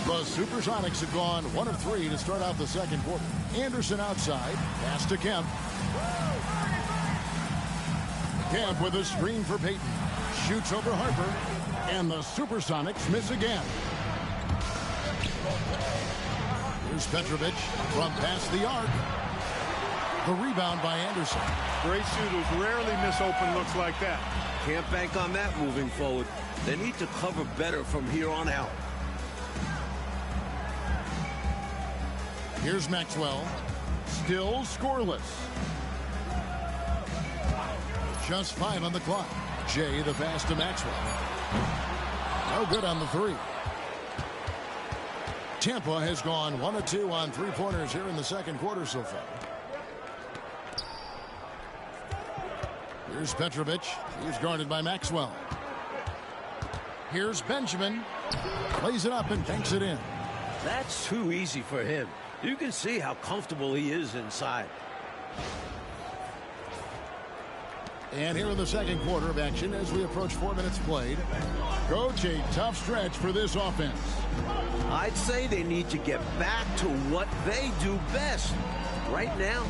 The Supersonics have gone 1 of 3 to start out the second quarter. Anderson outside. Pass to Kemp. Kemp with a screen for Payton. Shoots over Harper. And the Supersonics miss again. Here's Petrovic from past the arc. The rebound by Anderson. Great shooters rarely miss open looks like that. Can't bank on that moving forward. They need to cover better from here on out. Here's Maxwell. Still scoreless. Just 5 on the clock. Jay the pass to Maxwell. No good on the 3. Tampa has gone 1 of 2 on three-pointers here in the second quarter so far. Here's Petrovic. He's guarded by Maxwell. Here's Benjamin. Plays it up and banks it in. That's too easy for him. You can see how comfortable he is inside. And here in the second quarter of action as we approach 4 minutes played. Coach, a tough stretch for this offense. I'd say they need to get back to what they do best. Right now,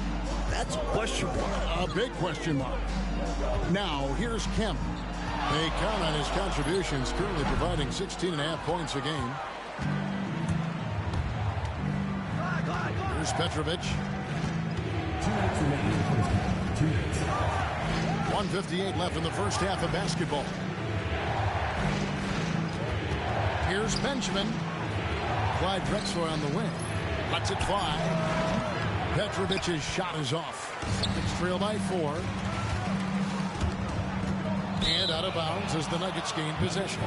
That's a question mark. A big question mark. Now, here's Kemp. They count on his contributions, currently providing 16.5 points a game. Here's Petrovic. 1:58 left in the first half of basketball. Here's Benjamin. Clyde Drexler on the wing. Lets it fly. Petrovic's shot is off. Celtics trail by 4. And out of bounds as the Nuggets gain possession.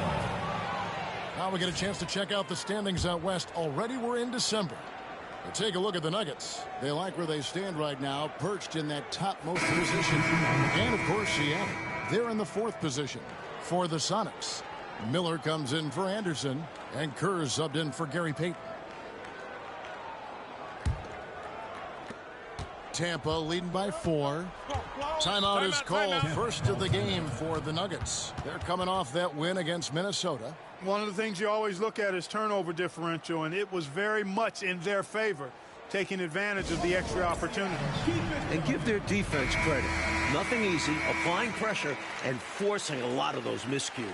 Now we get a chance to check out the standings out west. Already we're in December. But take a look at the Nuggets. They like where they stand right now, perched in that topmost position. And, of course, Seattle. They're in the 4th position. For the Sonics, Miller comes in for Anderson, and Kerr subbed in for Gary Payton. Tampa leading by 4. Timeout is called. First of the game for the Nuggets. They're coming off that win against Minnesota. One of the things you always look at is turnover differential, and it was very much in their favor, taking advantage of the extra opportunity. And give their defense credit. Nothing easy, applying pressure, and forcing a lot of those miscues.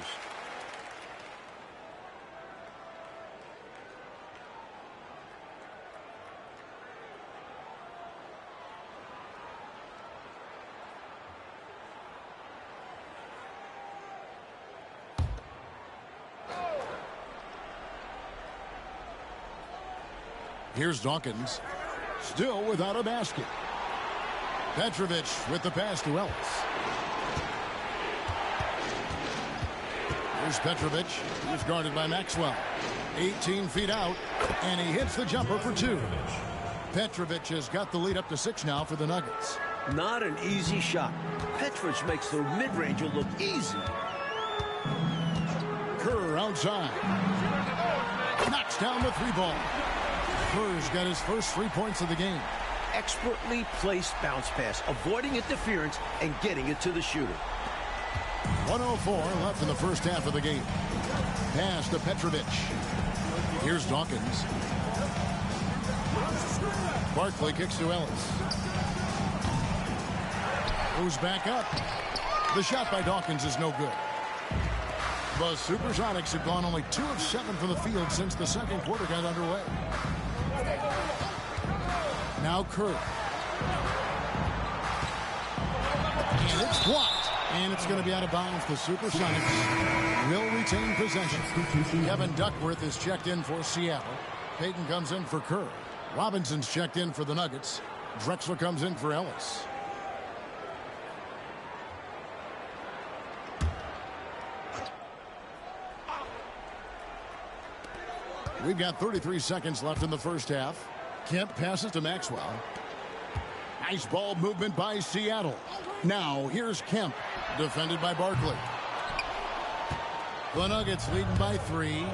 Here's Dawkins, still without a basket. Petrovic with the pass to Ellis. Here's Petrovic. He's guarded by Maxwell. 18 feet out, and he hits the jumper for 2. Petrovic has got the lead up to 6 now for the Nuggets. Not an easy shot. Petrovic makes the mid-ranger look easy. Kerr outside. Knocks down the 3-ball. Kerr's got his first 3 points of the game. Expertly placed bounce pass, avoiding interference and getting it to the shooter. 1:04 left in the first half of the game. Pass to Petrovic. Here's Dawkins. Barkley kicks to Ellis. Goes back up. The shot by Dawkins is no good. The Supersonics have gone only 2 of 7 from the field since the second quarter got underway. Now Kerr. And it's blocked. And it's going to be out of bounds. The Supersonics will retain possession. Kevin Duckworth is checked in for Seattle. Payton comes in for Kerr. Robinson's checked in for the Nuggets. Drexler comes in for Ellis. We've got 33 seconds left in the first half. Kemp passes to Maxwell. Nice ball movement by Seattle. Now here's Kemp, defended by Barkley. The Nuggets leading by 3.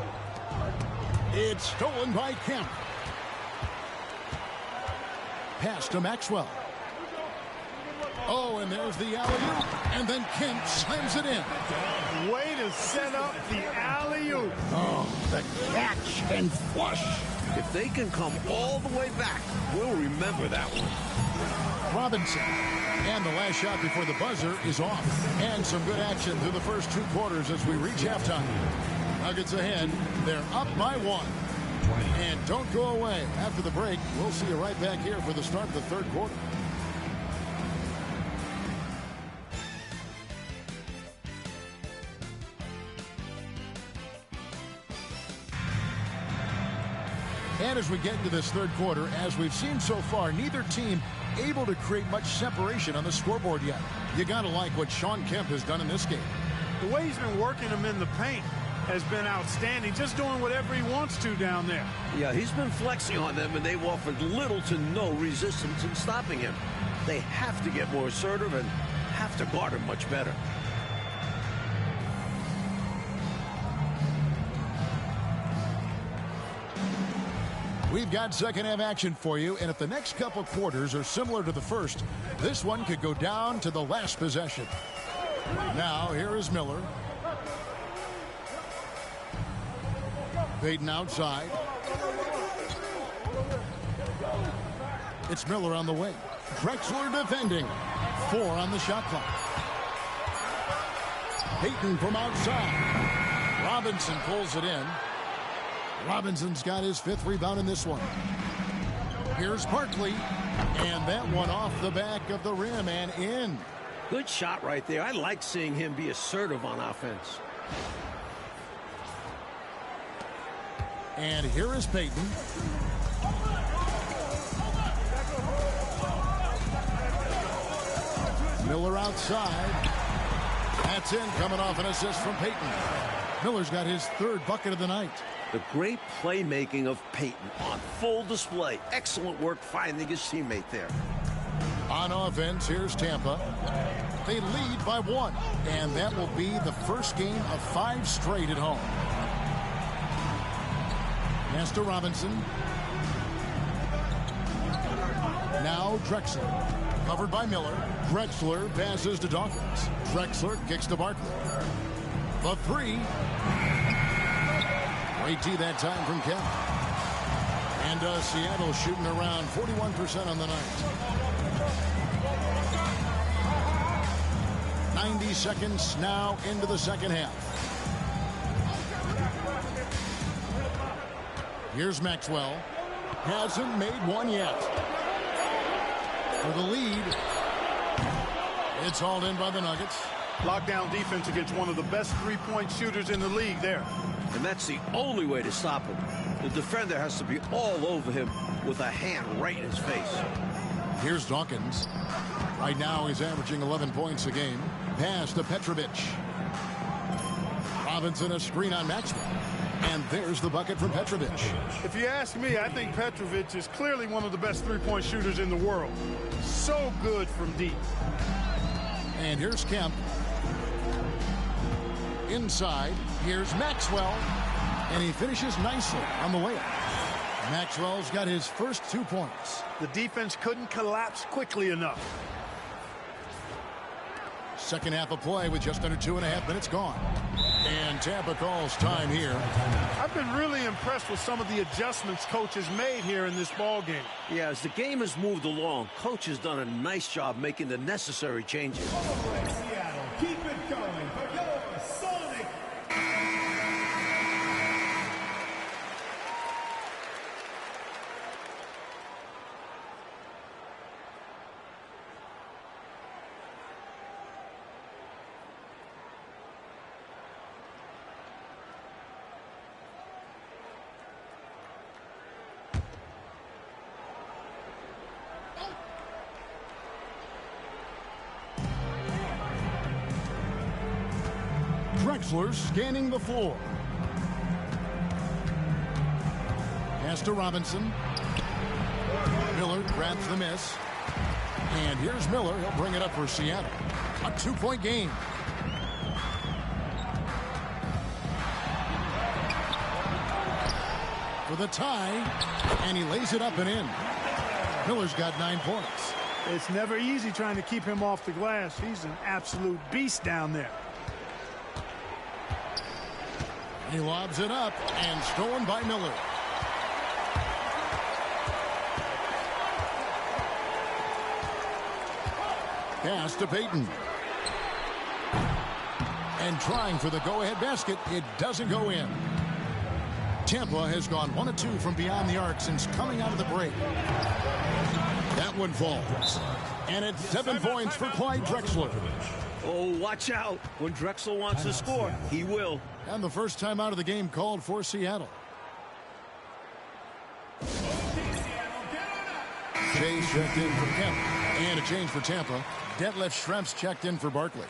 It's stolen by Kemp. Pass to Maxwell. Oh, and there's the alley-oop. And then Kemp slams it in. Way to set up the alley-oop. Oh, the catch and flush. If they can come all the way back, we'll remember that one. Robinson. And the last shot before the buzzer is off. And some good action through the first 2 quarters as we reach halftime. Nuggets ahead. They're up by 1. And don't go away. After the break, we'll see you right back here for the start of the third quarter. And as we get into this third quarter, as we've seen so far, neither team able to create much separation on the scoreboard yet. You got to like what Shawn Kemp has done in this game. The way he's been working them in the paint has been outstanding, just doing whatever he wants to down there. Yeah, he's been flexing on them, and they've offered little to no resistance in stopping him. They have to get more assertive and have to guard him much better. We've got second half action for you, and if the next couple quarters are similar to the first, this one could go down to the last possession. Now, here is Miller. Payton outside. It's Miller on the wing. Drexler defending. 4 on the shot clock. Payton from outside. Robinson pulls it in. Robinson's got his 5th rebound in this one. Here's Barkley. And that one off the back of the rim and in. Good shot right there. I like seeing him be assertive on offense. And here is Payton. Miller outside. That's in, coming off an assist from Payton. Miller's got his 3rd bucket of the night. The great playmaking of Payton on full display. Excellent work finding his teammate there. On offense, here's Tampa. They lead by 1, and that will be the first game of 5 straight at home. Pass to Robinson. Now Drexler. Covered by Miller. Drexler passes to Dawkins. Drexler kicks to Barkley. The 3. Great D that time from Kevin. And Seattle shooting around 41% on the night. 90 seconds now into the second half. Here's Maxwell. Hasn't made one yet. For the lead. It's hauled in by the Nuggets. Lockdown defense against one of the best 3-point shooters in the league there. And that's the only way to stop him. The defender has to be all over him with a hand right in his face. Here's Dawkins. Right now he's averaging 11 points a game. Pass to Petrovic. Robinson a screen on Maxwell. And there's the bucket from Petrovic. If you ask me, I think Petrovic is clearly one of the best 3-point shooters in the world. So good from deep. And here's Kemp. Inside, here's Maxwell. And he finishes nicely on the layup. Maxwell's got his first 2 points. The defense couldn't collapse quickly enough. Second half of play with just under 2.5 minutes gone. And Tampa calls time here. I've been really impressed with some of the adjustments coach has made here in this ball game. Yeah, as the game has moved along, coach has done a nice job making the necessary changes. Seattle, keep it going for your Sonic. Drexler scanning the floor. Pass to Robinson. Miller grabs the miss. And here's Miller. He'll bring it up for Seattle. A 2-point game. For the tie. And he lays it up and in. Miller's got 9 points. It's never easy trying to keep him off the glass. He's an absolute beast down there. He lobs it up and stolen by Miller. Pass to Payton. And trying for the go-ahead basket. It doesn't go in. Tampa has gone 1 of 2 from beyond the arc since coming out of the break. That one falls. And it's 7 points for Clyde Drexler. Oh, watch out. When Drexler wants to score, he will. And the first time out of the game called for Seattle. Shea checked in for Kemp. And a change for Tampa. Detlef Schrempf's checked in for Barkley.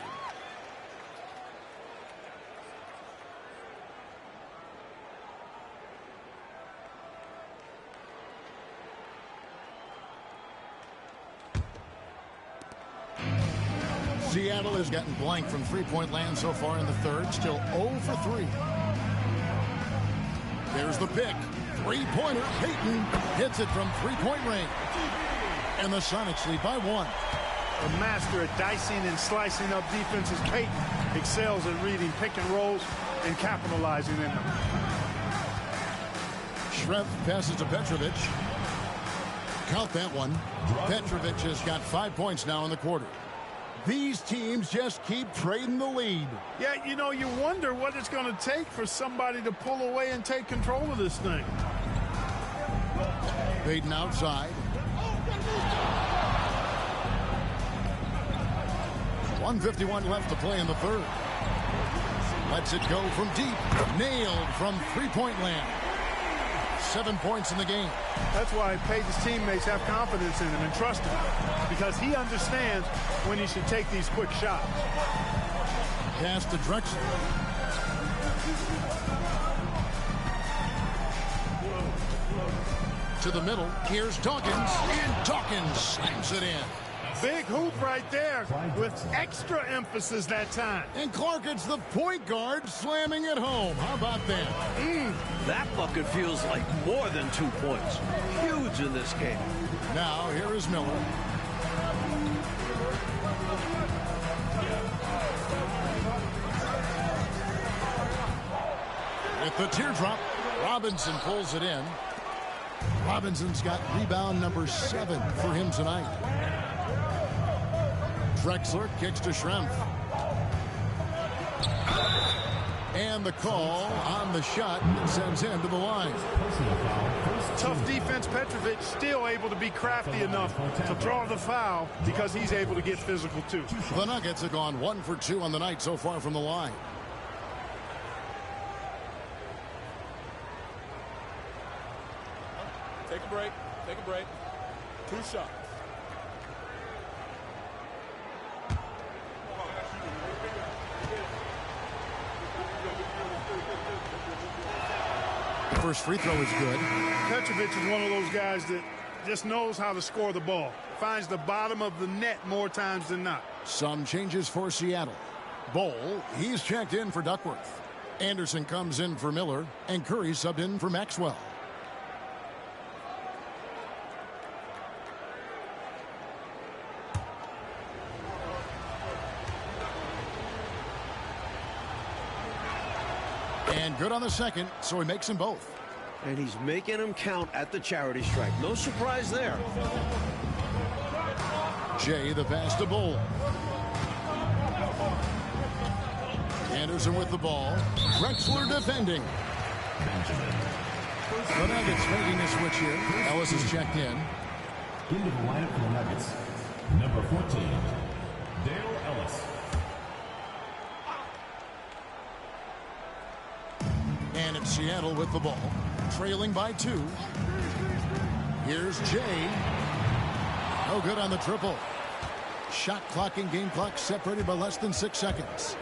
Seattle has gotten blank from 3-point land so far in the third. Still 0 for 3. There's the pick. 3-pointer. Payton hits it from 3-point range. And the Sonics lead by 1. A master at dicing and slicing up defenses, Payton excels at reading pick and rolls and capitalizing in them. Schrempf passes to Petrovic. Count that one. Petrovic has got 5 points now in the quarter. These teams just keep trading the lead. Yeah, you know, you wonder what it's going to take for somebody to pull away and take control of this thing. Baden outside. 1:51 left to play in the third. Lets it go from deep. Nailed from three-point land. 7 points in the game. That's why Peyton's teammates have confidence in him and trust him, because he understands when he should take these quick shots. Pass to Drexler. To the middle. Here's Dawkins. And Dawkins slams it in. Big hoop right there with extra emphasis that time. And Clark, it's the point guard slamming it home. How about that? That bucket feels like more than 2 points. Huge in this game. Now, here is Miller. With the teardrop, Robinson pulls it in. Robinson's got rebound number 7 for him tonight. Drexler kicks to Schrempf. And the call on the shot sends him to the line. Tough defense. Petrovic still able to be crafty enough to draw the foul because he's able to get physical too. The Nuggets have gone 1 for 2 on the night so far from the line. Take a break. Take a break. 2 shots. First free throw is good. Petrovic is one of those guys that just knows how to score the ball. Finds the bottom of the net more times than not. Some changes for Seattle. Bowl, he's checked in for Duckworth. Anderson comes in for Miller, and Curry subbed in for Maxwell. And good on the second, so he makes them both. And he's making them count at the charity stripe. No surprise there. Jay the pass to Bowl. Anderson with the ball. Drexler defending. The Nuggets making a switch here. Ellis is checked in. Into the lineup for the Nuggets, number 14, Dale Ellis. And it's Seattle with the ball, trailing by 2. Here's Jay. No good on the triple. Shot clock and game clock separated by less than 6 seconds.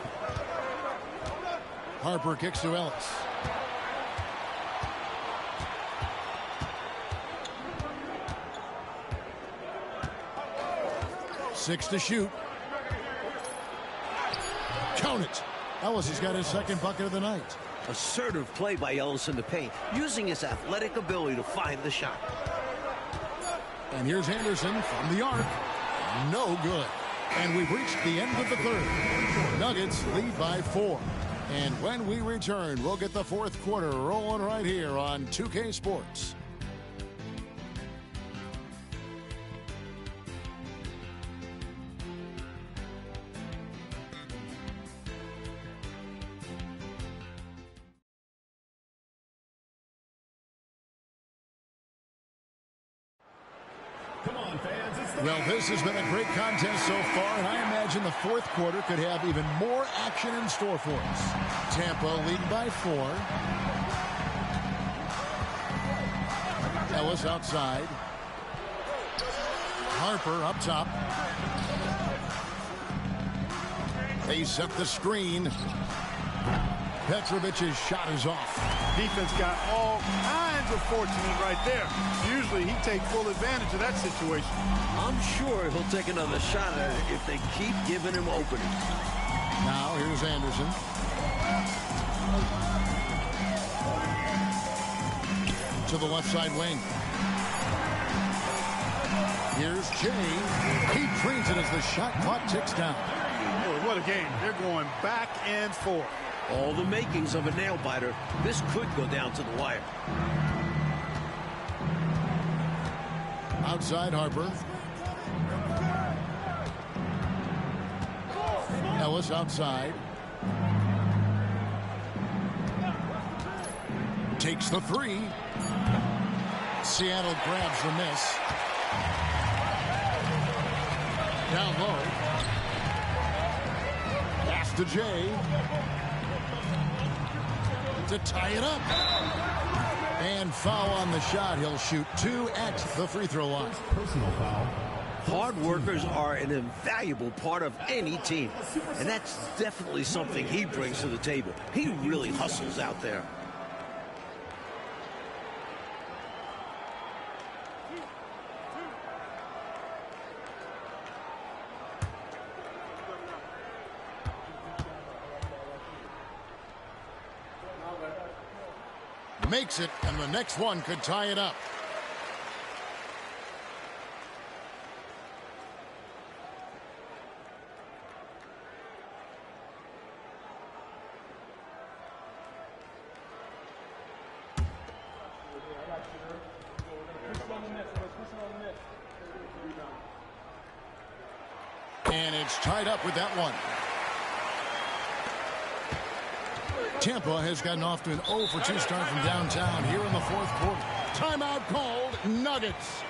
Harper kicks to Ellis. Six to shoot. Count it. Ellis has got his second bucket of the night. Assertive play by Ellis in the paint, using his athletic ability to find the shot. And here's Anderson from the arc. No good. And we've reached the end of the third. Nuggets lead by 4. And when we return, we'll get the fourth quarter rolling right here on 2K Sports. Well, this has been a great contest so far, and I imagine the fourth quarter could have even more action in store for us. Tampa lead by 4. Ellis outside. Harper up top. They set the screen. Petrovic's shot is off. Defense got all kinds of fortunate right there. Usually he takes full advantage of that situation. I'm sure he'll take another shot at it if they keep giving him openings. Now here's Anderson. To the left side wing. Here's Jay. He drains it as the shot clock ticks down. Boy, what a game. They're going back and forth. All the makings of a nail-biter. This could go down to the wire. Outside Harper. Ellis outside. Takes the three. Seattle grabs the miss. Down low. Pass to Jay. To tie it up. And foul on the shot. He'll shoot 2 at the free throw line. Personal foul. Hard workers are an invaluable part of any team. And that's definitely something he brings to the table. He really hustles out there. Makes it, and the next one could tie it up. And it's tied up with that one. Tampa has gotten off to an 0 for 2 start from downtown here in the fourth quarter. Timeout called. Nuggets.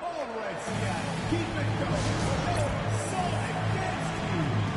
All right, Seattle. Keep it going. Sonic dance team.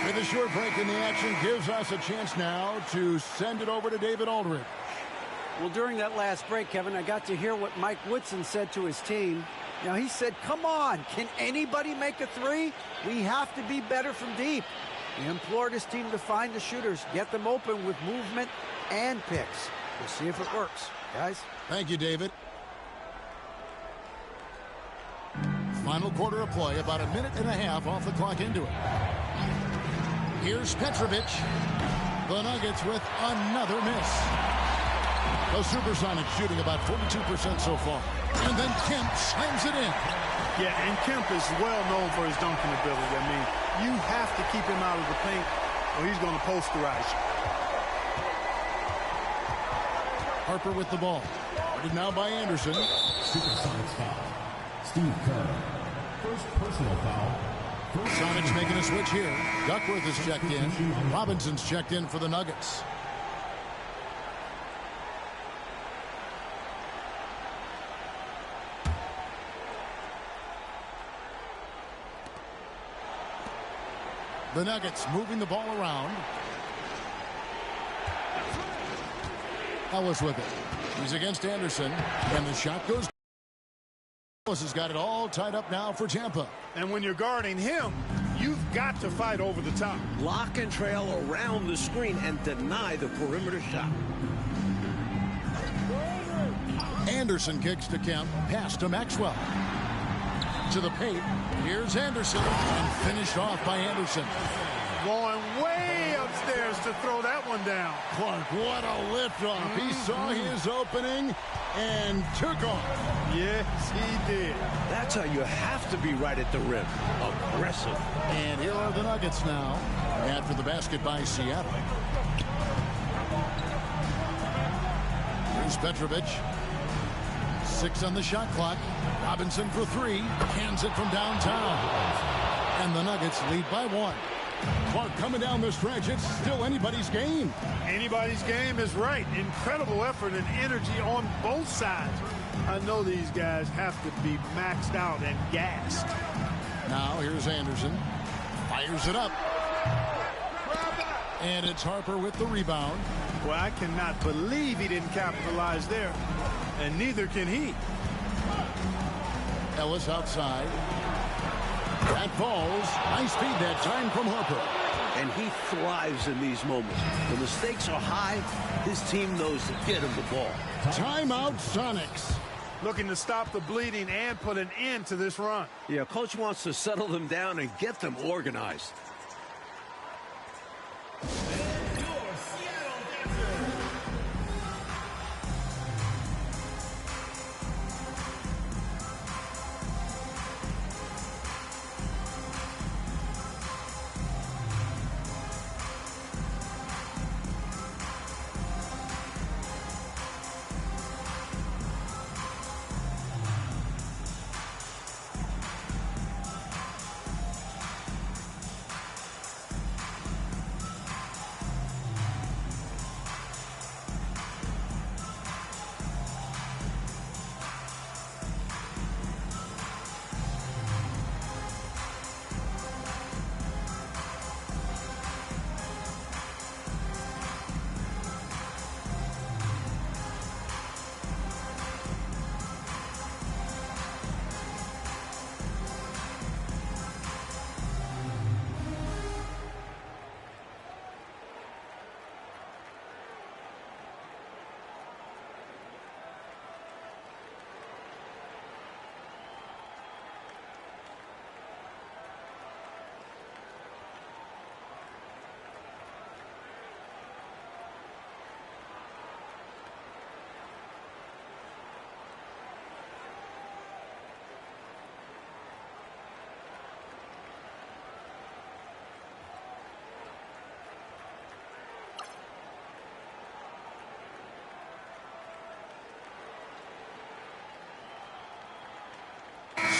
With a short break in the action gives us a chance now to send it over to David Aldridge. Well, during that last break, Kevin, I got to hear what Mike Woodson said to his team. You know, he said, come on, can anybody make a three? We have to be better from deep. He implored his team to find the shooters, get them open with movement and picks. We'll see if it works, guys. Thank you, David. Final quarter of play, about a minute and a half off the clock into it. Here's Petrovic. The Nuggets with another miss. The Supersonics shooting about 42% so far. And then Kemp slams it in. Yeah, and Kemp is well known for his dunking ability. I mean, you have to keep him out of the paint or he's going to posterize you. Harper with the ball. Guarded now by Anderson. Supersonics foul. Steve Kerr. First personal foul. Sonics making a switch here. Duckworth is checked in. Robinson's checked in for the Nuggets. The Nuggets moving the ball around. Ellis with it. He's against Anderson. And the shot goes. Ellis has got it all tied up now for Tampa. And when you're guarding him, you've got to fight over the top. Lock and trail around the screen and deny the perimeter shot. Anderson kicks to Kemp. Pass to Maxwell. To the paint. Here's Anderson. And finished off by Anderson. going way upstairs to throw that one down. Clark, what a liftoff. He saw his opening and took off. Yes, he did. That's how you have to be right at the rim. Aggressive. And here are the Nuggets now after the basket by Seattle. Here's Petrovic. 6 on the shot clock. Robinson for 3. Hands it from downtown. And the Nuggets lead by 1. Clark coming down the stretch. It's still anybody's game. Anybody's game is right. Incredible effort and energy on both sides. I know these guys have to be maxed out and gassed. Now here's Anderson. Fires it up. And it's Harper with the rebound. Well, I cannot believe he didn't capitalize there. And neither can he. Ellis outside. That falls. Nice feed that time from Harper. And he thrives in these moments. When the stakes are high, his team knows to get him the ball. Timeout Sonics. Looking to stop the bleeding and put an end to this run. Yeah, coach wants to settle them down and get them organized.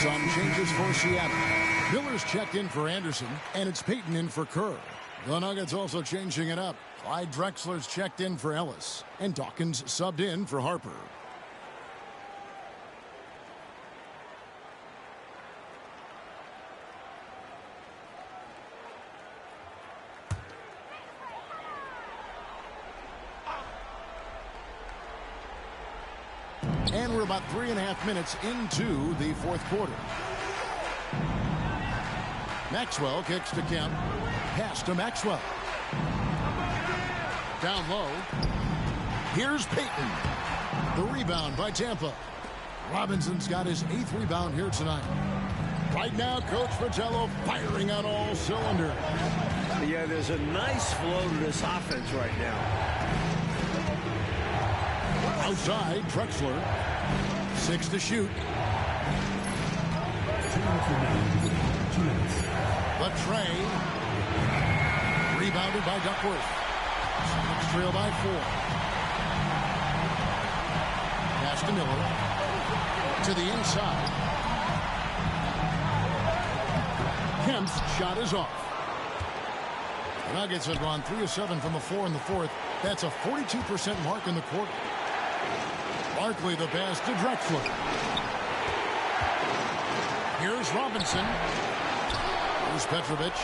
Some changes for Seattle. Miller's checked in for Anderson, and it's Payton in for Kerr. The Nuggets also changing it up. Clyde Drexler's checked in for Ellis, and Dawkins subbed in for Harper. And we're about 3.5 minutes into the fourth quarter. Maxwell kicks to Kemp. Pass to Maxwell. Down low. Here's Payton. The rebound by Tampa. Robinson's got his 8th rebound here tonight. Right now, Coach Fratello firing on all cylinders. Yeah, there's a nice flow to this offense right now. Outside, Drexler. 6 to shoot. Latrey. Rebounded by Duckworth. Sonics trail by 4. Pass to Miller. To the inside. Kemp's shot is off. The Nuggets have gone 3 of 7 from the floor in the fourth. That's a 42% mark in the quarter. Barkley the pass to Drexler. Here's Robinson. Here's Petrovic.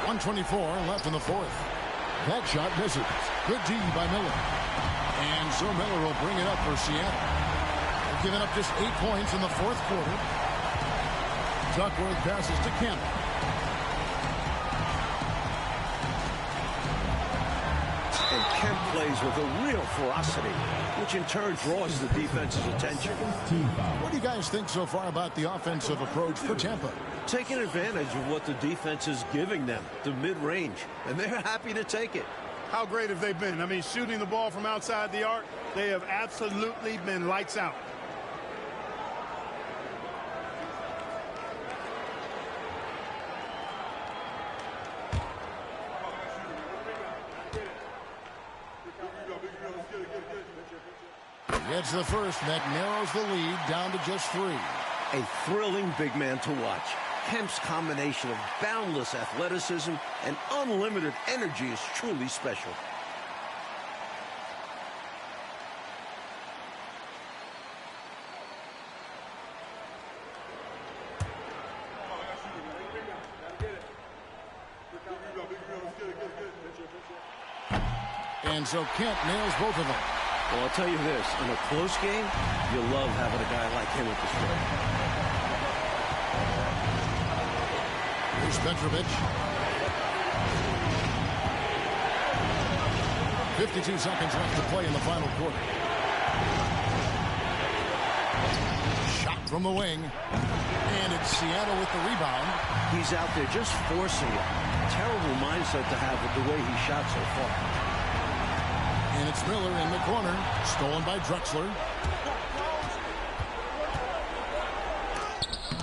1:24 left in the fourth. That shot misses. Good D by Miller. And so Miller will bring it up for Seattle. They've given up just 8 points in the fourth quarter. Duckworth passes to Kemp. And Kemp plays with a real ferocity, which in turn draws the defense's attention. What do you guys think so far about the offensive approach for Tampa? Taking advantage of what the defense is giving them, the mid-range, and they're happy to take it. How great have they been? I mean, shooting the ball from outside the arc, they have absolutely been lights out. Gets the first, that narrows the lead down to just 3. A thrilling big man to watch. Kemp's combination of boundless athleticism and unlimited energy is truly special. And so Kemp nails both of them. Well, I'll tell you this, in a close game, you love having a guy like him at the stroke. Here's Petrovic. 52 seconds left to play in the final quarter. Shot from the wing. And it's Seattle with the rebound. He's out there just forcing it. Terrible mindset to have with the way he shot so far. And it's Miller in the corner. Stolen by Drexler.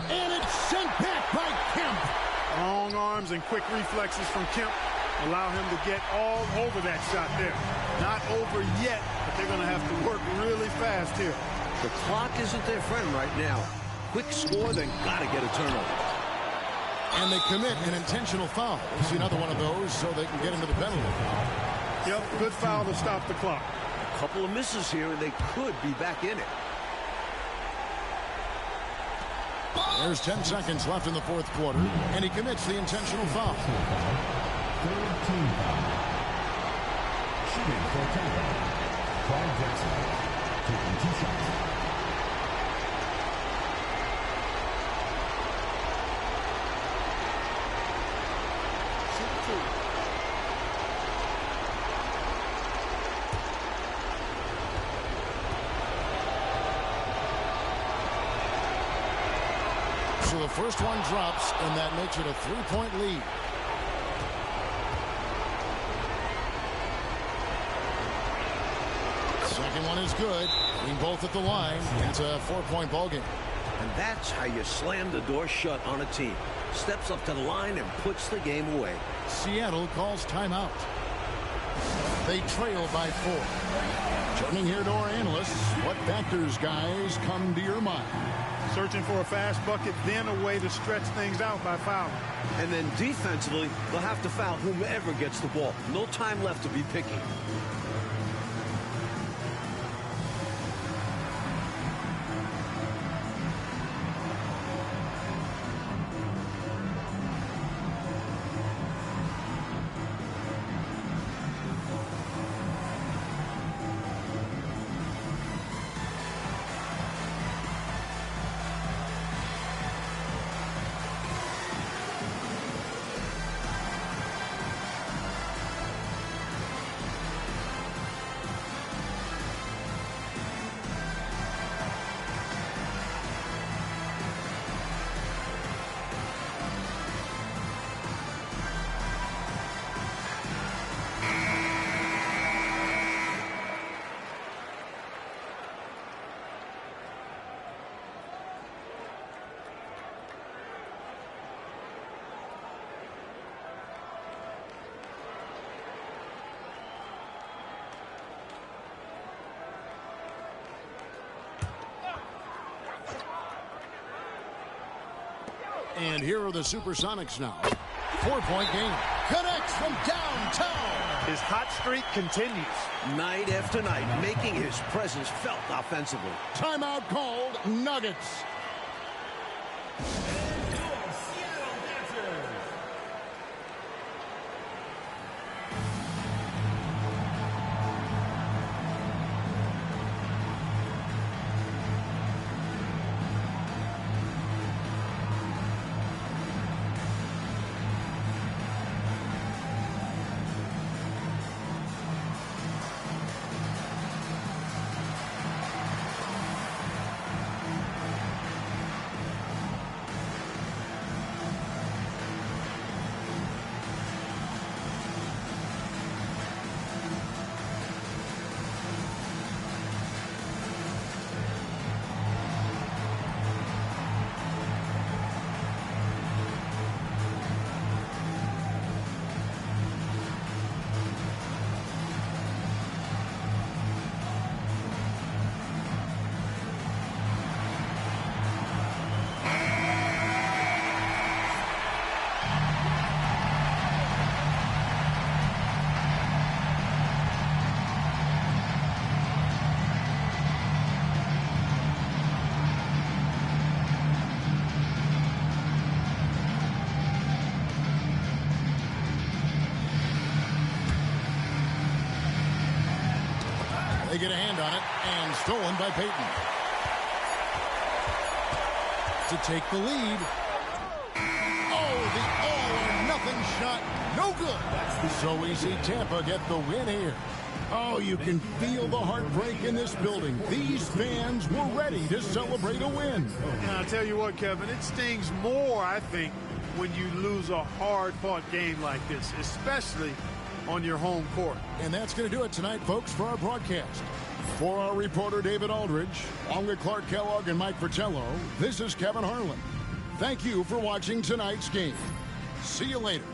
And it's sent back by Kemp. Long arms and quick reflexes from Kemp allow him to get all over that shot there. Not over yet, but they're going to have to work really fast here. The clock isn't their friend right now. Quick score, then got to get a turnover. And they commit an intentional foul. We'll see another one of those so they can get into the penalty. Yep, good foul to stop the clock. A couple of misses here, and they could be back in it. There's 10 seconds left in the fourth quarter, and he commits the intentional foul. Third team foul. Shooting for Tampa. Clyde Jackson. Taking 2 shots. So the first one drops, and that makes it a 3-point lead. Second one is good. Being both at the line, it's a 4-point ball game. And that's how you slam the door shut on a team. Steps up to the line and puts the game away. Seattle calls timeout. They trail by 4. Turning here to our analysts, what factors, guys, come to your mind? Searching for a fast bucket, then a way to stretch things out by fouling. And then defensively, they'll have to foul whomever gets the ball. No time left to be picky. And here are the Supersonics now. 4-point game. Connects from downtown. His hot streak continues. Night after night, making his presence felt offensively. Timeout called. Nuggets. They get a hand on it, and stolen by Peyton. To take the lead. Oh, the all-or-nothing shot. No good. So easy. Tampa get the win here. Oh, you can feel the heartbreak in this building. These fans were ready to celebrate a win. And I'll tell you what, Kevin, it stings more, I think, when you lose a hard-fought game like this, especially on your home court. And that's going to do it tonight, folks, for our broadcast. For our reporter, David Aldridge, along with Clark Kellogg and Mike Fratello, this is Kevin Harlan. Thank you for watching tonight's game. See you later.